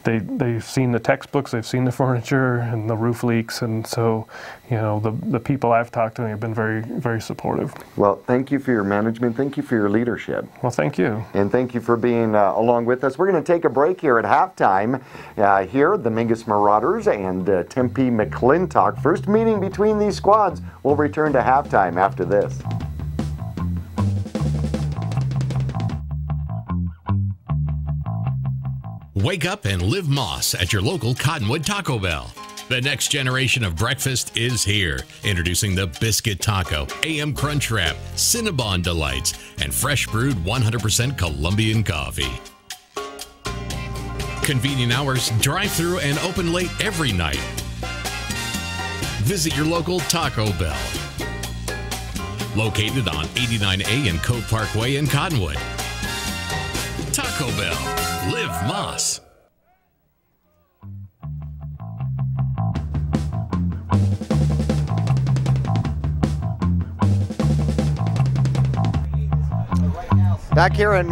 they've seen the textbooks, they've seen the furniture and the roof leaks, and so, you know, the people I've talked to have been very, very supportive. Well, thank you for your management. Thank you for your leadership. Well, thank you. And thank you for being along with us. We're going to take a break here at halftime. Here, the Mingus Marauders and Tempe McClintock. First meeting between these squads. We'll return to halftime after this. Wake up and live Moss at your local Cottonwood Taco Bell. The next generation of breakfast is here. Introducing the Biscuit Taco, AM Crunch Wrap, Cinnabon Delights, and fresh brewed 100% Colombian coffee. Convenient hours, drive-through, and open late every night. Visit your local Taco Bell. Located on 89A and Cove Parkway in Cottonwood. Taco Bell. Live Moss. Back here in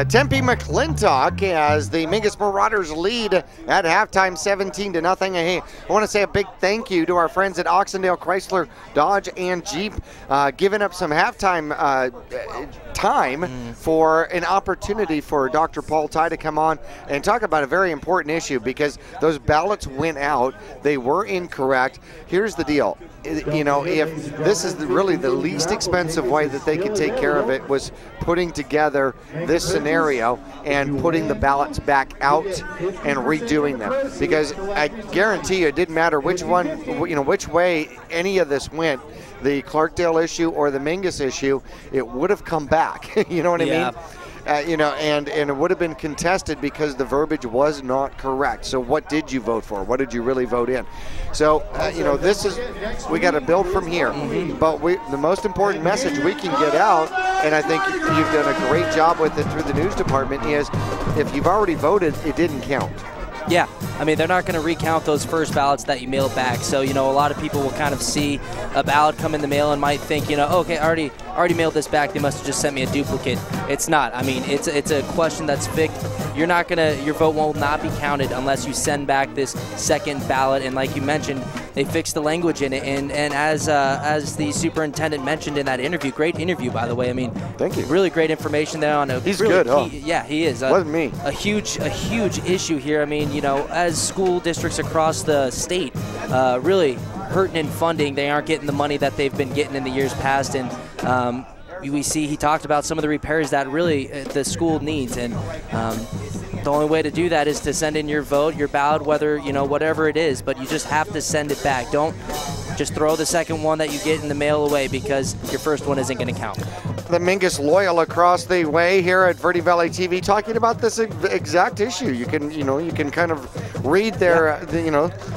Tempe McClintock as the Mingus Marauders lead at halftime 17-0. Hey, I want to say a big thank you to our friends at Oxendale Chrysler, Dodge, and Jeep giving up some halftime time for an opportunity for Dr. Paul Ty to come on and talk about a very important issue, because those ballots went out. They were incorrect. Here's the deal. You know, if this is really the least expensive way that they could take care of it, was putting together this scenario and putting the ballots back out and redoing them, because I guarantee you it didn't matter which one, you know, which way any of this went, the Clarkdale issue or the Mingus issue, it would have come back. You know what I mean? You know, and it would have been contested because the verbiage was not correct. So what did you vote for? What did you really vote in? So, you know, this is, we got to build from here. But the most important message we can get out, and I think you've done a great job with it through the news department, is if you've already voted, it didn't count. Yeah, I mean, they're not going to recount those first ballots that you mail back. So, you know, a lot of people will kind of see a ballot come in the mail and might think, you know, okay, I already mailed this back. They must have just sent me a duplicate. It's not. I mean, it's a question that's fixed. You're not going to, your vote will not be counted unless you send back this second ballot. And like you mentioned, they fixed the language in it. And as the superintendent mentioned in that interview, great interview, by the way. I mean, thank you. Really great information there on a He's really good, huh? Yeah, he is. Wasn't me. A huge issue here. I mean, you know, as school districts across the state really hurting in funding, they aren't getting the money that they've been getting in the years past. And we see he talked about some of the repairs that really the school needs. And the only way to do that is to send in your vote, your ballot, whether, you know, whatever it is, but you just have to send it back. Don't just throw the second one that you get in the mail away, because your first one isn't going to count. The Mingus Loyal across the way here at Verde Valley TV talking about this exact issue. You can kind of read their,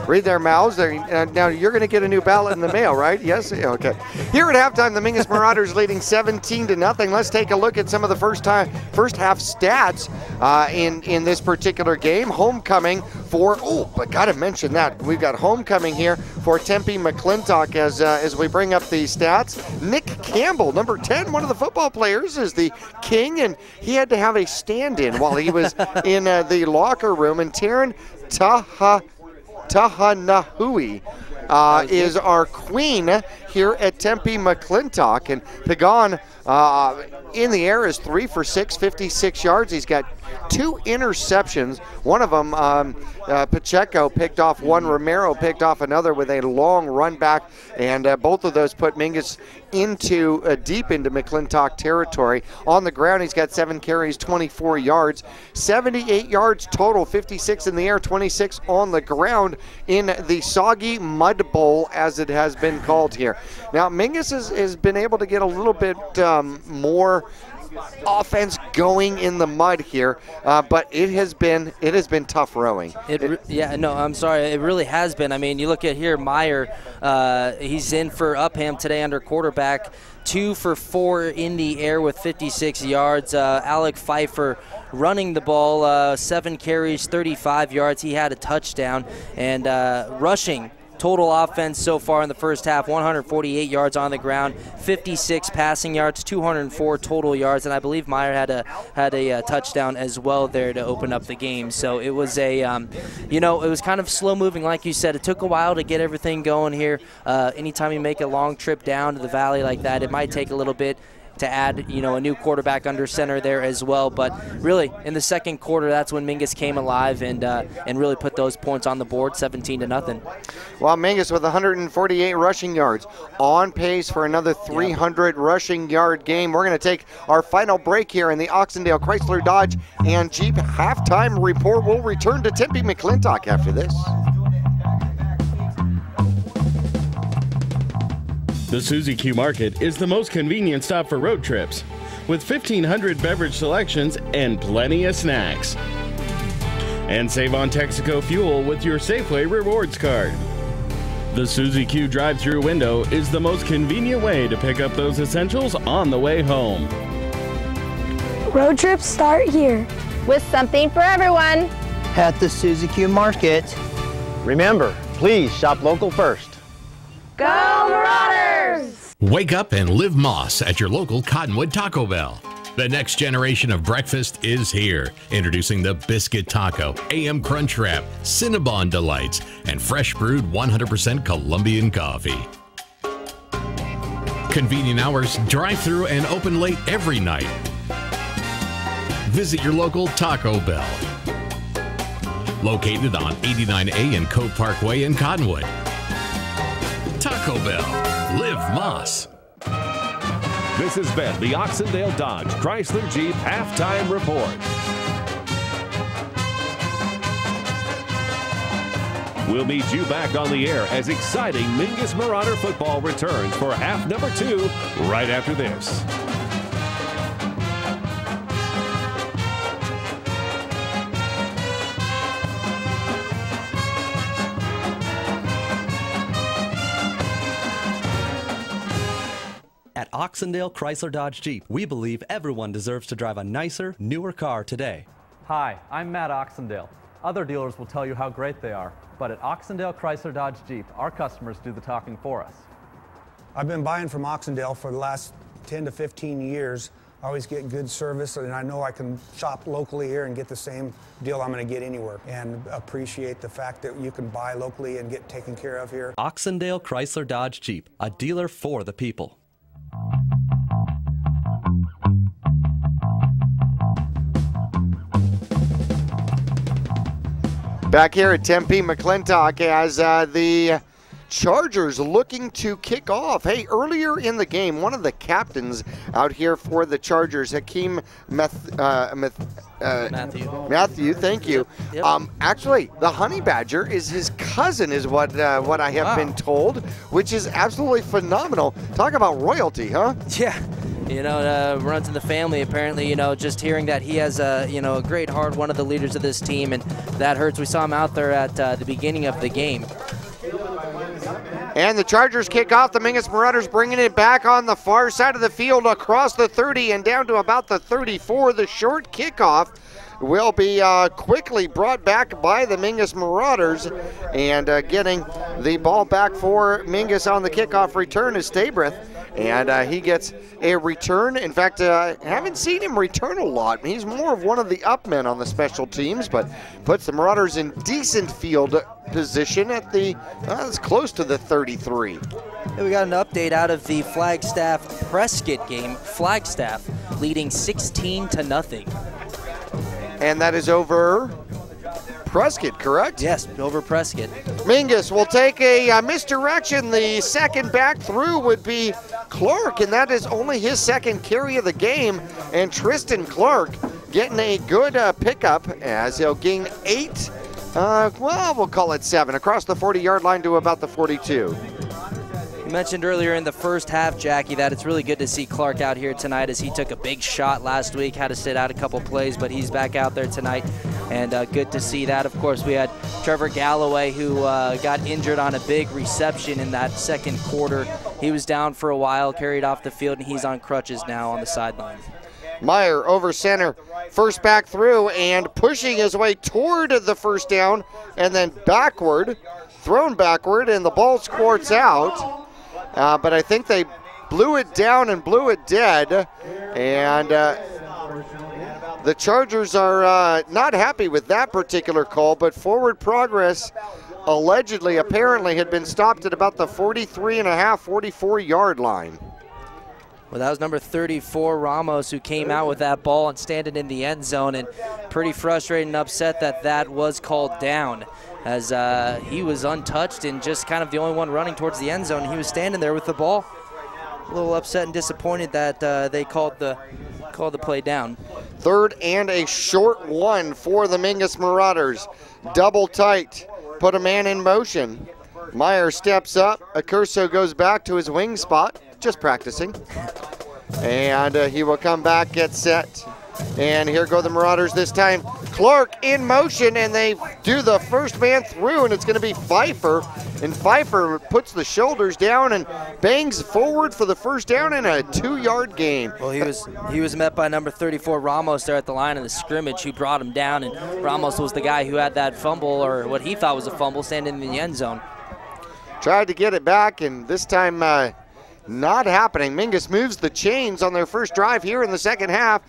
read their mouths. Now you're going to get a new ballot in the mail, right? Yes? Okay. Here at halftime, the Mingus Marauders leading 17-0. Let's take a look at some of the first half stats in this particular game. Homecoming for, but got to mention that. We've got homecoming here for Tempe McClintock as we bring up the stats. Nick Campbell, number 10, one of the football players, is the king, and he had to have a stand-in while he was in the locker room. And Taryn Tahanahui is our queen here at Tempe McClintock. And Pagan in the air is 3 for 6, 56 yards. He's got 2 interceptions. One of them, Pacheco picked off one, Romero picked off another with a long run back, and both of those put Mingus into deep into McClintock territory. On the ground, he's got 7 carries, 24 yards, 78 yards total, 56 in the air, 26 on the ground in the soggy mud bowl, as it has been called here. Now, Mingus has been able to get a little bit more offense going in the mud here, but it has been tough rowing. Yeah, no, I'm sorry, it really has been. I mean, you look at here, Meyer, he's in for Upham today under quarterback, 2 for 4 in the air with 56 yards. Alec Pfeiffer running the ball, 7 carries, 35 yards. He had a touchdown, and rushing total offense so far in the first half, 148 yards on the ground, 56 passing yards, 204 total yards, and I believe Meyer had a touchdown as well there to open up the game. So it was a, it was kind of slow moving, like you said. It took a while to get everything going here. Anytime you make a long trip down to the valley like that, it might take a little bit to add, a new quarterback under center there as well. But really, in the second quarter, that's when Mingus came alive and really put those points on the board, 17-0. Well, Mingus with 148 rushing yards, on pace for another 300 rushing yard game. We're going to take our final break here in the Oxendale Chrysler Dodge and Jeep halftime report. We'll return to Tempe McClintock after this. The Suzy Q Market is the most convenient stop for road trips, with 1,500 beverage selections and plenty of snacks. And save on Texaco fuel with your Safeway Rewards card. The Suzy Q drive-thru window is the most convenient way to pick up those essentials on the way home. Road trips start here. With something for everyone. At the Suzy Q Market. Remember, please shop local first. Go Marauders! Wake up and live Moss at your local Cottonwood Taco Bell. The next generation of breakfast is here. Introducing the Biscuit Taco, AM Crunch Wrap, Cinnabon Delights, and fresh brewed 100% Colombian coffee. Convenient hours, drive-through, and open late every night. Visit your local Taco Bell. Located on 89A and Cove Parkway in Cottonwood. Taco Bell. Live Moss. This has been the Oxendale Dodge Chrysler Jeep Halftime Report. We'll meet you back on the air as exciting Mingus Marauder football returns for half number 2 right after this. At Oxendale Chrysler Dodge Jeep, we believe everyone deserves to drive a nicer, newer car today. Hi, I'm Matt Oxendale. Other dealers will tell you how great they are, but at Oxendale Chrysler Dodge Jeep, our customers do the talking for us. I've been buying from Oxendale for the last 10 to 15 years. I always get good service, and I know I can shop locally here and get the same deal I'm going to get anywhere, and appreciate the fact that you can buy locally and get taken care of here. Oxendale Chrysler Dodge Jeep, a dealer for the people. Back here at Tempe McClintock as the Chargers looking to kick off. Hey, earlier in the game, one of the captains out here for the Chargers, Hakeem Matthew, thank you. Yep. Actually, the Honey Badger is his cousin, is what I have been told, which is absolutely phenomenal. Talk about royalty, huh? Yeah. Runs in the family apparently, just hearing that he has a great heart, one of the leaders of this team, and that hurts. We saw him out there at the beginning of the game. And the Chargers kick off. The Mingus Marauders bringing it back on the far side of the field across the 30 and down to about the 34. The short kickoff will be quickly brought back by the Mingus Marauders, and getting the ball back for Mingus on the kickoff return is Stabreth. And he gets a return. In fact, I haven't seen him return a lot. He's more of one of the up men on the special teams, but puts the Marauders in decent field position at the, it's close to the 33. And we got an update out of the Flagstaff Prescott game. Flagstaff leading 16-0. And that is over Prescott, correct? Yes, over Prescott. Mingus will take a misdirection. The second back through would be Clark, and that is only his second carry of the game. And Tristan Clark getting a good pickup as he'll gain 8, we'll call it 7, across the 40-yard line to about the 42. You mentioned earlier in the first half, Jackie, that it's really good to see Clark out here tonight as he took a big shot last week, had to sit out a couple plays, but he's back out there tonight, and good to see that. Of course, we had Trevor Galloway, who got injured on a big reception in that second quarter. He was down for a while, carried off the field, and he's on crutches now on the sideline. Meyer over center, first back through, and pushing his way toward the first down and then backward thrown backward, and the ball squirts out. But I think they blew it down and blew it dead. And the Chargers are not happy with that particular call, but forward progress apparently had been stopped at about the 43.5, 44-yard line. Well, that was number 34, Ramos, who came out with that ball and standing in the end zone, and pretty frustrated and upset that that was called down, as he was untouched and just kind of the only one running towards the end zone. He was standing there with the ball. A little upset and disappointed that they called the play down. Third and a short one for the Mingus Marauders. Double tight, put a man in motion. Meyer steps up, Accurso goes back to his wing spot, just practicing. And he will come back, get set. And here go the Marauders this time. Clark in motion, and they do the first man through, and it's going to be Pfeiffer. And Pfeiffer puts the shoulders down and bangs forward for the first down and a 2-yard gain. Well, he was met by number 34, Ramos, there at the line of the scrimmage, who brought him down. And Ramos was the guy who had that fumble, or what he thought was a fumble, standing in the end zone. Tried to get it back, and this time not happening. Mingus moves the chains on their first drive here in the second half.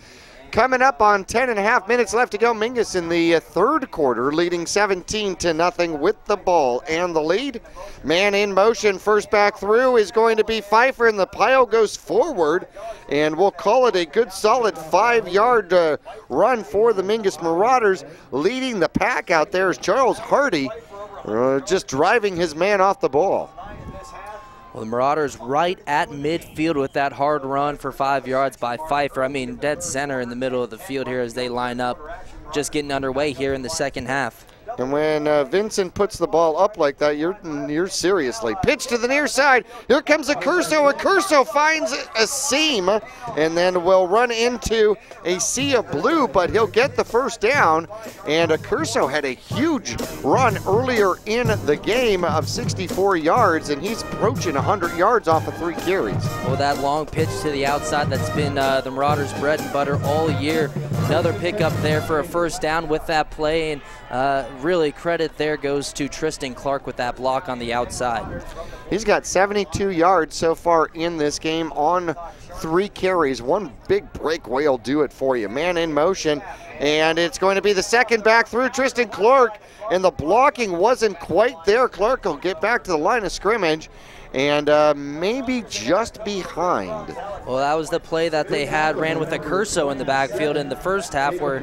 Coming up on 10.5 minutes left to go. Mingus in the third quarter, leading 17-0 with the ball and the lead. Man in motion, first back through is going to be Pfeiffer, and the pile goes forward, and we'll call it a good solid 5-yard run for the Mingus Marauders. Leading the pack out there is Charles Hardy, just driving his man off the ball. Well, the Marauders right at midfield with that hard run for 5 yards by Pfeiffer. I mean, dead center in the middle of the field here as they line up, just getting underway here in the second half. And when Vincent puts the ball up like that, you're seriously. Pitch to the near side. Here comes Accurso. Accurso finds a seam and then will run into a sea of blue, but he'll get the first down. And Accurso had a huge run earlier in the game of 64 yards, and he's approaching 100 yards off of 3 carries. Well, that long pitch to the outside that's been the Marauders' bread and butter all year. Another pickup there for a first down with that play, and really credit there goes to Tristan Clark with that block on the outside. He's got 72 yards so far in this game on 3 carries. One big breakaway will do it for you. Man in motion, and it's going to be the second back through, Tristan Clark, and the blocking wasn't quite there. Clark will get back to the line of scrimmage and maybe just behind. Well, that was the play that they ran with Accurso in the backfield in the first half, where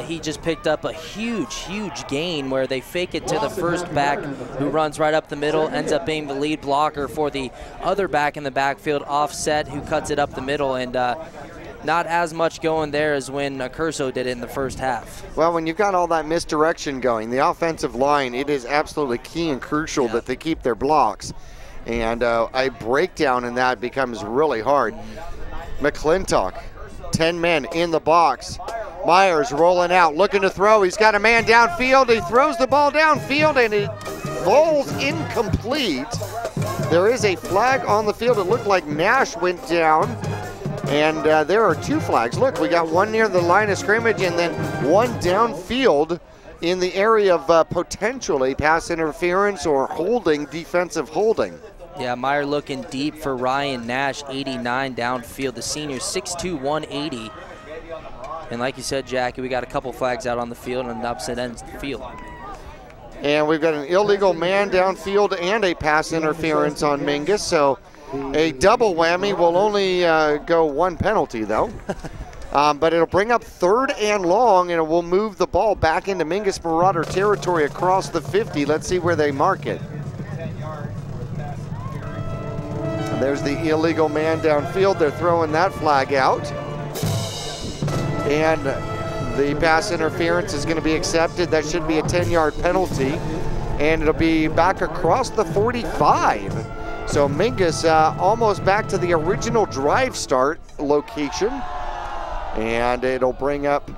he just picked up a huge gain, where they fake it to the first back, who runs right up the middle, ends up being the lead blocker for the other back in the backfield, Offset, who cuts it up the middle, and not as much going there as when Accurso did it in the first half. Well, when you've got all that misdirection going, the offensive line, it is absolutely key and crucial that they keep their blocks. And a breakdown in that becomes really hard. McClintock, 10 men in the box. Myers rolling out, looking to throw. He's got a man downfield. He throws the ball downfield, and it falls incomplete. There is a flag on the field. It looked like Nash went down. And there are 2 flags. Look, we got one near the line of scrimmage and then one downfield in the area of potentially pass interference or holding, defensive holding. Yeah, Meyer looking deep for Ryan Nash, 89 downfield. The senior, 6'2", 180. And like you said, Jackie, we got a couple flags out on the field and opposite ends of the field. And we've got an illegal man downfield and a pass interference on Mingus. So a double whammy. Will only go 1 penalty, though. But it'll bring up 3rd and long, and it will move the ball back into Mingus Marauder territory across the 50. Let's see where they mark it. There's the illegal man downfield. They're throwing that flag out. And the pass interference is going to be accepted. That should be a 10-yard penalty. And it'll be back across the 45. So Mingus almost back to the original drive start location. And it'll bring up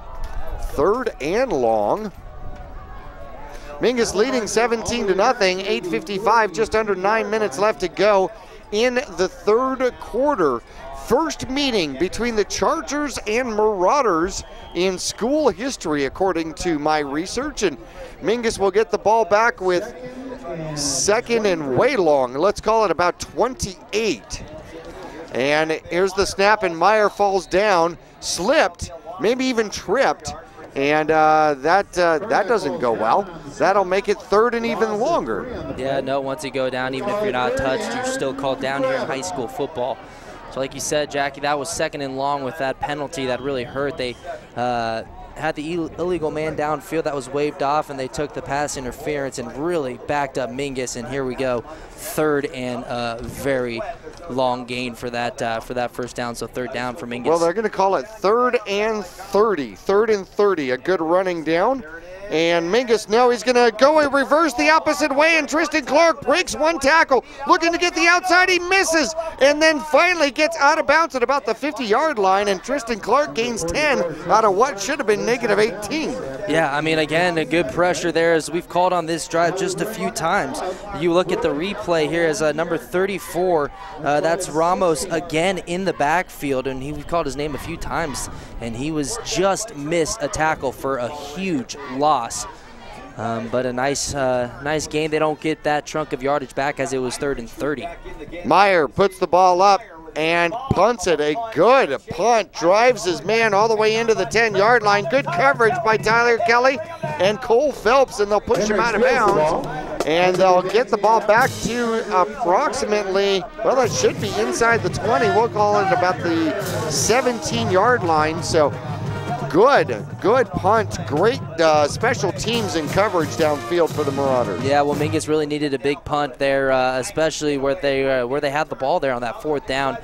3rd and long. Mingus leading 17-0, 8:55, just under 9 minutes left to go in the third quarter. First meeting between the Chargers and Marauders in school history, according to my research. And Mingus will get the ball back with second and way long. Let's call it about 28. And here's the snap, and Meyer falls down, slipped, maybe even tripped, and that doesn't go well. That'll make it third and even longer. Yeah, no, once you go down, even if you're not touched, you're still called down here in high school football. So like you said, Jackie, that was second and long with that penalty that really hurt. They had the illegal man downfield that was waved off, and they took the pass interference and really backed up Mingus, and here we go, third and very long gain for that first down, so third down for Mingus. Well, they're going to call it third and 30, a good running down. And Mingus, now he's going to go and reverse the opposite way, and Tristan Clark breaks one tackle, looking to get the outside, he misses, and then finally gets out of bounds at about the 50-yard line, and Tristan Clark gains 10 out of what should have been negative 18. Yeah, I mean, again, a good pressure there, as we've called on this drive just a few times. You look at the replay here as number 34, that's Ramos again in the backfield, and we've called his name a few times, and he was just missed a tackle for a huge loss. But a nice game. They don't get that chunk of yardage back, as it was third and 30. Meyer puts the ball up and punts it. A good punt, drives his man all the way into the 10-yard line. Good coverage by Tyler Kelly and Cole Phelps, and they'll push him out of bounds. And they'll get the ball back to approximately, well, it should be inside the 20. We'll call it about the 17-yard line. So good punt. Great special teams and coverage downfield for the Marauders. Yeah, well, Mingus really needed a big punt there, especially where they had the ball there on that fourth down.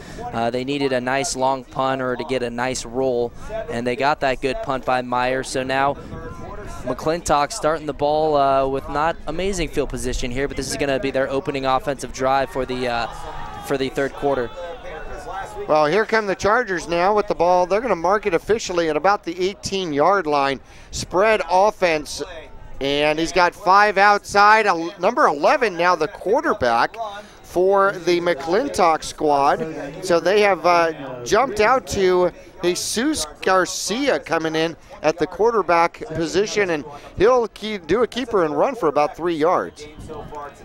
They needed a nice long punt or to get a nice roll, and they got that good punt by Meyer. So now McClintock starting the ball with not amazing field position here, but this is going to be their opening offensive drive for the third quarter. Well, here come the Chargers now with the ball. They're going to mark it officially at about the 18-yard line. Spread offense, and he's got 5 outside. Number 11 now, the quarterback for the McClintock squad. So they have jumped out to Jesus Garcia coming in at the quarterback position, and he'll do a keeper and run for about 3 yards.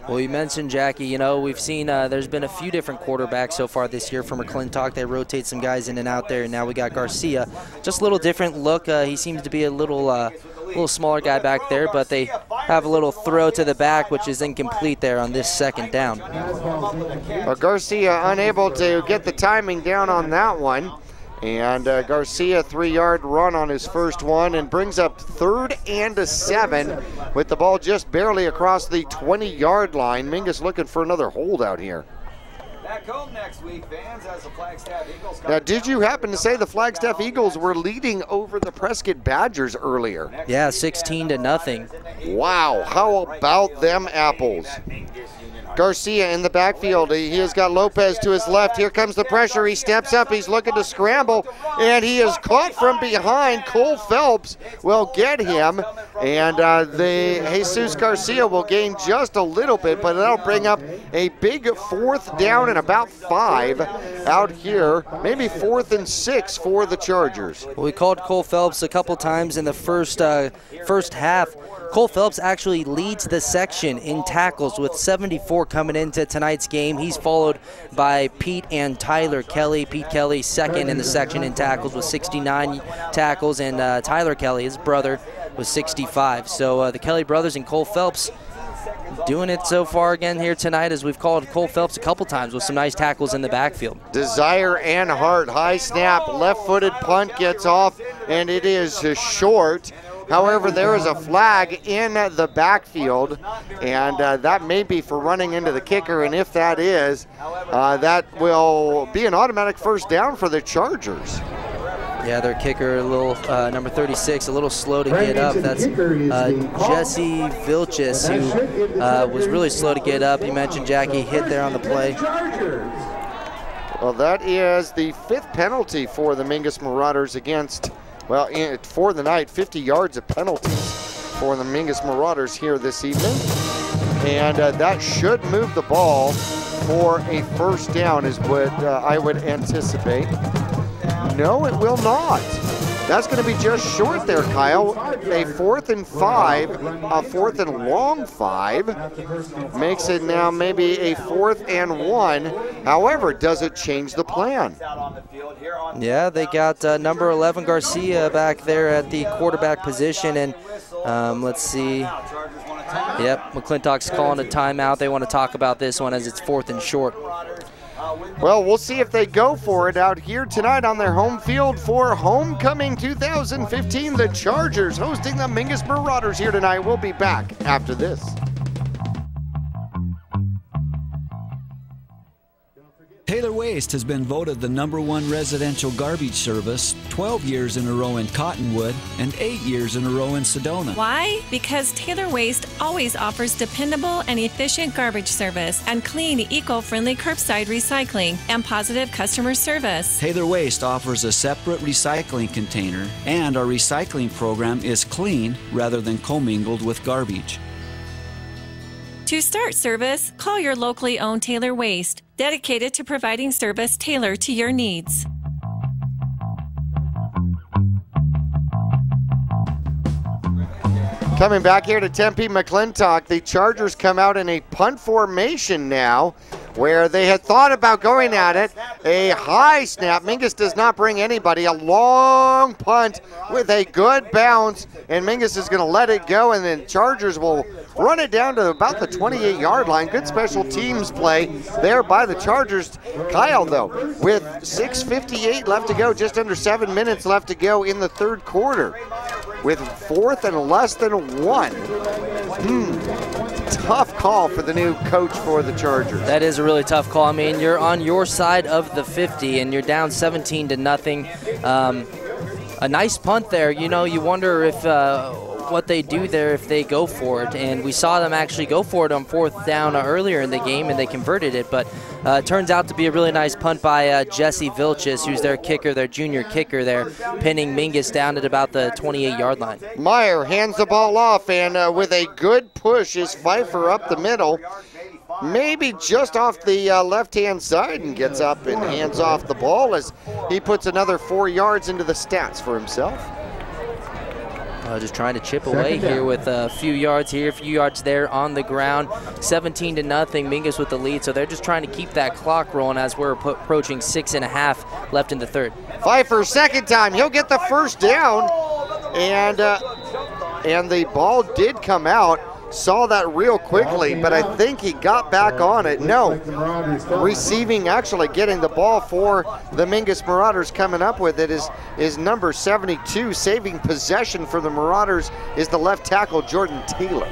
Well, you mentioned, Jackie, you know, we've seen there's been a few different quarterbacks so far this year for McClintock. They rotate some guys in and out there, and now we got Garcia. Just a little different look. He seems to be a little smaller guy back there, but they have a little throw to the back, which is incomplete there on this second down. Well, Garcia unable to get the timing down on that one. And Garcia, 3-yard run on his first one, and brings up 3rd and 7 with the ball just barely across the 20-yard line. Mingus looking for another holdout here. Back home next week, fans, as the Flagstaff Eagles. Now, did you happen to say the Flagstaff Eagles were leading over the Prescott Badgers earlier? Yeah, 16-0. Wow, how about them apples? Garcia in the backfield. He has got Lopez to his left. Here comes the pressure. He steps up. He's looking to scramble, and he is caught from behind. Cole Phelps will get him, and Jesus Garcia will gain just a little bit, but that'll bring up a big 4th down and about 5 out here, maybe 4th and 6 for the Chargers. Well, we called Cole Phelps a couple times in the first half. Cole Phelps actually leads the section in tackles with 74 coming into tonight's game. He's followed by Pete and Tyler Kelly. Pete Kelly second in the section in tackles with 69 tackles, and Tyler Kelly, his brother, was 65. So the Kelly brothers and Cole Phelps doing it so far again here tonight, as we've called Cole Phelps a couple times with some nice tackles in the backfield. Desire and Hart, high snap, left-footed punt gets off, and it is short. However, there is a flag in the backfield, and that may be for running into the kicker, and if that is, that will be an automatic first down for the Chargers. Yeah, their kicker, a little number 36, a little slow to get up. That's Jesse Vilches, who was really slow to get up. You mentioned Jackie hit there on the play. Well, that is the 5th penalty for the Mingus Marauders against, well, for the night, 50 yards of penalties for the Mingus Marauders here this evening. And that should move the ball for a first down is what I would anticipate. No, it will not. That's going to be just short there, Kyle. A 4th and 5, a 4th and long 5 makes it now maybe a 4th and 1. However, does it change the plan? Yeah, they got number 11 Garcia back there at the quarterback position, and let's see. Yep, McClintock's calling a timeout. They want to talk about this one as it's 4th and short. Well, we'll see if they go for it out here tonight on their home field for Homecoming 2015. The Chargers hosting the Mingus Marauders here tonight. We'll be back after this. Taylor Waste has been voted the #1 residential garbage service 12 years in a row in Cottonwood and 8 years in a row in Sedona. Why? Because Taylor Waste always offers dependable and efficient garbage service and clean, eco-friendly curbside recycling and positive customer service. Taylor Waste offers a separate recycling container, and our recycling program is clean rather than commingled with garbage. To start service, call your locally owned Taylor Waste, dedicated to providing service tailored to your needs. Coming back here to Tempe McClintock, the Chargers come out in a punt formation now, where they had thought about going at it. A high snap. Mingus does not bring anybody. A long punt with a good bounce, and Mingus is going to let it go, and then Chargers will run it down to about the 28-yard line. Good special teams play there by the Chargers. Kyle, though, with 6:58 left to go, just under 7 minutes left to go in the third quarter, with 4th and less than 1. Tough call for the new coach for the Chargers. That is a really tough call. I mean, you're on your side of the 50 and you're down 17-0. A nice punt there. You know, you wonder if what they do there if they go for it, and we saw them actually go for it on 4th down earlier in the game, and they converted it, but it turns out to be a really nice punt by Jesse Vilches, who's their kicker, their junior kicker there, pinning Mingus down at about the 28-yard line. Meyer hands the ball off, and with a good push is Pfeiffer up the middle, maybe just off the left-hand side, and gets up and hands off the ball as he puts another 4 yards into the stats for himself. Just trying to chip away here with a few yards here, a few yards there on the ground. 17-0, Mingus with the lead, so they're just trying to keep that clock rolling as we're approaching 6.5 left in the third. Pfeiffer, second time, he'll get the first down, and the ball did come out. Saw that real quickly, but I think he got back on it. No, receiving, actually getting the ball for the Mingus Marauders coming up with it is number 72. Saving possession for the Marauders is the left tackle, Jordan Taylor.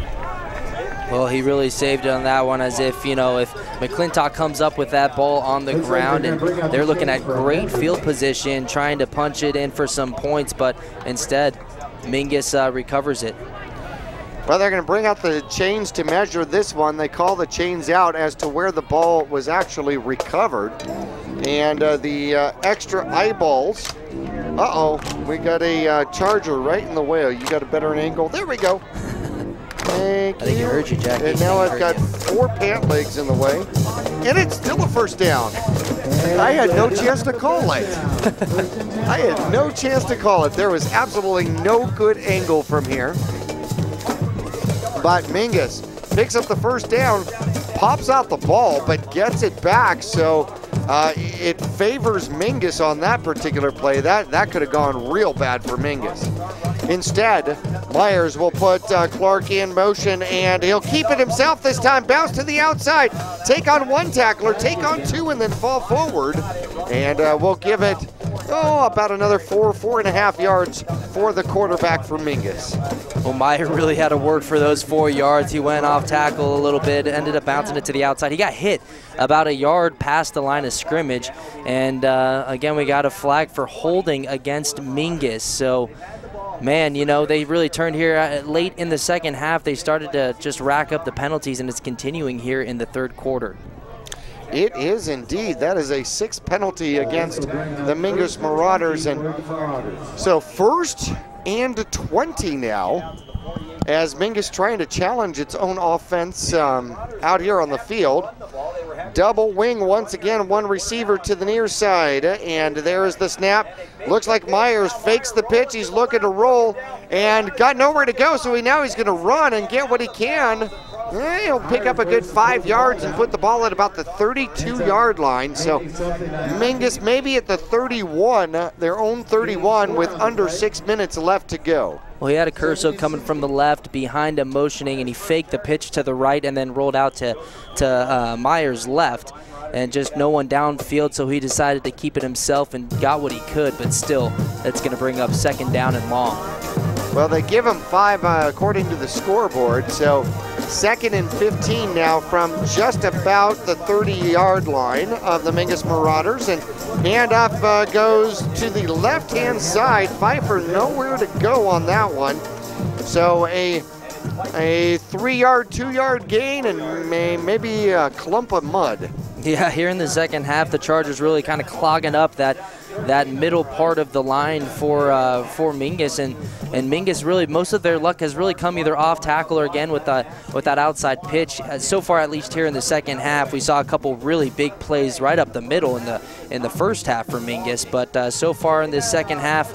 Well, he really saved it on that one, as if, you know, if McClintock comes up with that ball on the ground, and they're looking at great field position, trying to punch it in for some points, but instead, Mingus recovers it. Well, they're going to bring out the chains to measure this one. They call the chains out as to where the ball was actually recovered. And the extra eyeballs. Uh-oh, we got a Charger right in the way. You got a better angle. There we go. Thank you. I think I heard you, Jackie. And now I've got 4 pant legs in the way. And it's still a first down. I had no chance to call it. I had no chance to call it. There was absolutely no good angle from here. But Mingus picks up the first down, pops out the ball, but gets it back. So it favors Mingus on that particular play. That could have gone real bad for Mingus. Instead, Myers will put Clark in motion, and he'll keep it himself this time. Bounce to the outside, take on 1 tackler, take on 2, and then fall forward. And we'll give it, about another 4.5 yards for the quarterback for Mingus. Well, Meyer really had to work for those 4 yards. He went off tackle a little bit, ended up bouncing it to the outside. He got hit about a yard past the line of scrimmage. And again, we got a flag for holding against Mingus. So, man, you know, they really turned here late in the second half. They started to just rack up the penalties, and it's continuing here in the third quarter. It is indeed. That is a 6th penalty against the Mingus Marauders. And so 1st and 20 now, as Mingus trying to challenge its own offense out here on the field. double wing once again, one receiver to the near side, and there is the snap. Looks like Myers fakes the pitch. He's looking to roll and got nowhere to go, so he's going to run and get what he can. He'll pick up a good 5 yards and put the ball at about the 32-yard line. So Mingus maybe at the 31, their own 31, with under 6 minutes left to go. Well, he had a Curso coming from the left behind him motioning, and he faked the pitch to the right and then rolled out to Myers' left. And just no one downfield, so he decided to keep it himself and got what he could, but still, that's going to bring up 2nd down and long. Well, they give him 5 according to the scoreboard, so 2nd and 15 now from just about the 30-yard line of the Mingus Marauders, and handoff goes to the left-hand side. Pfeiffer nowhere to go on that one. So a 3-yard, 2-yard gain and maybe a clump of mud. Yeah, here in the second half, the Chargers really kind of clogging up that middle part of the line for Mingus, and Mingus really, most of their luck has really come either off tackle or again with that outside pitch. So far, at least here in the second half, we saw a couple really big plays right up the middle in the first half for Mingus, but so far in this second half,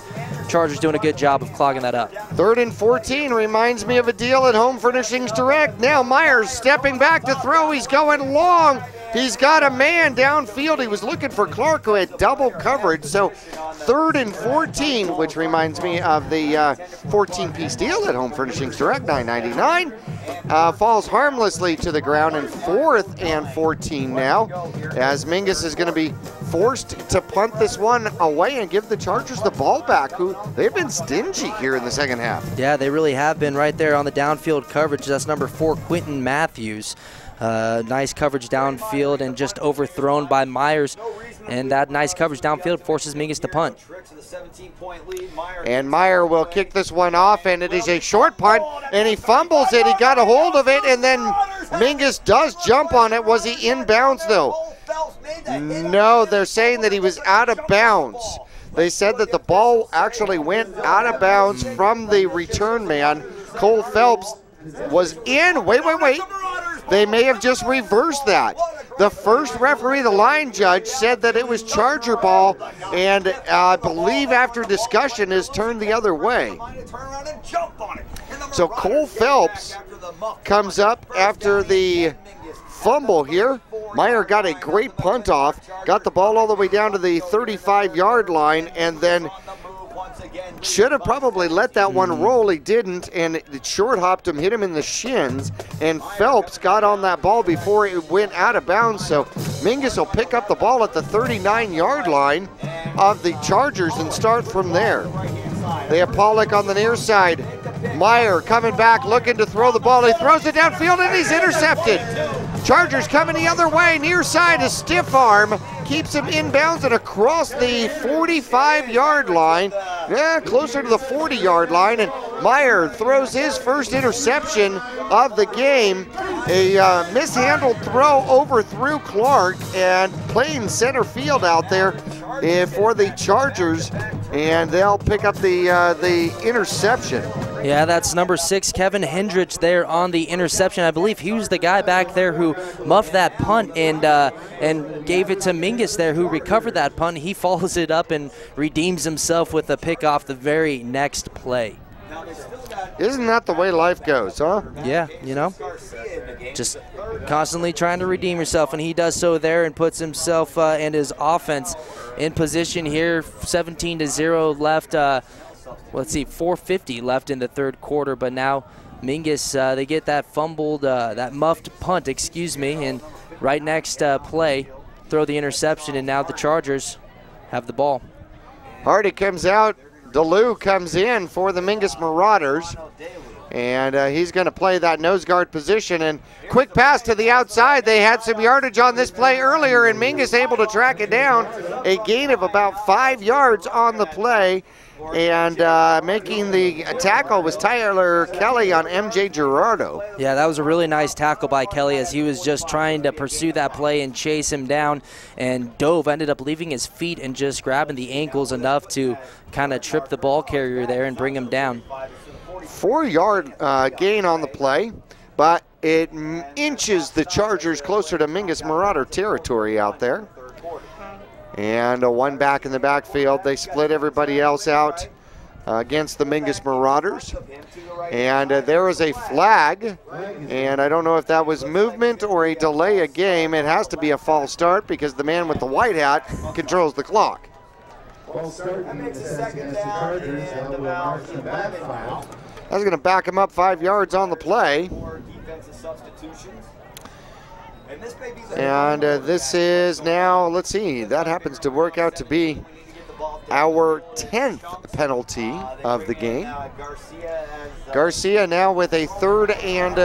Chargers doing a good job of clogging that up. 3rd and 14 reminds me of a deal at Home Furnishings Direct. Now Myers stepping back to throw. He's going long. He's got a man downfield. He was looking for Clark, who had double coverage. So 3rd and 14, which reminds me of the 14-piece deal at Home Furnishings Direct, $9.99. Falls harmlessly to the ground, and 4th and 14 now, as Mingus is going to be forced to punt this one away and give the Chargers the ball back, who they've been stingy here in the second half. Yeah, they really have been right there on the downfield coverage. That's number 4, Quentin Matthews. Nice coverage downfield and just overthrown by Myers. And that nice coverage downfield forces Mingus to punt. And Meyer will kick this one off, and it is a short punt, and he fumbles it. He got a hold of it, and then Mingus does jump on it. Was he inbounds, though? No, they're saying that he was out of bounds. They said that the ball actually went out of bounds from the return man. Cole Phelps was in. Wait. They may have just reversed that. The first referee, the line judge, said that it was Charger ball, and I believe after discussion has turned the other way. So Cole Phelps comes up after the fumble here. Meyer got a great punt off, got the ball all the way down to the 35-yard line, and then should have probably let that one roll. He didn't, and it short hopped him, hit him in the shins, and Phelps got on that ball before it went out of bounds. So Mingus will pick up the ball at the 39-yard line of the Chargers and start from there. They have Pollock on the near side. Meyer coming back, looking to throw the ball. He throws it downfield, and he's intercepted. Chargers coming the other way. Near side, a stiff arm keeps him inbounds and across the 45-yard line. Closer to the 40-yard line, and Meyer throws his first interception of the game. A mishandled throw overthrew Clark and playing center field out there for the Chargers, and they'll pick up the interception. Yeah, that's number 6, Kevin Hendricks there on the interception. I believe he was the guy back there who muffed that punt and gave it to Mingus there, who recovered that punt. He follows it up and redeems himself with a pick off the very next play. Isn't that the way life goes, huh? Yeah, you know, just constantly trying to redeem yourself, and he does so there and puts himself and his offense in position here. 17-0 left. Let's see, 4:50 left in the third quarter, but now Mingus, they get that fumbled, that muffed punt, and right next play, throw the interception, and now the Chargers have the ball. Hardy comes out, DeLue comes in for the Mingus Marauders, and he's going to play that nose guard position, and quick pass to the outside. They had some yardage on this play earlier, and Mingus able to track it down. A gain of about 5 yards on the play. And making the tackle was Tyler Kelly on MJ Gerardo. Yeah, that was a really nice tackle by Kelly as he was just trying to pursue that play and chase him down. And Dove ended up leaving his feet and just grabbing the ankles enough to kind of trip the ball carrier there and bring him down. 4-yard gain on the play, but it inches the Chargers closer to Mingus Marauder territory out there. And one back in the backfield. They split everybody else out against the Mingus Marauders. And there is a flag, and I don't know if that was movement or a delay of game. It has to be a false start because the man with the white hat controls the clock. That makes a second down and about 11 now. That's going to back him up 5 yards on the play. Defensive substitutions. And this is now, let's see, that happens to work out to be our 10th penalty of the game. Garcia now with a 3rd and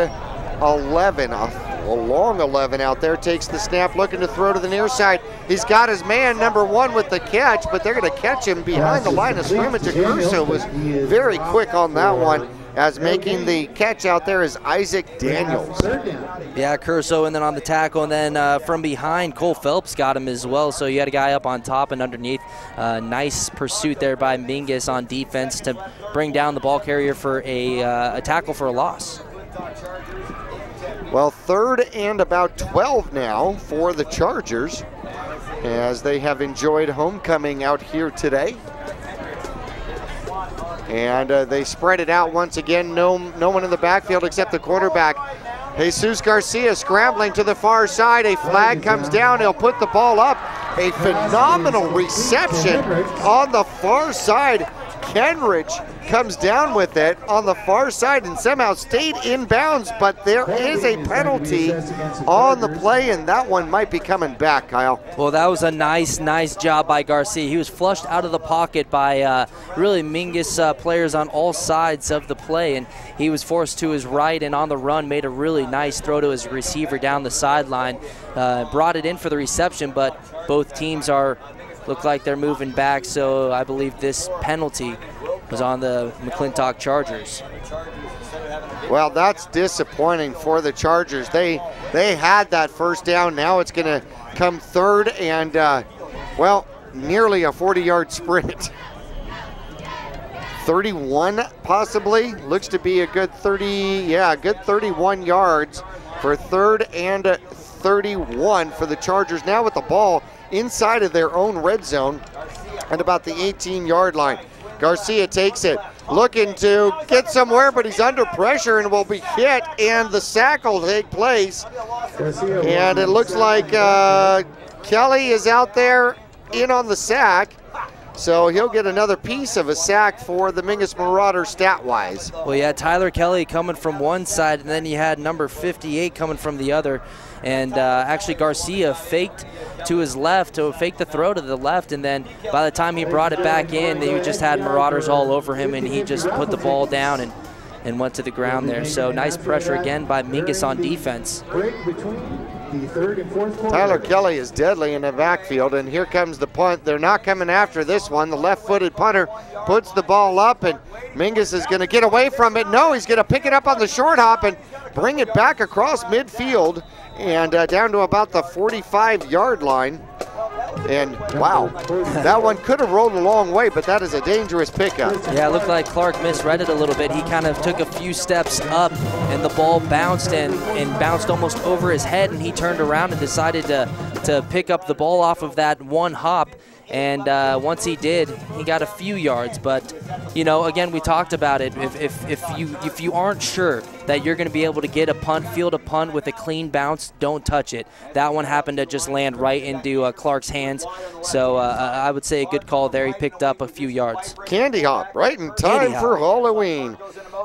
11, a long 11 out there, takes the snap, looking to throw to the near side. He's got his man, number 1, with the catch, but they're going to catch him behind the line of scrimmage. Curso was very quick on that one, as making the catch out there is Isaac Daniels. Yeah, Curso, and then on the tackle, and then from behind, Cole Phelps got him as well. So you had a guy up on top and underneath. Nice pursuit there by Mingus on defense to bring down the ball carrier for a tackle for a loss. Well, 3rd and about 12 now for the Chargers, as they have enjoyed homecoming out here today. And they spread it out once again. No one in the backfield except the quarterback. Jesus Garcia scrambling to the far side. A flag comes down. He'll put the ball up. A phenomenal reception on the far side. Kenrich comes down with it on the far side and somehow stayed in bounds, but there is a penalty on the play, and that one might be coming back, Kyle. Well, that was a nice job by Garcia. He was flushed out of the pocket by really Mingus players on all sides of the play, and he was forced to his right and on the run, made a really nice throw to his receiver down the sideline, brought it in for the reception, but both teams look like they're moving back, so I believe this penalty was on the McClintock Chargers. Well, that's disappointing for the Chargers. They had that first down. Now it's going to come 3rd and, well, nearly a 40-yard sprint. 31 possibly. Looks to be a good 31 yards for 3rd and 31 for the Chargers. Now with the ball inside of their own red zone at about the 18-yard line. Garcia takes it, looking to get somewhere, but he's under pressure and will be hit, and the sack will take place. And it looks like Kelly is out there in on the sack, so he'll get another piece of a sack for the Mingus Marauders stat-wise. Well, you had Tyler Kelly coming from one side, and then you had number 58 coming from the other. And actually Garcia faked to his left, to fake the throw to the left, and then by the time he brought it back in, they just had Marauders all over him, and he just put the ball down and went to the ground there. So nice pressure again by Mingus on defense. Tyler Kelly is deadly in the backfield, and here comes the punt. They're not coming after this one. The left-footed punter puts the ball up, and Mingus is going to get away from it. No, he's going to pick it up on the short hop and bring it back across midfield and down to about the 45-yard line. And wow, that one could have rolled a long way, but that is a dangerous pickup. Yeah, it looked like Clark misread it a little bit. He kind of took a few steps up, and the ball bounced and bounced almost over his head, and he turned around and decided to pick up the ball off of that one hop. And once he did, he got a few yards. But, you know, again, we talked about it. If you aren't sure that you're going to be able to get a punt, field a punt with a clean bounce, don't touch it. That one happened to just land right into Clark's hands. So I would say a good call there. He picked up a few yards. Candy hop, right in time for Halloween.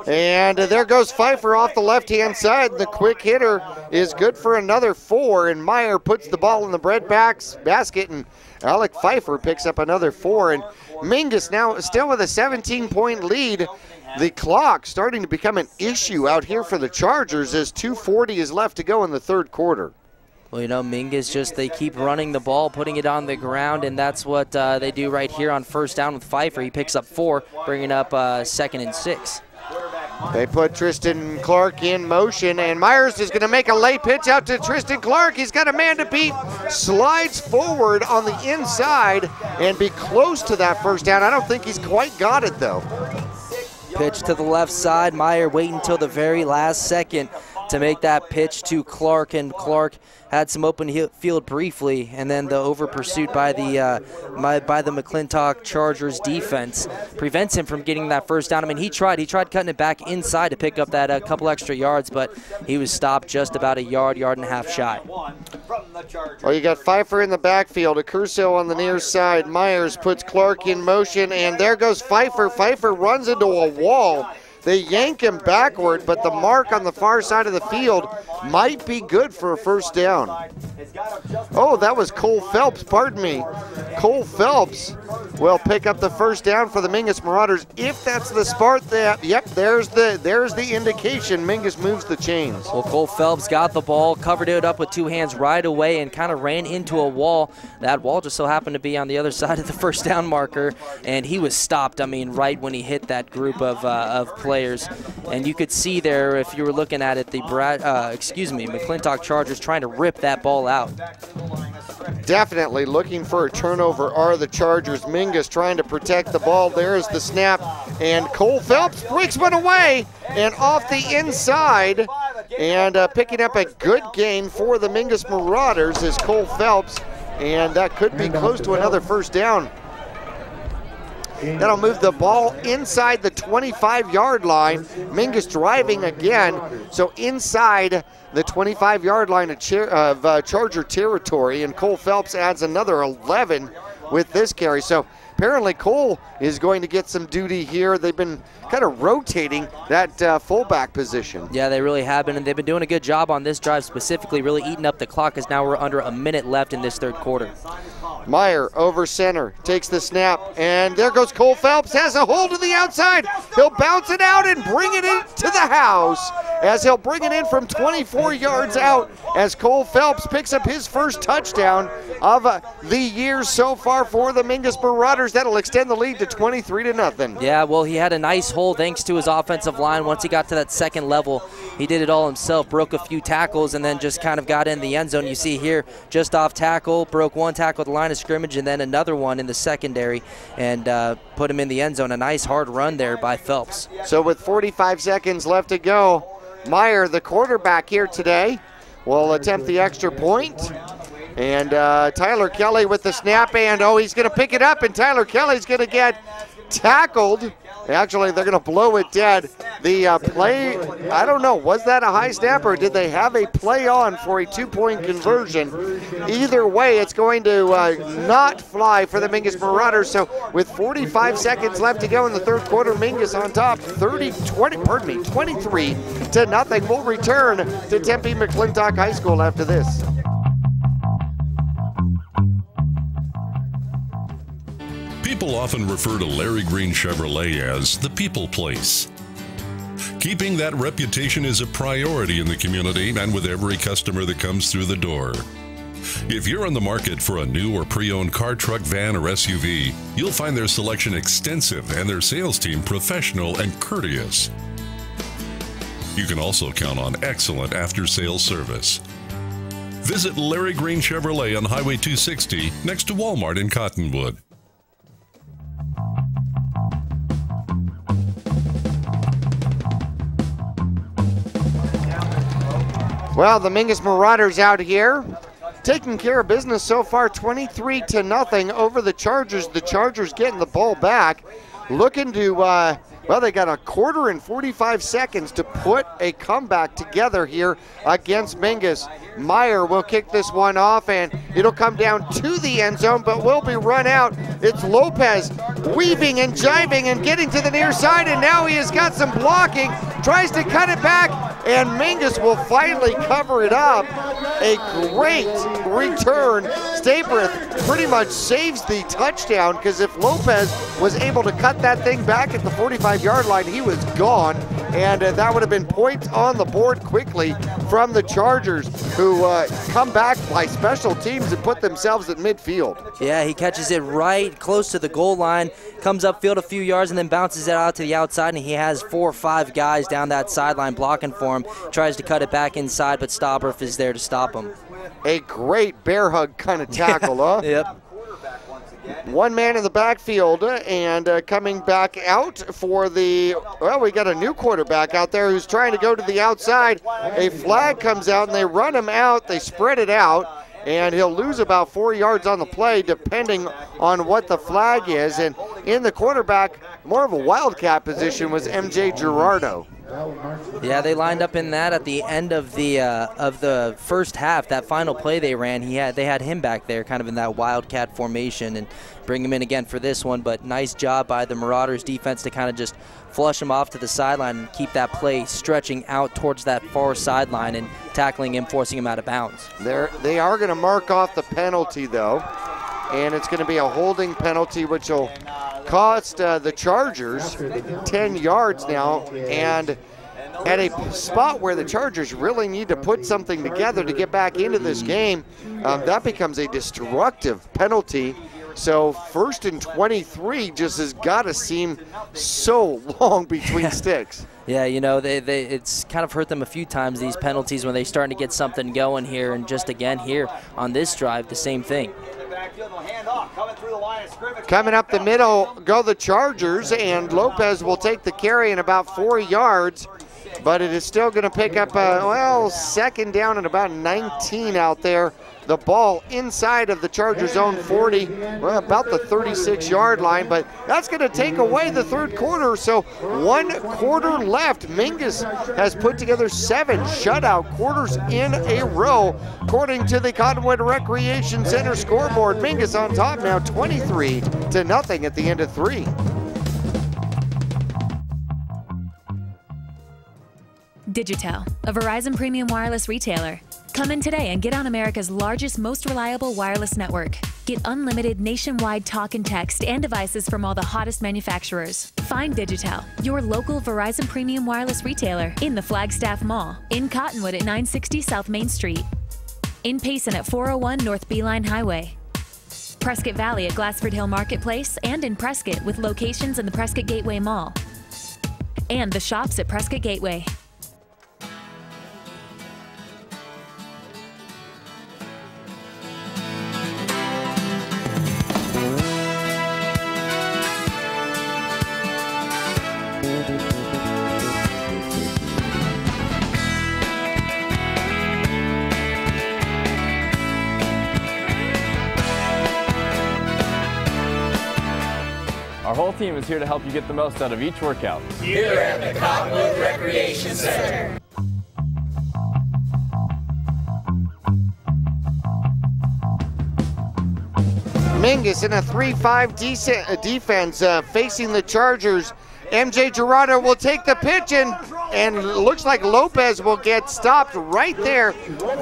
And there goes Pfeiffer off the left-hand side. The quick hitter is good for another 4, and Meyer puts the ball in the bread basket, and Alec Pfeiffer picks up another 4. And Mingus now still with a 17-point lead. The clock starting to become an issue out here for the Chargers as 2:40 is left to go in the third quarter. Well, you know, Mingus they keep running the ball, putting it on the ground, and that's what they do right here on first down with Pfeiffer. He picks up 4, bringing up 2nd and 6. They put Tristan Clark in motion, and Myers is going to make a late pitch out to Tristan Clark. He's got a man to beat, slides forward on the inside and be close to that first down. I don't think he's quite got it, though. Pitch to the left side. Meyer waiting until the very last second to make that pitch to Clark, and Clark had some open field briefly, and then the over pursuit by the McClintock Chargers defense prevents him from getting that first down. I mean, he tried cutting it back inside to pick up that couple extra yards, but he was stopped just about a yard and a half shy. Well, you got Pfeiffer in the backfield, Accurso on the near side. Myers puts Clark in motion, and there goes Pfeiffer. Pfeiffer runs into a wall. They yank him backward, but the mark on the far side of the field might be good for a first down. Oh, that was Cole Phelps, pardon me. Cole Phelps will pick up the first down for the Mingus Marauders. If that's the spot, yep, there's the indication. Mingus moves the chains. Well, Cole Phelps got the ball, covered it up with two hands right away, and kind of ran into a wall. That wall just so happened to be on the other side of the first down marker, and he was stopped, I mean, right when he hit that group of players. And you could see there, if you were looking at it, the McClintock Chargers trying to rip that ball out. Definitely looking for a turnover are the Chargers. Mingus trying to protect the ball. There's the snap, and Cole Phelps breaks one away and off the inside, and picking up a good gain for the Mingus Marauders is Cole Phelps, and that could be close to another first down. That'll move the ball inside the 25-yard line. Mingus driving again, so inside the 25-yard line of Charger territory, and Cole Phelps adds another 11 with this carry. So apparently Cole is going to get some duty here. They've been kind of rotating that fullback position. Yeah, they really have been, and they've been doing a good job on this drive specifically, really eating up the clock, as now we're under a minute left in this third quarter. Meyer over center, takes the snap, and there goes Cole Phelps, has a hole to the outside. He'll bounce it out and bring it into the house, as he'll bring it in from 24 yards out, as Cole Phelps picks up his first touchdown of the year so far for the Mingus Marauders. That'll extend the lead to 23-0. Yeah, well, he had a nice hole thanks to his offensive line. Once he got to that second level, he did it all himself, broke a few tackles, and then just kind of got in the end zone. You see here, just off tackle, broke one tackle at the line of scrimmage, and then another one in the secondary, and put him in the end zone. A nice hard run there by Phelps. So with 45 seconds left to go, Meyer, the quarterback here today, will attempt the extra point. And Tyler Kelly with the snap, and he's going to pick it up, and Tyler Kelly's going to get tackled. Actually, they're going to blow it dead. The play, I don't know, was that a high snap, or did they have a play on for a two-point conversion? Either way, it's going to not fly for the Mingus Marauders. So with 45 seconds left to go in the third quarter, Mingus on top, 23-0. We'll return to Tempe McClintock High School after this. People often refer to Larry Green Chevrolet as the people place. Keeping that reputation is a priority in the community and with every customer that comes through the door. If you're on the market for a new or pre-owned car, truck, van, or SUV, you'll find their selection extensive and their sales team professional and courteous. You can also count on excellent after-sales service. Visit Larry Green Chevrolet on Highway 260 next to Walmart in Cottonwood. Well, the Mingus Marauders out here taking care of business so far, 23-0 over the Chargers. The Chargers getting the ball back, looking to, well, they got a quarter and 45 seconds to put a comeback together here against Mingus. Meyer will kick this one off, and it'll come down to the end zone, but will be run out. It's Lopez weaving and jiving and getting to the near side, and now he has got some blocking, tries to cut it back, and Mingus will finally cover it up. A great return. Stabrith pretty much saves the touchdown, because if Lopez was able to cut that thing back at the 45-yard line, he was gone, and that would have been points on the board quickly from the Chargers, who come back by special teams and put themselves at midfield. Yeah, he catches it right close to the goal line, comes upfield a few yards, and then bounces it out to the outside, and he has 4 or 5 guys down that sideline blocking for him. Tries to cut it back inside, but Stabrith is there to stop him. A great bear hug kind of tackle, huh? Yep. one man in the backfield, and coming back out for the, well, we got a new quarterback out there who's trying to go to the outside. A flag comes out, and they run him out. They spread it out, and he'll lose about 4 yards on the play depending on what the flag is. And in the quarterback, more of a wildcat position, was MJ Gerardo. Yeah, they lined up in that at the end of the first half. That final play they ran, they had him back there kind of in that wildcat formation, and bring him in again for this one. But nice job by the Marauders defense to kind of just flush him off to the sideline and keep that play stretching out towards that far sideline and tackling him, forcing him out of bounds. They are going to mark off the penalty, though, and it's going to be a holding penalty, which will cost the Chargers 10 yards now, and at a spot where the Chargers really need to put something together to get back into this game, that becomes a destructive penalty. So 1st and 23 just has got to seem so long between sticks. Yeah, you know, it's kind of hurt them a few times, these penalties, when they're starting to get something going here. And just again here on this drive, the same thing. Coming up the middle go the Chargers, and Lopez will take the carry in about 4 yards, but it is still going to pick up, well, 2nd down and about 19 out there. The ball inside of the Chargers' own 40, well, about the 36-yard line, but that's going to take away the 3rd quarter. So 1 quarter left. Mingus has put together 7 shutout quarters in a row, according to the Cottonwood Recreation Center scoreboard. Mingus on top now, 23-0 at the end of 3. Digitel, a Verizon premium wireless retailer. Come in today and get on America's largest, most reliable wireless network. Get unlimited nationwide talk and text and devices from all the hottest manufacturers. Find Digitel, your local Verizon premium wireless retailer, in the Flagstaff Mall, in Cottonwood at 960 South Main Street, in Payson at 401 North Beeline Highway, Prescott Valley at Glassford Hill Marketplace, and in Prescott with locations in the Prescott Gateway Mall, and the shops at Prescott Gateway. Our whole team is here to help you get the most out of each workout. Here at the Cottonwood Recreation Center. Mingus in a 3-5 defense facing the Chargers. MJ Gerardo will take the pitch, and looks like Lopez will get stopped right there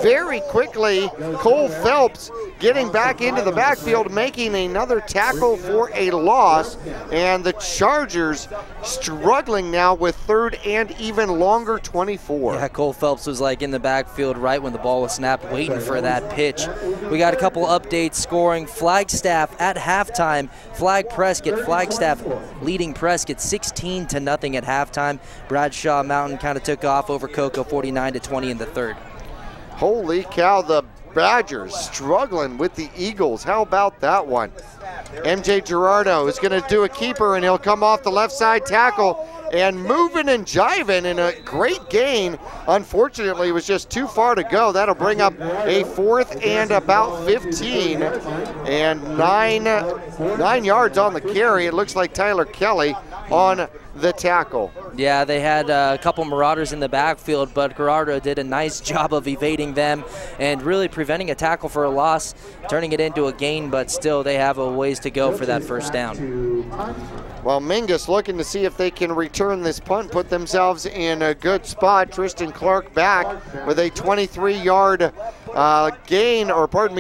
very quickly. Cole Phelps getting back into the backfield, making another tackle for a loss, and the Chargers struggling now with 3rd and even longer 24. Yeah, Cole Phelps was like in the backfield right when the ball was snapped, waiting for that pitch. We got a couple updates scoring. Flagstaff at halftime, Flagstaff leading Prescott 16-0 at halftime. Bradshaw Mountain kind of took off over Cocoa 49-20 in the 3rd. Holy cow, the Badgers struggling with the Eagles. How about that one? MJ Gerardo is going to do a keeper, and he'll come off the left side tackle and moving and jiving in a great gain. Unfortunately, it was just too far to go. That'll bring up a 4th and about 15, and 9 yards on the carry. It looks like Tyler Kelly on the tackle. Yeah, they had a couple Marauders in the backfield, but Gerardo did a nice job of evading them and really preventing a tackle for a loss, turning it into a gain, but still they have a ways to go for that 1st down. Well, Mingus looking to see if they can return this punt, put themselves in a good spot. Tristan Clark back with a 23-yard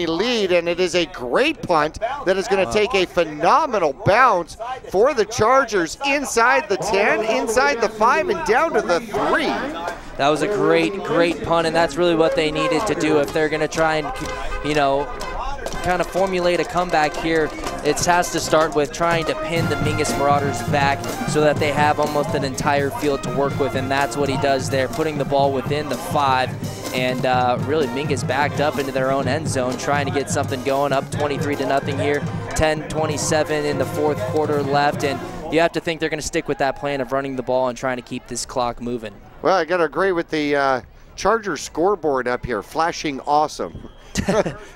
lead, and it is a great punt that is going to take a phenomenal bounce for the Chargers inside the 10, inside the 5, and down to the 3. That was a great punt, and that's really what they needed to do if they're going to try and, you know, kind of formulate a comeback here. it has to start with trying to pin the Mingus Marauders back so that they have almost an entire field to work with, and that's what he does there, putting the ball within the 5, and really Mingus backed up into their own end zone, trying to get something going, up 23-0 here, 10-27 in the 4th quarter left, and you have to think they're going to stick with that plan of running the ball and trying to keep this clock moving. Well, I got to agree with the Chargers scoreboard up here, flashing awesome.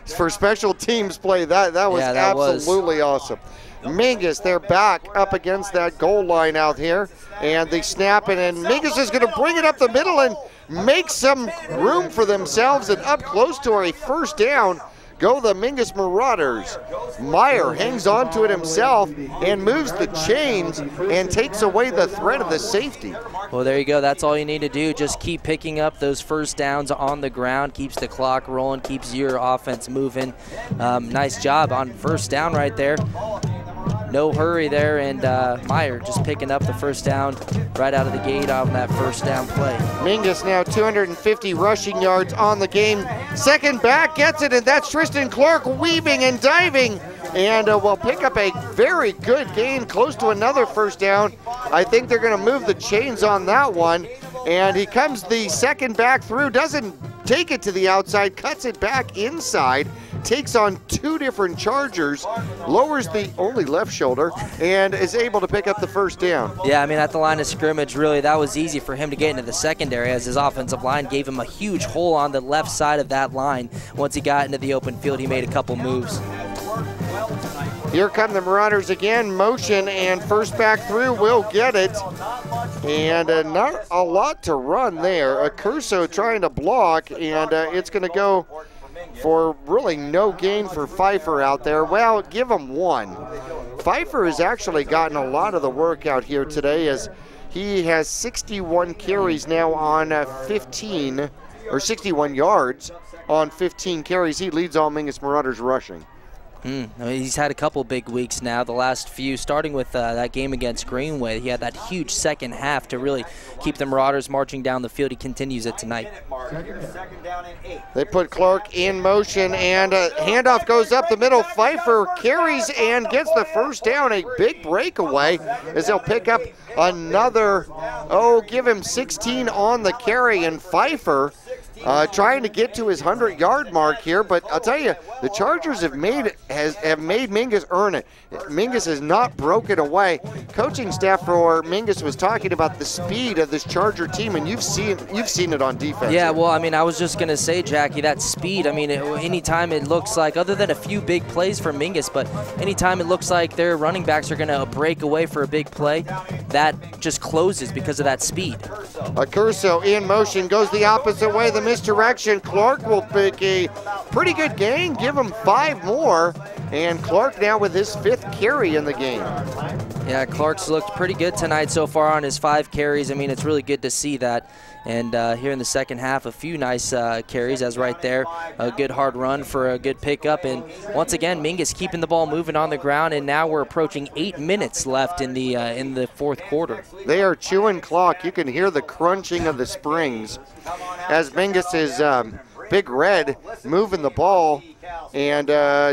For special teams play, that was absolutely awesome. Mingus, they're back up against that goal line out here, and they snap it, and Mingus is going to bring it up the middle and make some room for themselves, and up close to a first down go the Mingus Marauders. Meyer hangs on to it himself and moves the chains and takes away the threat of the safety. Well, there you go. That's all you need to do. Just keep picking up those first downs on the ground. Keeps the clock rolling, keeps your offense moving. Nice job on first down right there. No hurry there, and Meyer just picking up the first down right out of the gate on that first down play. Mingus now 250 rushing yards on the game. Second back gets it, and that's Tristan Clark weaving and diving, and will pick up a very good gain, close to another first down. I think they're going to move the chains on that one, and he comes the second back through, doesn't take it to the outside, cuts it back inside, takes on 2 different Chargers, lowers the only left shoulder, and is able to pick up the first down. Yeah, I mean, at the line of scrimmage, really, that was easy for him to get into the secondary, as his offensive line gave him a huge hole on the left side of that line. Once he got into the open field, he made a couple moves. Here come the Marauders again, motion, and first back through will get it. And not a lot to run there. Curso trying to block, and it's going to go for really no gain for Pfeiffer out there. Well, give him 1. Pfeiffer has actually gotten a lot of the work out here today, as he has 61 carries now on 15, or 61 yards on 15 carries. He leads all Mingus Marauders rushing. He's had a couple big weeks now, the last few, starting with that game against Greenway. He had that huge second half to really keep the Marauders marching down the field. He continues it tonight. They put Clark in motion, and handoff goes up the middle. Pfeiffer carries and gets the first down. A big breakaway as they'll pick up another, give him 16 on the carry, and Pfeiffer trying to get to his 100-yard mark here, but I'll tell you, the Chargers have made Mingus earn it. Mingus has not broken away. Coaching staff for Mingus was talking about the speed of this Charger team, and you've seen it on defense. Yeah, well, I mean, I was just gonna say, Jackie, that speed. I mean, anytime it looks like, other than a few big plays for Mingus, but anytime it looks like their running backs are gonna break away for a big play, that just closes because of that speed. Curso in motion, goes the opposite way, the misdirection. Clark will pick a pretty good gain, give him 5 more, and Clark now with his 5th carry in the game. Yeah, Clark's looked pretty good tonight so far on his 5 carries. I mean, it's really good to see that. And here in the second half, a few nice carries, as right there, a good hard run for a good pickup. And once again, Mingus keeping the ball moving on the ground, and now we're approaching 8 minutes left in the 4th quarter. They are chewing clock. You can hear the crunching of the springs as Mingus is Big Red moving the ball and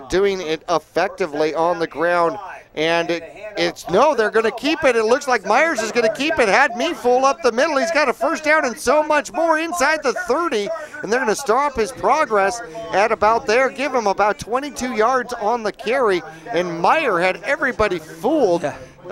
doing it effectively on the ground. And they're going to keep it. It looks like Myers is going to keep it. Had me full up the middle. He's got a first down and so much more inside the 30. And they're going to stop his progress at about there. Give him about 22 yards on the carry. And Meyer had everybody fooled.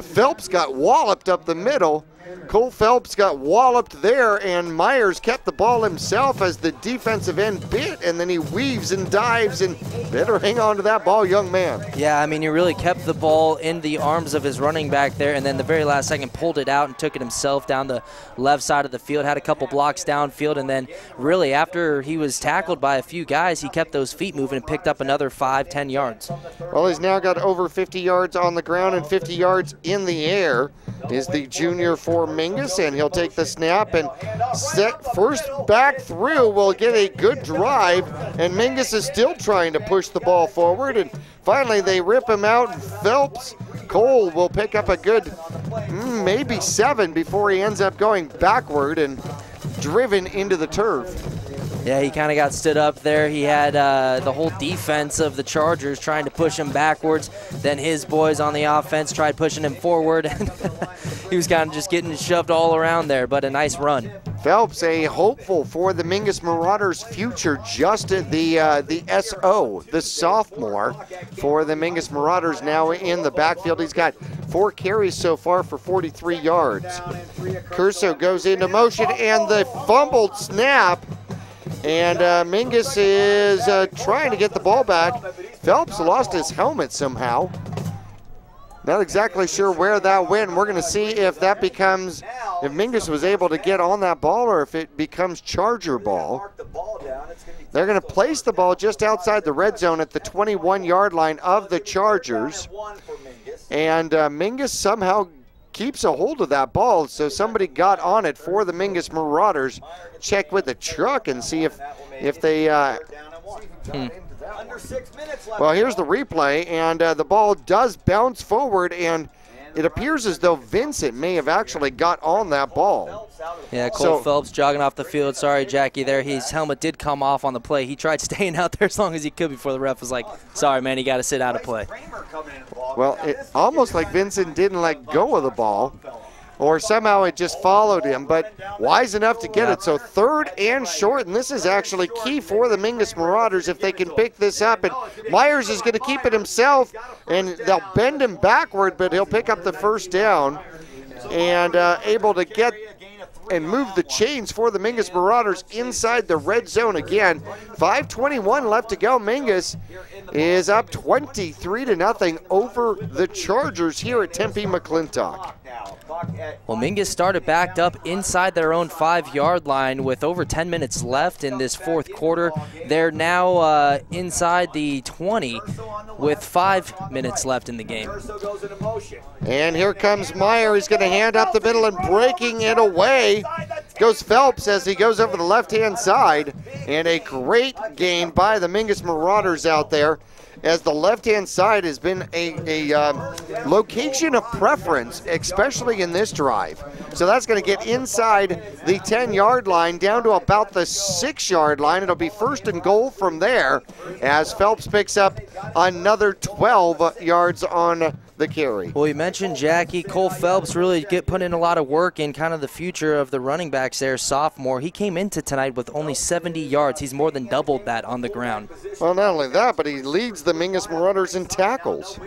Phelps got walloped up the middle. Cole Phelps got walloped there, and Myers kept the ball himself as the defensive end bit, and then he weaves and dives, and better hang on to that ball, young man. Yeah, I mean, he really kept the ball in the arms of his running back there, and then the very last second pulled it out and took it himself down the left side of the field, had a couple blocks downfield, and then really after he was tackled by a few guys, he kept those feet moving and picked up another 5-10 yards. Well, he's now got over 50 yards on the ground and 50 yards in the air. Is the junior for Mingus, and he'll take the snap and set first back through. Will get a good drive, and Mingus is still trying to push the ball forward, and finally they rip him out. Phelps Cole will pick up a good maybe 7 before he ends up going backward and driven into the turf. Yeah, he kind of got stood up there. He had the whole defense of the Chargers trying to push him backwards. Then his boys on the offense tried pushing him forward. And he was kind of just getting shoved all around there, but a nice run. Phelps, a hopeful for the Mingus Marauders' future, just the SO, the sophomore for the Mingus Marauders, now in the backfield. He's got 4 carries so far for 43 yards. Curso goes into motion, and the fumbled snap. And Mingus is trying to get the ball back. Phelps lost his helmet somehow. Not exactly sure where that went. We're going to see if that becomes, if Mingus was able to get on that ball or if it becomes Charger ball. They're going to place the ball just outside the red zone at the 21-yard line of the Chargers. And Mingus somehow keeps a hold of that ball, so somebody got on it for the Mingus Marauders. Check with the truck and see if they Well, here's the replay, and the ball does bounce forward, and it appears as though Vincent may have actually got on that ball. Yeah, Cole Phelps jogging off the field. Sorry, Jackie, there. His helmet did come off on the play. He tried staying out there as long as he could before the ref was like, sorry, man, you got to sit out of play. Well, it almost like Vincent didn't let go of the ball, or somehow it just followed him, but wise enough to get it. So 3rd and short, and this is actually key for the Mingus Marauders if they can pick this up. And Myers is going to keep it himself, and they'll bend him backward, but he'll pick up the first down and able to get and move the chains for the Mingus Marauders inside the red zone again. 5:21 left to go. Mingus is up 23-0 over the Chargers here at Tempe McClintock. Well, Mingus started backed up inside their own 5-yard line with over 10 minutes left in this 4th quarter. They're now inside the 20 with 5 minutes left in the game. And here comes Meyer. He's going to hand up the middle, and breaking it away goes Phelps as he goes over the left-hand side. And a great gain by the Mingus Marauders out there, as the left-hand side has been a location of preference, especially in this drive. So that's going to get inside the 10-yard line down to about the 6-yard line. It'll be 1st and goal from there as Phelps picks up another 12 yards on the carry. Well, you mentioned Jackie. Cole Phelps really put in a lot of work in kind of the future of the running backs there, sophomore. He came into tonight with only 70 yards. He's more than doubled that on the ground. Well, not only that, but he leads the Mingus Marauders in tackles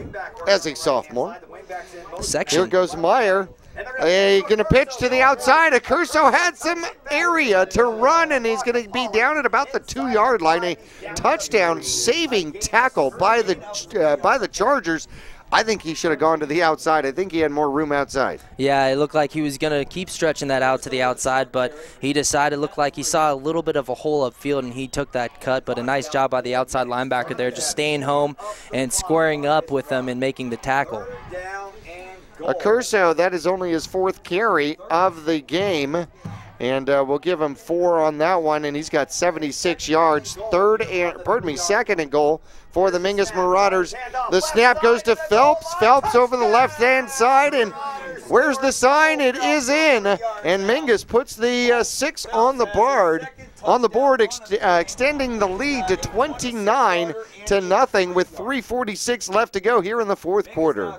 as a sophomore. Here goes Meyer. Going to pitch to the outside. Curso had some area to run, and he's going to be down at about the 2-yard line. A touchdown saving tackle by the Chargers. I think he should have gone to the outside. I think he had more room outside. Yeah, it looked like he was going to keep stretching that out to the outside, but he decided, looked like he saw a little bit of a hole upfield, and he took that cut. But a nice job by the outside linebacker there, just staying home and squaring up with them and making the tackle. Curso, that is only his 4th carry of the game. And we'll give him 4 on that one, and he's got 76 yards. 2nd and goal for the Mingus Marauders. The snap goes to Phelps. Phelps over the left-hand side, and where's the sign? It is in, and Mingus puts the 6 on the board. Extending the lead to 29-0 with 3:46 left to go here in the 4th quarter.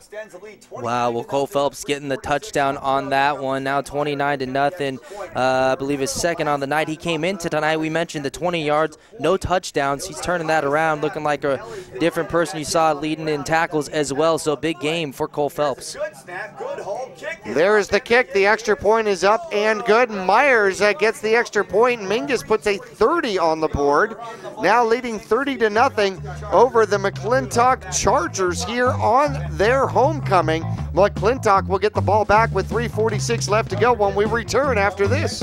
Wow, well, Cole Phelps getting the touchdown on that one. Now 29-0. I believe his 2nd on the night. He came into tonight. We mentioned the 20 yards, no touchdowns. He's turning that around, looking like a different person you saw leading in tackles as well. So big game for Cole Phelps. There is the kick. The extra point is up and good. Myers gets the extra point. Mingus puts a 30 on the board, now leading 30-0 over the McClintock Chargers here on their homecoming. McClintock will get the ball back with 3:46 left to go when we return after this.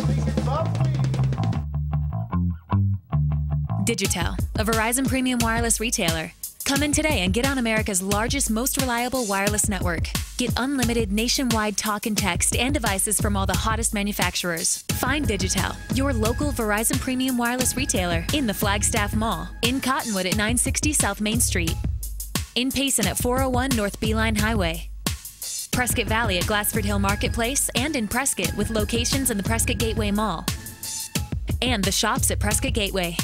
Digitel, a Verizon premium wireless retailer. Come in today and get on America's largest, most reliable wireless network. Get unlimited nationwide talk and text and devices from all the hottest manufacturers. Find Digitel, your local Verizon premium wireless retailer, in the Flagstaff Mall, in Cottonwood at 960 South Main Street, in Payson at 401 North Beeline Highway, Prescott Valley at Glassford Hill Marketplace, and in Prescott with locations in the Prescott Gateway Mall. and the shops at Prescott Gateway.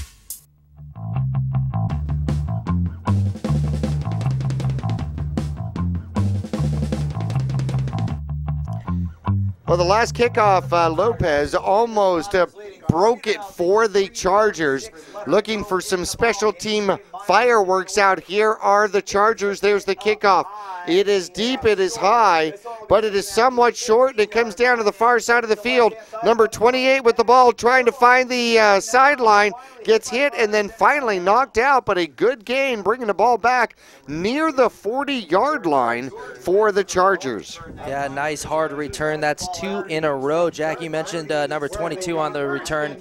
Well, the last kickoff, Lopez almost broke it for the Chargers. Looking for some special team fireworks out. Here are the Chargers. There's the kickoff. It is deep, it is high, but it is somewhat short, and it comes down to the far side of the field. Number 28 with the ball, trying to find the sideline, gets hit and then finally knocked out, but a good gain, bringing the ball back near the 40-yard line for the Chargers. Yeah, nice hard return. That's 2 in a row. Jackie mentioned number 22 on the return.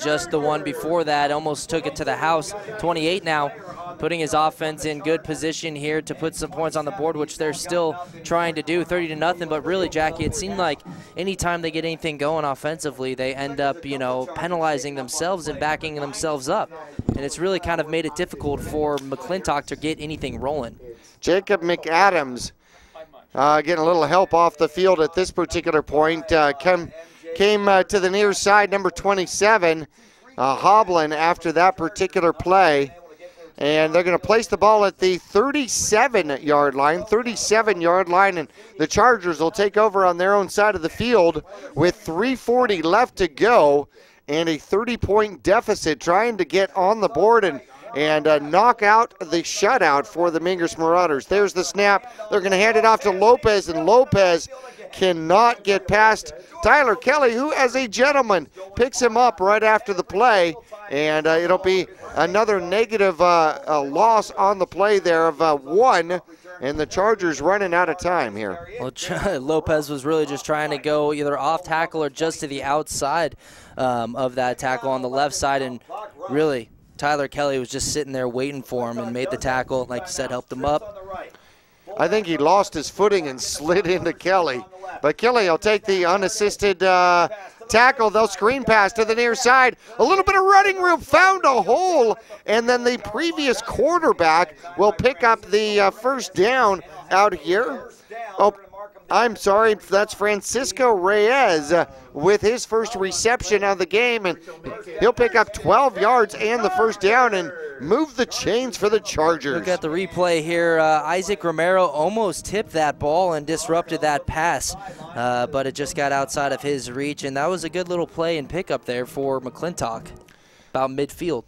Just the one before that almost took it to the house. 28 now, putting his offense in good position here to put some points on the board, which they're still trying to do, 30-0. But really, Jackie, it seemed like anytime they get anything going offensively, they end up, penalizing themselves and backing themselves up. And it's really kind of made it difficult for McClintock to get anything rolling. Jacob McAdams getting a little help off the field at this particular point. Came to the near side, number 27, hobbling after that particular play. And they're going to place the ball at the 37-yard line, and the Chargers will take over on their own side of the field with 3:40 left to go and a 30-point deficit, trying to get on the board and knock out the shutout for the Mingus Marauders. There's the snap. They're going to hand it off to Lopez, and Lopez cannot get past Tyler Kelly, who, as a gentleman, picks him up right after the play, and it'll be another negative loss on the play there of 1, and the Chargers running out of time here. Well, Lopez was really just trying to go either off tackle or just to the outside of that tackle on the left side, and really Tyler Kelly was just sitting there waiting for him and made the tackle, like you said, helped him up. I think he lost his footing and slid into Kelly. But Kelly will take the unassisted tackle. They'll screen pass to the near side. A little bit of running room, found a hole, and then the previous quarterback will pick up the first down out here. Oh, I'm sorry, that's Francisco Reyes with his first reception of the game, and he'll pick up 12 yards and the first down and move the chains for the Chargers. Look at the replay here. Isaac Romero almost tipped that ball and disrupted that pass, but it just got outside of his reach, and that was a good little play and pickup there for McClintock, about midfield.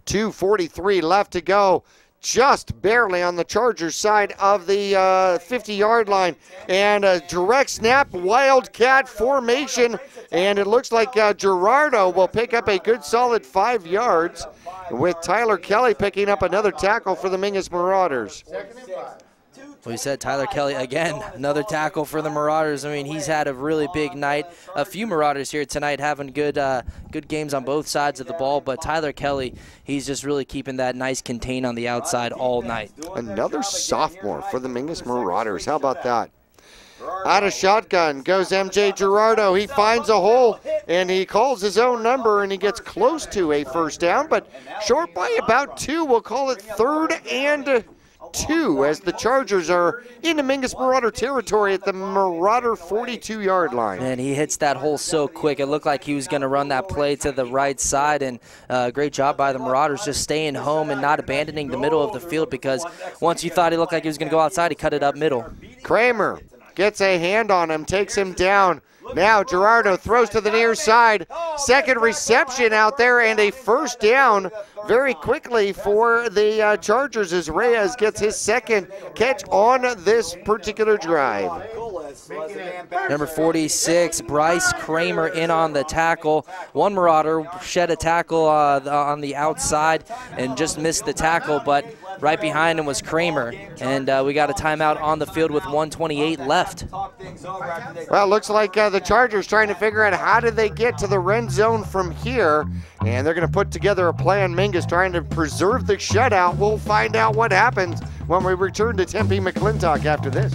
2:43 left to go. Just barely on the Chargers side of the 50-yard line, and a direct snap, wildcat formation, and it looks like Gerardo will pick up a good solid 5 yards, with Tyler Kelly picking up another tackle for the Mingus Marauders. We said Tyler Kelly again, another tackle for the Marauders. I mean, he's had a really big night. A few Marauders here tonight having good games on both sides of the ball, but Tyler Kelly, he's just really keeping that nice contain on the outside all night. Another sophomore for the Mingus Marauders. How about that? Out of shotgun goes MJ Gerardo. He finds a hole, and he calls his own number, and he gets close to a first down, but short by about 2. We'll call it 3rd and 2 as the Chargers are into Mingus Marauder territory at the Marauder 42-yard line. And he hits that hole so quick. It looked like he was going to run that play to the right side, and great job by the Marauders just staying home and not abandoning the middle of the field, because once you thought he looked like he was going to go outside, he cut it up middle. Kramer gets a hand on him, takes him down. Now Gerardo throws to the near side. Second reception out there and a first down very quickly for the Chargers as Reyes gets his second catch on this particular drive. Number 46, Bryce Kramer in on the tackle. One Marauder shed a tackle on the outside and just missed the tackle, but right behind him was Kramer. And we got a timeout on the field with 1:28 left. Well, looks like the Chargers trying to figure out how do they get to the red zone from here. And they're going to put together a plan. Mingus trying to preserve the shutout. We'll find out what happens when we return to Tempe McClintock after this.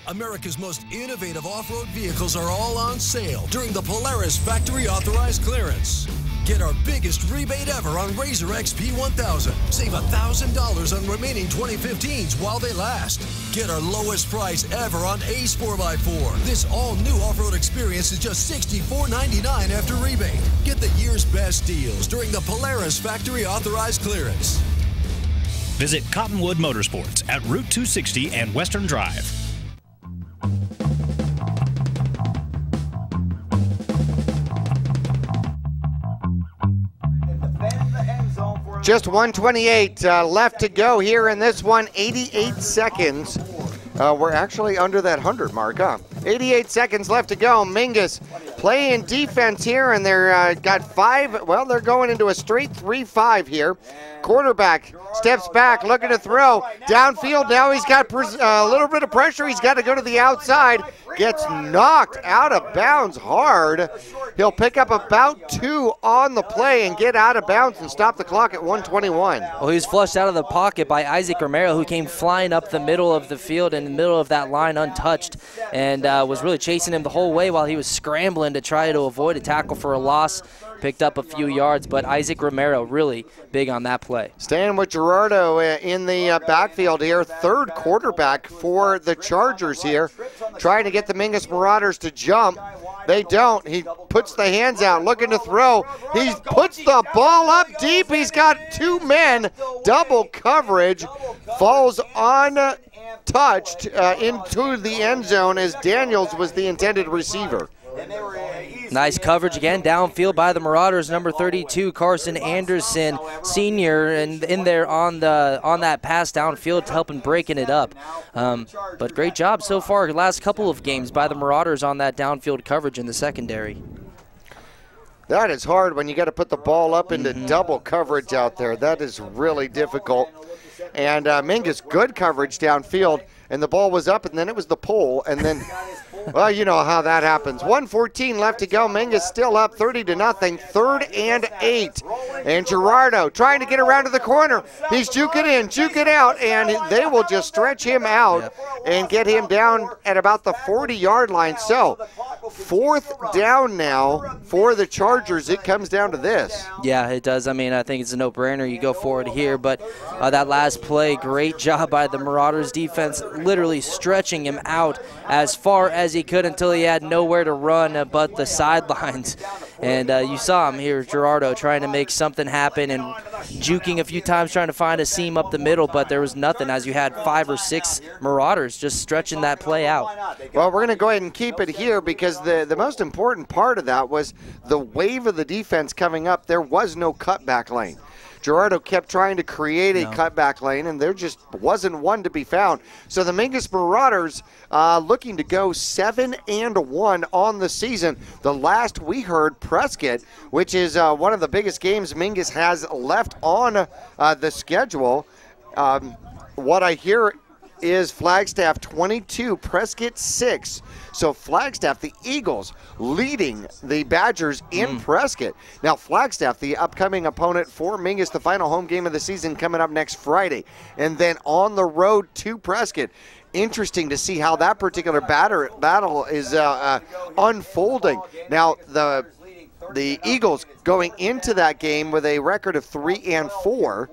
America's most innovative off-road vehicles are all on sale during the Polaris Factory Authorized Clearance. Get our biggest rebate ever on Razor XP 1000. Save $1,000 on remaining 2015s while they last. Get our lowest price ever on Ace 4x4. This all-new off-road experience is just $64.99 after rebate. Get the year's best deals during the Polaris factory authorized clearance. Visit Cottonwood Motorsports at Route 260 and Western Drive. Just 128 left to go here in this one. 88 seconds. We're actually under that 100 mark, huh? 88 seconds left to go. Mingus playing defense here, and they're got 5. Well, they're going into a straight 3-5 here. Quarterback steps back, looking to throw. Downfield, now he's got a little bit of pressure. He's got to go to the outside. Gets knocked out of bounds hard. He'll pick up about 2 on the play and get out of bounds and stop the clock at 1:21. Well, he was flushed out of the pocket by Isaac Romero, who came flying up the middle of the field in the middle of that line untouched, and was really chasing him the whole way while he was scrambling to try to avoid a tackle for a loss. Picked up a few yards, but Isaac Romero really big on that play. Staying with Gerardo in the backfield here, third quarterback for the Chargers here, trying to get the Mingus Marauders to jump. They don't. He puts the hands out, looking to throw. He puts the ball up deep. He's got 2 men, double coverage, falls untouched into the end zone as Daniels was the intended receiver. Nice coverage again downfield by the Marauders. Number 32, Carson Anderson, senior, and in there on that pass downfield, helping breaking it up. But great job so far, last couple of games by the Marauders on that downfield coverage in the secondary. That is hard when you got to put the ball up into double coverage out there. That is really difficult. And Mingus, good coverage downfield, and the ball was up, and then it was the pole, and then. Well, you know how that happens. 1:14 left to go. Mingus still up 30-0. 3rd and 8. And Gerardo trying to get around to the corner. He's juking in, juking out, and they will just stretch him out and get him down at about the 40-yard line. So, 4th down now for the Chargers. It comes down to this. Yeah, it does. I mean, I think it's a no-brainer. You go forward here, but that last play, great job by the Marauders defense, literally stretching him out as far as he could until he had nowhere to run but the sidelines. And you saw him here, Gerardo, trying to make something happen and juking a few times trying to find a seam up the middle, but there was nothing as you had 5 or 6 Marauders just stretching that play out. Well, we're going to go ahead and keep it here because the most important part of that was the wave of the defense coming up. There was no cutback lane. Gerardo kept trying to create a cutback lane, and there just wasn't one to be found. So the Mingus Marauders looking to go 7-1 on the season. The last we heard, Prescott, which is one of the biggest games Mingus has left on the schedule. What I hear is Flagstaff 22, Prescott 6. So Flagstaff, the Eagles, leading the Badgers in Prescott. Now Flagstaff, the upcoming opponent for Mingus, the final home game of the season coming up next Friday. And then on the road to Prescott. Interesting to see how that particular battle is unfolding. Now the Eagles going into that game with a record of 3-4.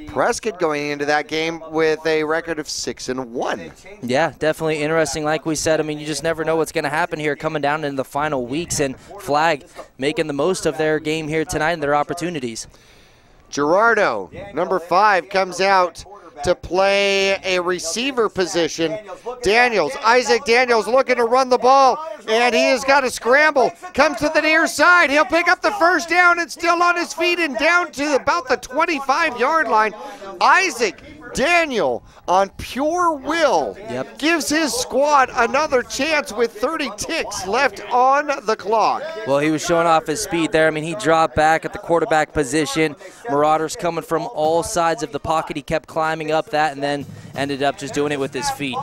Prescott going into that game with a record of 6-1. Yeah, definitely interesting. Like we said, I mean, you just never know what's going to happen here coming down in the final weeks, and Flag making the most of their game here tonight and their opportunities. Gerardo, number 5, comes out to play a receiver position. Isaac Daniels looking to run the ball, and he has got to scramble. Comes to the near side. He'll pick up the first down and still on his feet and down to about the 25-yard line. Isaac Daniel, on pure will, gives his squad another chance with 30 ticks left on the clock. Well, he was showing off his speed there. I mean, he dropped back at the quarterback position. Marauders coming from all sides of the pocket. He kept climbing up that and then ended up just doing it with his feet.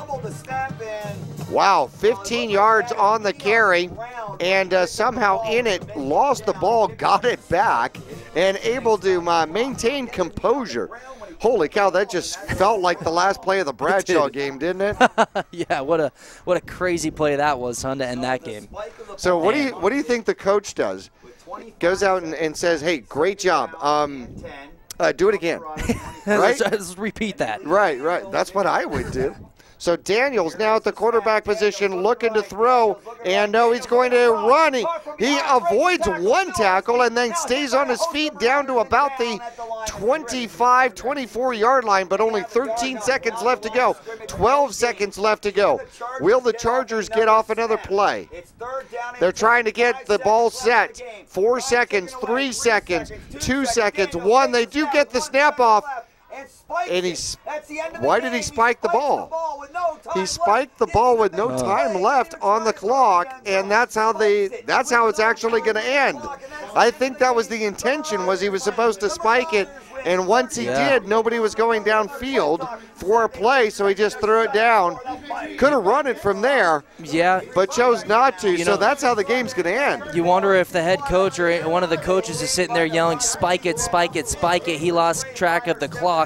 Wow, 15 yards on the carry, and somehow in it, lost the ball, got it back, and able to maintain composure. Holy cow, that just felt like the last play of the Bradshaw game, didn't it? Yeah, what a crazy play that was, son, to end that game. So what do you think the coach does? goes out and says, hey, great job. Do it again. Right? Let's repeat that. Right. That's what I would do. So Daniels now at the quarterback position looking to throw, and no, he's going to run. He avoids one tackle and then stays on his feet down to about the 25, 24-yard line, but only 13 seconds left to go. 12 seconds left to go. Will the Chargers get off another play? They're trying to get the ball set. 4 seconds, 3 seconds, 2 seconds, 1. They do get the snap off. And why did he spike the ball? He spiked the ball with no time left on the clock, and that's how it's actually going to end. I think that was the intention, was he was supposed to spike it, and once he did, nobody was going downfield for a play, so he just threw it down. Could have run it from there, but chose not to, so that's how the game's going to end. You wonder if the head coach or one of the coaches is sitting there yelling, spike it, spike it, spike it. He lost track of the clock,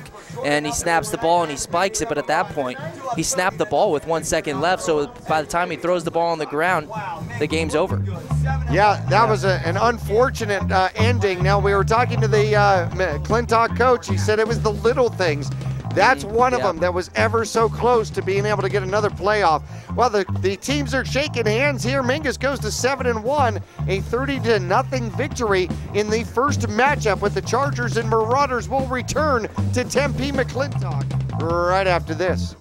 and he snaps the ball and he spikes it, but at that point, he snapped the ball with 1 second left, so by the time he throws the ball on the ground, the game's over. Yeah, that was an unfortunate ending. Now, we were talking to the McClintock coach. He said it was the little things. That's one of them that was ever so close to being able to get another playoff. Well, the teams are shaking hands here. Mingus goes to 7-1, a 30-0 victory in the first matchup with the Chargers and Marauders. Will return to Tempe McClintock right after this.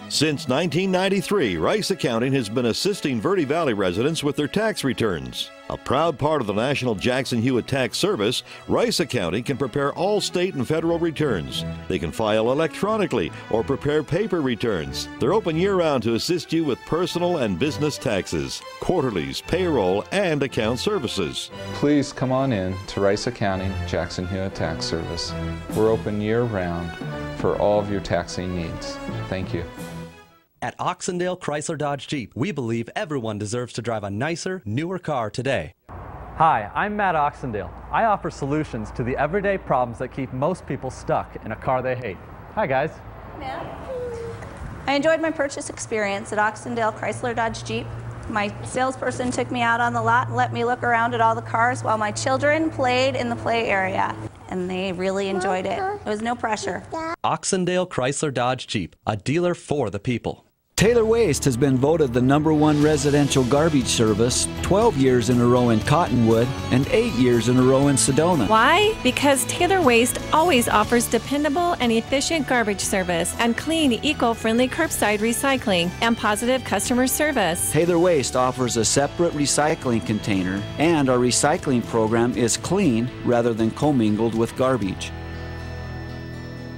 Since 1993, Rice Accounting has been assisting Verde Valley residents with their tax returns. A proud part of the National Jackson Hewitt Tax Service, Rice Accounting can prepare all state and federal returns. They can file electronically or prepare paper returns. They're open year-round to assist you with personal and business taxes, quarterlies, payroll, and account services. Please come on in to Rice Accounting Jackson Hewitt Tax Service. We're open year-round for all of your taxing needs. Thank you. At Oxendale Chrysler Dodge Jeep, we believe everyone deserves to drive a nicer, newer car today. Hi, I'm Matt Oxendale. I offer solutions to the everyday problems that keep most people stuck in a car they hate. Hi, guys. I enjoyed my purchase experience at Oxendale Chrysler Dodge Jeep. My salesperson took me out on the lot and let me look around at all the cars while my children played in the play area. And they really enjoyed it. There was no pressure. Oxendale Chrysler Dodge Jeep, a dealer for the people. Taylor Waste has been voted the #1 residential garbage service 12 years in a row in Cottonwood and 8 years in a row in Sedona. Why? Because Taylor Waste always offers dependable and efficient garbage service and clean, eco-friendly curbside recycling and positive customer service. Taylor Waste offers a separate recycling container, and our recycling program is clean rather than commingled with garbage.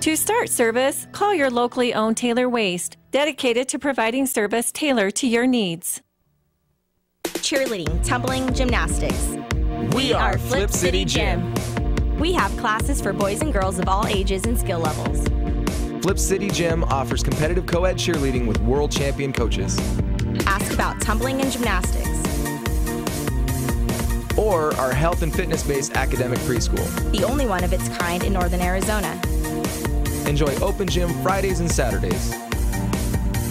To start service, call your locally owned Taylor Waste, dedicated to providing service tailored to your needs. Cheerleading, tumbling, gymnastics. We are Flip City Gym. We have classes for boys and girls of all ages and skill levels. Flip City Gym offers competitive co-ed cheerleading with world champion coaches. Ask about tumbling and gymnastics. Or our health and fitness-based academic preschool. The only one of its kind in Northern Arizona. Enjoy open gym Fridays and Saturdays.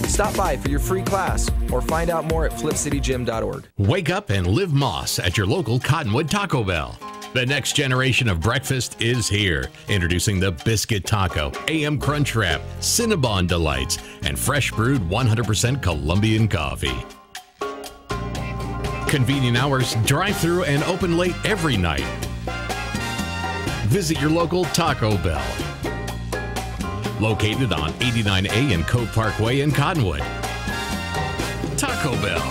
Stop by for your free class or find out more at flipcitygym.org. Wake up and live Moss at your local Cottonwood Taco Bell. The next generation of breakfast is here. Introducing the Biscuit Taco, AM Crunch Wrap, Cinnabon Delights, and fresh brewed 100% Colombian coffee. Convenient hours, drive-through, and open late every night. Visit your local Taco Bell. Located on 89A and Cove Parkway in Cottonwood. Taco Bell.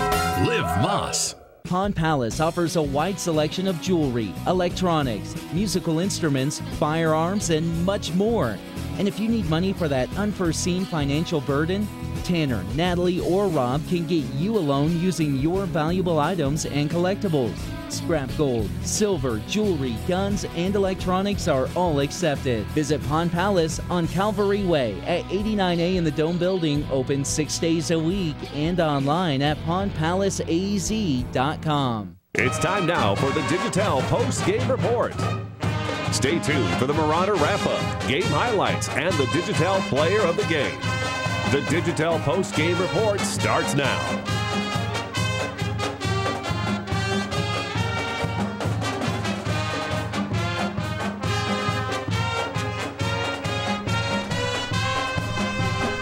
Live Moss. Pond Palace offers a wide selection of jewelry, electronics, musical instruments, firearms, and much more. And if you need money for that unforeseen financial burden, Tanner, Natalie, or Rob can get you a loan using your valuable items and collectibles. Scrap gold, silver, jewelry, guns, and electronics are all accepted. Visit Pond Palace on Calvary Way at 89A in the Dome Building, open 6 days a week, and online at pondpalaceaz.com. It's time now for the Digital Post-Game Report. Stay tuned for the Marauder Wrap-Up, game highlights, and the Digital Player of the Game. The Digital Post-Game Report starts now.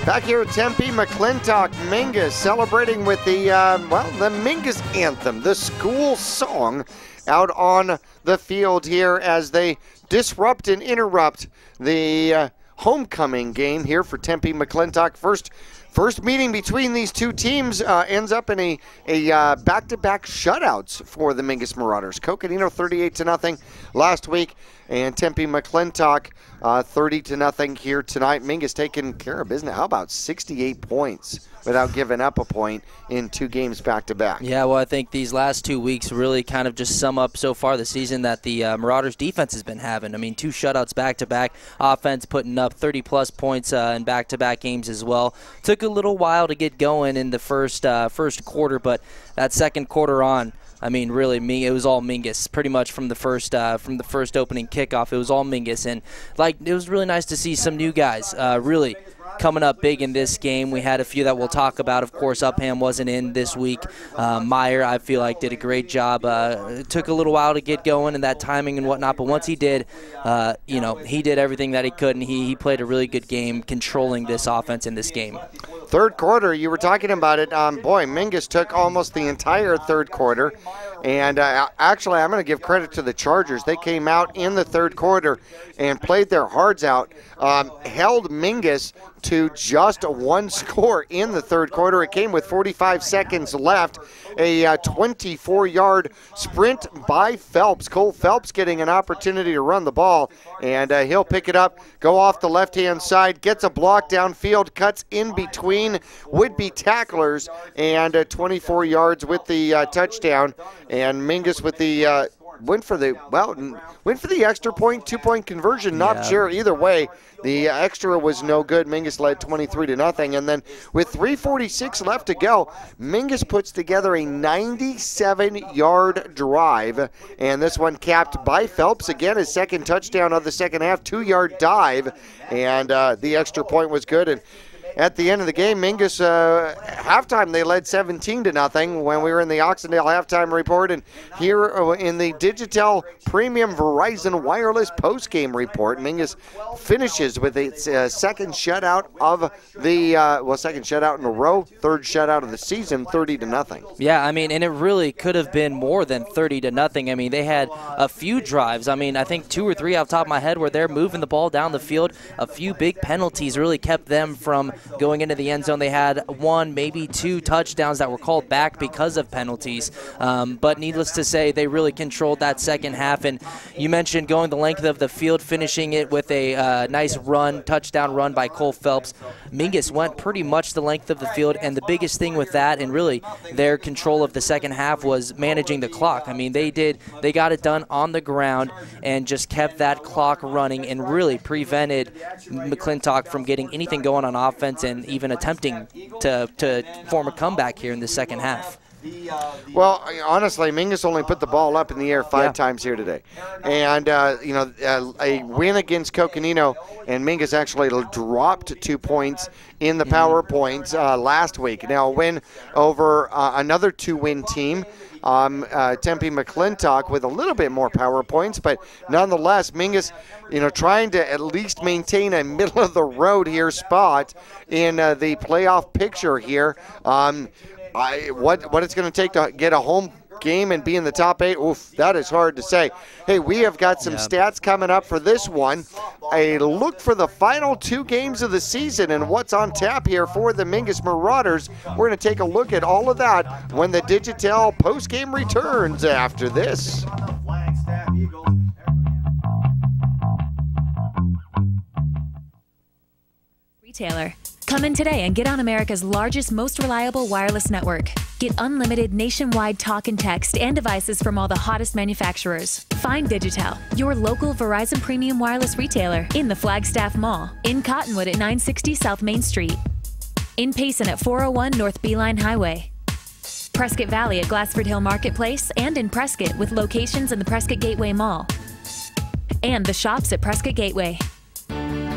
Back here at Tempe, McClintock, Mingus celebrating with the Mingus anthem, the school song, out on the field here as they disrupt and interrupt the homecoming game here for Tempe McClintock. First meeting between these two teams ends up in a back-to-back shutouts for the Mingus Marauders. Coconino 38-0 last week, and Tempe McClintock 30-0 here tonight. Mingus taking care of business. How about 68 points without giving up a point in 2 games back-to-back? Yeah, well, I think these last 2 weeks really kind of just sum up so far the season that the Marauders defense has been having. I mean, 2 shutouts back-to-back, offense putting up 30-plus points in back-to-back games as well. Took a little while to get going in the first quarter, but that second quarter on, I mean, really, it was all Mingus. Pretty much from the first opening kickoff, it was all Mingus, and it was really nice to see some new guys really coming up big in this game. We had a few that we'll talk about. Of course, Upham wasn't in this week. Meyer, I feel like, did a great job. It took a little while to get going and that timing and whatnot, but once he did, he did everything that he could, and he played a really good game controlling this offense in this game. Third quarter, you were talking about it. Mingus took almost the entire third quarter. And actually, I'm going to give credit to the Chargers. They came out in the third quarter and played their hearts out, held Mingus to just 1 score in the third quarter. It came with 45 seconds left. A 24-yard sprint by Phelps. Cole Phelps getting an opportunity to run the ball, and he'll pick it up, go off the left-hand side, gets a block downfield, cuts in between would-be tacklers, and 24 yards with the touchdown. And Mingus with the went for the extra point, 2-point conversion. Not sure either way. The extra was no good. Mingus led 23-0, and then with 3:46 left to go, Mingus puts together a 97-yard drive, and this one capped by Phelps. Again, his second touchdown of the second half, 2-yard dive, and the extra point was good. And at the end of the game, Mingus, halftime, they led 17-0 when we were in the Oxendale halftime report. And here in the Digitel Premium Verizon Wireless postgame report, Mingus finishes with its second shutout of the, second shutout in a row, third shutout of the season, 30-0. Yeah, I mean, and it really could have been more than 30-0. I mean, they had a few drives. I mean, I think 2 or 3 off the top of my head where they're moving the ball down the field. A few big penalties really kept them from going into the end zone. They had 1, maybe 2 touchdowns that were called back because of penalties. But needless to say, they really controlled that second half. And you mentioned going the length of the field, finishing it with a nice touchdown run by Cole Phelps. Mingus went pretty much the length of the field, and the biggest thing with that and really their control of the second half was managing the clock. I mean, they got it done on the ground and just kept that clock running and really prevented McClintock from getting anything going on offense and even attempting to form a comeback here in the second half. Well, honestly, Mingus only put the ball up in the air 5 times here today. And, a win against Coconino, and Mingus actually dropped 2 points in the power points last week. Now, a win over another 2-win team, Tempe McClintock, with a little bit more power points, but nonetheless, Mingus, trying to at least maintain a middle-of-the-road here spot in the playoff picture here. What it's going to take to get a home game and be in the top 8, oof, that is hard to say. Hey, we have got some stats coming up for this one. A look for the final 2 games of the season and what's on tap here for the Mingus Marauders. We're going to take a look at all of that when the Digitel postgame returns after this. Retailer. Come in today and get on America's largest, most reliable wireless network. Get unlimited nationwide talk and text and devices from all the hottest manufacturers. Find Digitel, your local Verizon Premium Wireless retailer, in the Flagstaff Mall, in Cottonwood at 960 South Main Street, in Payson at 401 North Beeline Highway, Prescott Valley at Glassford Hill Marketplace, and in Prescott with locations in the Prescott Gateway Mall, and the shops at Prescott Gateway.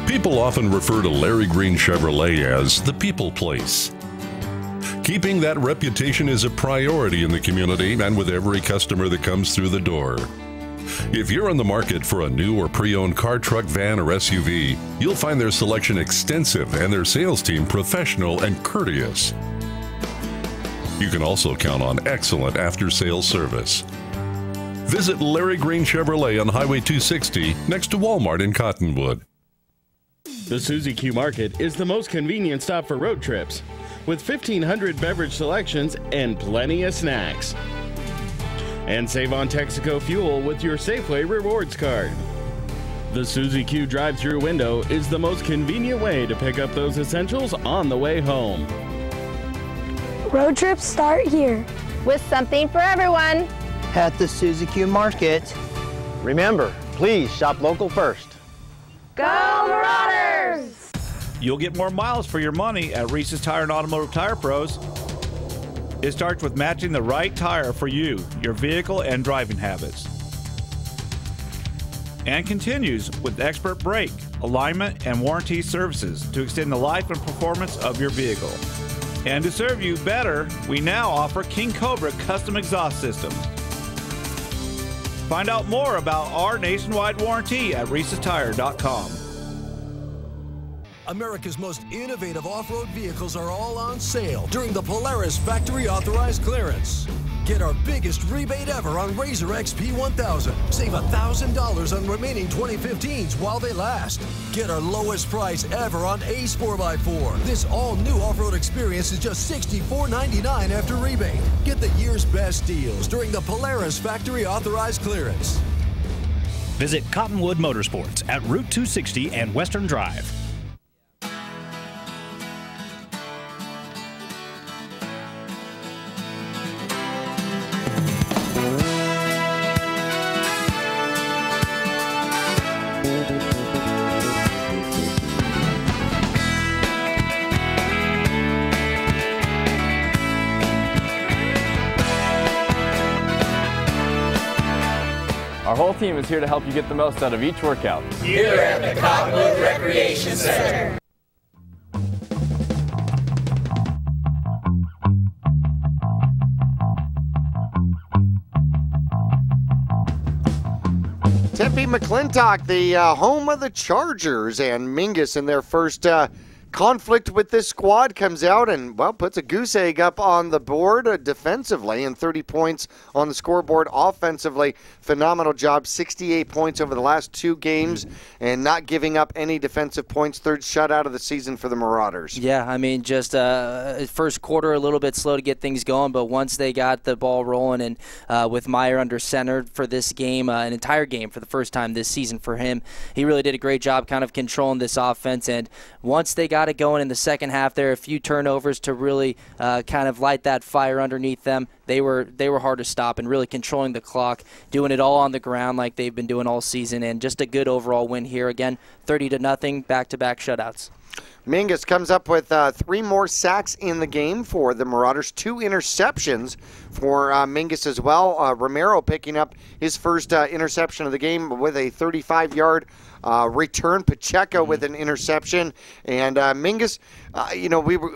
People often refer to Larry Green Chevrolet as the people place. Keeping that reputation is a priority in the community and with every customer that comes through the door. If you're on the market for a new or pre-owned car, truck, van, or SUV, you'll find their selection extensive and their sales team professional and courteous. You can also count on excellent after-sales service. Visit Larry Green Chevrolet on Highway 260 next to Walmart in Cottonwood. The Suzy Q Market is the most convenient stop for road trips, with 1,500 beverage selections and plenty of snacks. And save on Texaco fuel with your Safeway Rewards card. The Suzy Q drive-thru window is the most convenient way to pick up those essentials on the way home. Road trips start here. With something for everyone. At the Suzy Q Market. Remember, please shop local first. Go Marauders! You'll get more miles for your money at Reese's Tire and Automotive Tire Pros. It starts with matching the right tire for you, your vehicle, and driving habits. And continues with expert brake, alignment, and warranty services to extend the life and performance of your vehicle. And to serve you better, we now offer King Cobra custom exhaust systems. Find out more about our nationwide warranty at Reese'sTire.com. America's most innovative off-road vehicles are all on sale during the Polaris Factory Authorized Clearance. Get our biggest rebate ever on Razor XP 1000. Save $1,000 on remaining 2015s while they last. Get our lowest price ever on Ace 4x4. This all-new off-road experience is just $64.99 after rebate. Get the year's best deals during the Polaris Factory Authorized Clearance. Visit Cottonwood Motorsports at Route 260 and Western Drive. Our whole team is here to help you get the most out of each workout. Here at the Cottonwood Recreation Center. Tempe McClintock, the home of the Chargers, and Mingus in their first conflict with this squad comes out and, well, puts a goose egg up on the board defensively and 30 points on the scoreboard offensively. Phenomenal job, 68 points over the last 2 games and not giving up any defensive points. Third shutout of the season for the Marauders. Yeah, I mean, just first quarter a little bit slow to get things going, but once they got the ball rolling and with Meyer under center for this game, an entire game for the first time this season for him, he really did a great job kind of controlling this offense. And once they got it going in the second half, there were a few turnovers to really kind of light that fire underneath them. They were hard to stop and really controlling the clock, doing it all on the ground like they've been doing all season, and just a good overall win here. Again, 30-0, back-to-back shutouts. Mingus comes up with 3 more sacks in the game for the Marauders, 2 interceptions for Mingus as well. Romero picking up his first interception of the game with a 35-yard return. Pacheco with an interception. And Mingus,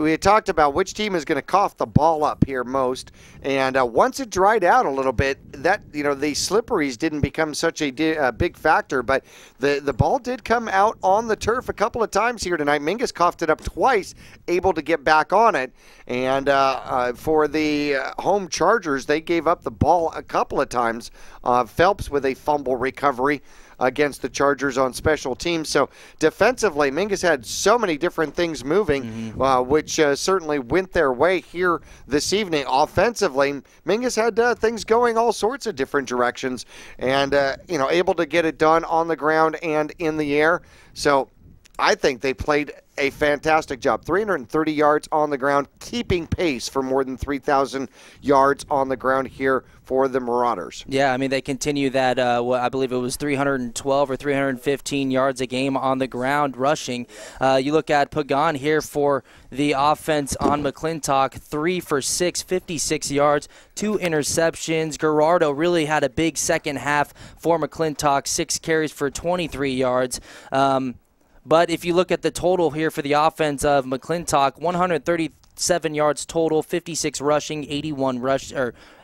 we had talked about which team is going to cough the ball up here most. And once it dried out a little bit, that the slipperies didn't become such a big factor. But the ball did come out on the turf a couple of times here tonight. Mingus coughed it up twice, able to get back on it. And for the home Chargers, they gave up the ball a couple of times. Phelps with a fumble recovery against the Chargers on special teams. So defensively, Mingus had so many different things moving, which certainly went their way here this evening. Offensively, Mingus had things going all sorts of different directions and, able to get it done on the ground and in the air. So I think they played a fantastic job. 330 yards on the ground, keeping pace for more than 3,000 yards on the ground here for the Marauders. Yeah, I mean, they continue that, I believe it was 312 or 315 yards a game on the ground rushing. You look at Pagan here for the offense on McClintock, 3 for 6, 56 yards, 2 interceptions. Gerardo really had a big second half for McClintock, 6 carries for 23 yards. But if you look at the total here for the offense of McClintock, 137 yards total, 56 rushing, 81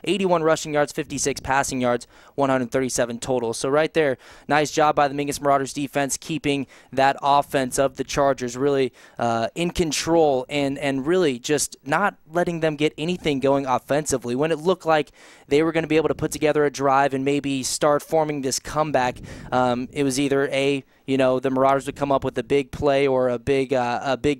81 rushing yards, 56 passing yards, 137 total. So right there, nice job by the Mingus Marauders defense keeping that offense of the Chargers really in control and really just not letting them get anything going offensively. When it looked like they were going to be able to put together a drive and maybe start forming this comeback, it was either the Marauders would come up with a big play or a big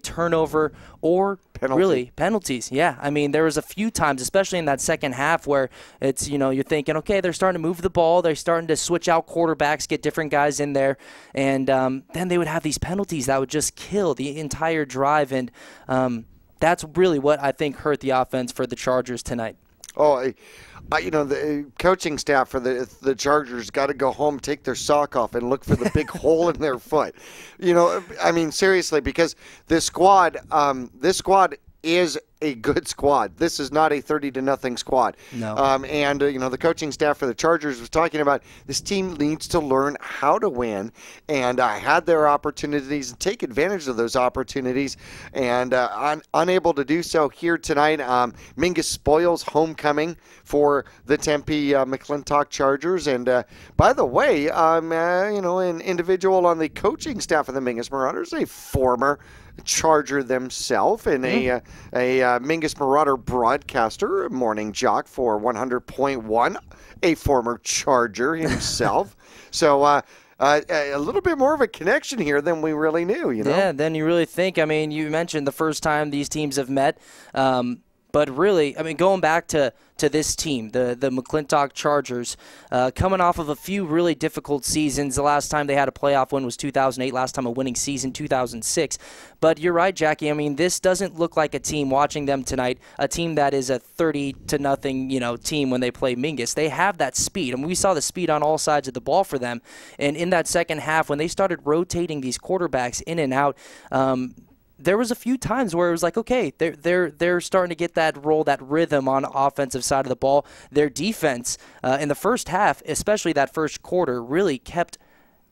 turnover or really penalties. Yeah, I mean, there was a few times, especially in that second half, where it's, you're thinking, okay, they're starting to move the ball. They're starting to switch out quarterbacks, get different guys in there. And then they would have these penalties that would just kill the entire drive. And that's really what I think hurt the offense for the Chargers tonight. Oh, the coaching staff for the Chargers got to go home, take their sock off, and look for the big hole in their foot. I mean, seriously, because this squad is a good squad. This is not a 30-0 squad. No. The coaching staff for the Chargers was talking about this team needs to learn how to win, and had their opportunities and take advantage of those opportunities, and unable to do so here tonight. Mingus spoils homecoming for the Tempe McClintock Chargers. And by the way, an individual on the coaching staff of the Mingus Marauders, a former Charger themselves, and a Mingus Marauder broadcaster, a morning jock for 100.1, a former Charger himself. So a little bit more of a connection here than we really knew, Yeah, then you really think, you mentioned the first time these teams have met, but really, going back to this team, the McClintock Chargers, coming off of a few really difficult seasons. The last time they had a playoff win was 2008, last time a winning season, 2006. But you're right, Jackie. This doesn't look like a team, watching them tonight, a team that is a 30-0, team when they play Mingus. They have that speed. We saw the speed on all sides of the ball for them. And in that second half, when they started rotating these quarterbacks in and out, there was a few times where it was like, okay, they're starting to get that roll, that rhythm on offensive side of the ball. Their defense in the first half, especially that first quarter, really kept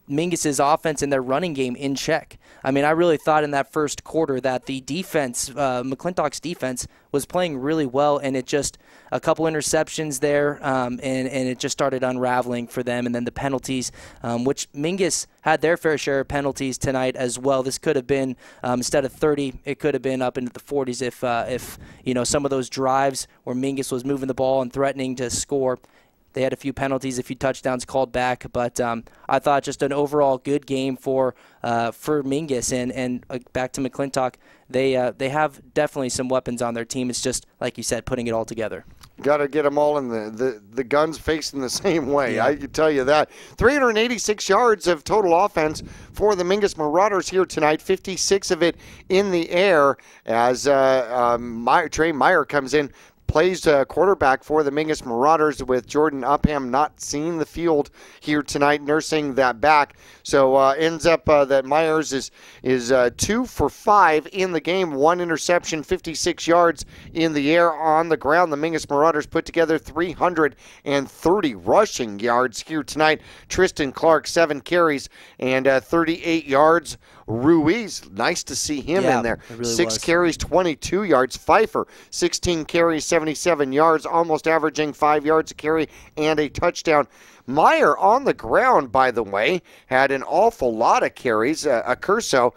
Mingus's offense and their running game in check. I really thought in that first quarter that the defense, McClintock's defense, was playing really well, and it just a couple interceptions there, and it just started unraveling for them. And then the penalties, which Mingus had their fair share of penalties tonight as well. This could have been, instead of 30, it could have been up into the 40s if some of those drives where Mingus was moving the ball and threatening to score. They had a few penalties, a few touchdowns called back, but I thought just an overall good game for Mingus. And back to McClintock, they have definitely some weapons on their team. It's just, like you said, putting it all together. Got to get them all in the guns facing the same way. Yeah. I can tell you that. 386 yards of total offense for the Mingus Marauders here tonight, 56 of it in the air as Trey Meyer comes in. Plays quarterback for the Mingus Marauders with Jordan Upham not seeing the field here tonight, nursing that back. So ends up that Myers is 2 for 5 in the game, 1 interception, 56 yards in the air. On the ground, the Mingus Marauders put together 330 rushing yards here tonight. Tristan Clark, 7 carries and 38 yards. Ruiz, nice to see him in there. Really 6 carries, 22 yards. Pfeiffer, 16 carries, 77 yards, almost averaging 5 yards a carry and a touchdown. Meyer on the ground, by the way, had an awful lot of carries. Accurso,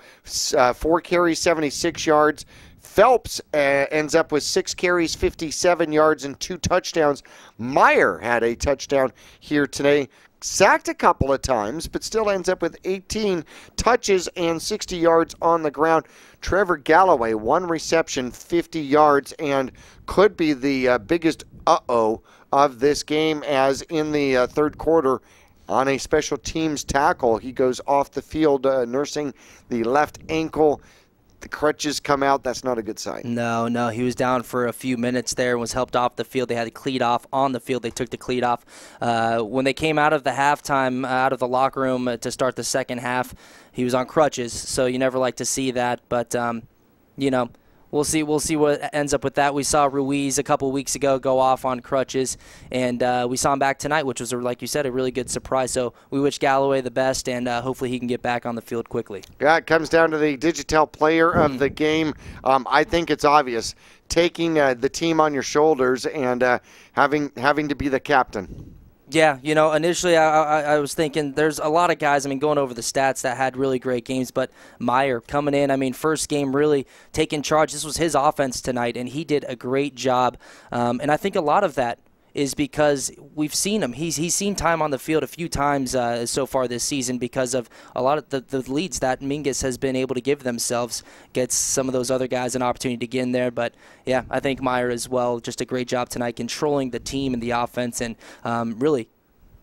4 carries, 76 yards. Phelps ends up with 6 carries, 57 yards, and 2 touchdowns. Meyer had a touchdown here today. Sacked a couple of times, but still ends up with 18 touches and 60 yards on the ground. Trevor Galloway, 1 reception, 50 yards, and could be the biggest of this game, as in the third quarter on a special teams tackle. He goes off the field nursing the left ankle. The crutches come out. That's not a good sign. No, he was down for a few minutes there and was helped off the field. They had the cleat off on the field. They took the cleat off. When they came out of the halftime, out of the locker room to start the second half, he was on crutches, so you never like to see that. But, We'll see what ends up with that. We saw Ruiz a couple weeks ago go off on crutches, and we saw him back tonight, which was, like you said, a really good surprise. So we wish Galloway the best, and hopefully he can get back on the field quickly. Yeah, it comes down to the Digital player of the game. I think it's obvious, taking the team on your shoulders and having to be the captain. Yeah, initially I was thinking there's a lot of guys, going over the stats that had really great games, but Meyer coming in, first game really taking charge. This was his offense tonight, and he did a great job. And I think a lot of that is because we've seen him. He's seen time on the field a few times so far this season because of a lot of the leads that Mingus has been able to give themselves. Gets some of those other guys an opportunity to get in there. But, yeah, I think Meyer as well, just a great job tonight controlling the team and the offense and really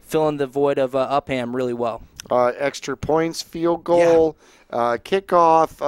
filling the void of Upham really well. Extra points, field goal, kickoff.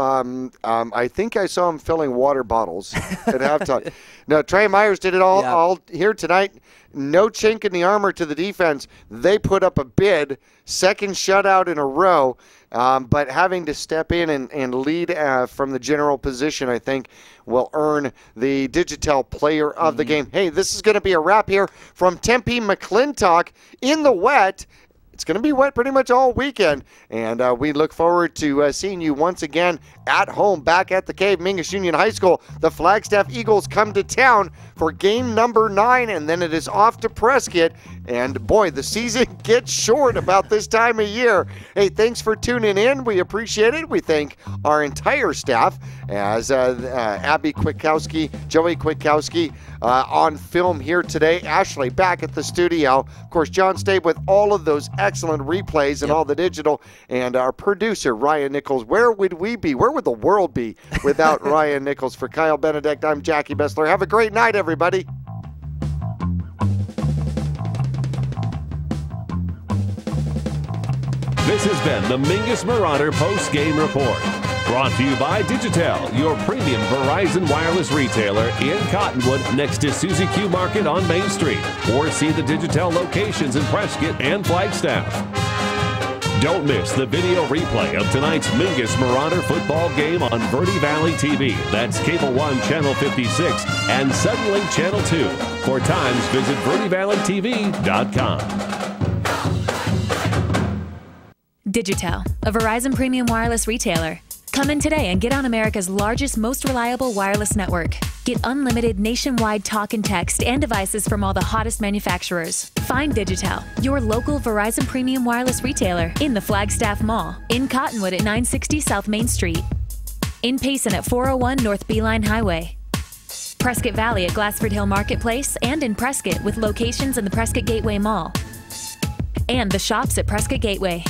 I think I saw him filling water bottles at halftime. No, Trey Myers did it all here tonight. No chink in the armor to the defense. They put up a bid, second shutout in a row, but having to step in and lead from the general position, I think, will earn the Digital player of the game. Hey, this is going to be a wrap here from Tempe McClintock in the wet. It's going to be wet pretty much all weekend, and we look forward to seeing you once again at home back at the Cave, Mingus Union High School. The Flagstaff Eagles come to town for game number 9, and then it is off to Prescott. And, boy, the season gets short about this time of year. Hey, thanks for tuning in. We appreciate it. We thank our entire staff as Abby Kwiatkowski, Joey Kwiatkowski on film here today. Ashley back at the studio. Of course, John stayed with all of those excellent replays and all the digital. And our producer, Ryan Nichols. Where would we be? Where would the world be without Ryan Nichols? For Kyle Benedict, I'm Jackie Bessler. Have a great night, everybody. This has been the Mingus Marauder post-game report. Brought to you by Digital, your premium Verizon wireless retailer in Cottonwood next to Susie Q Market on Main Street. Or see the Digital locations in Prescott and Flagstaff. Don't miss the video replay of tonight's Mingus Marauder football game on Verde Valley TV. That's Cable 1 Channel 56 and Suddenlink Channel 2. For times, visit VerdeValleyTV.com. Digital, a Verizon premium wireless retailer. Come in today and get on America's largest, most reliable wireless network. Get unlimited nationwide talk and text and devices from all the hottest manufacturers. Find Digital, your local Verizon premium wireless retailer, in the Flagstaff Mall, in Cottonwood at 960 South Main Street, in Payson at 401 North Beeline Highway, Prescott Valley at Glassford Hill Marketplace, and in Prescott with locations in the Prescott Gateway Mall, and the shops at Prescott Gateway.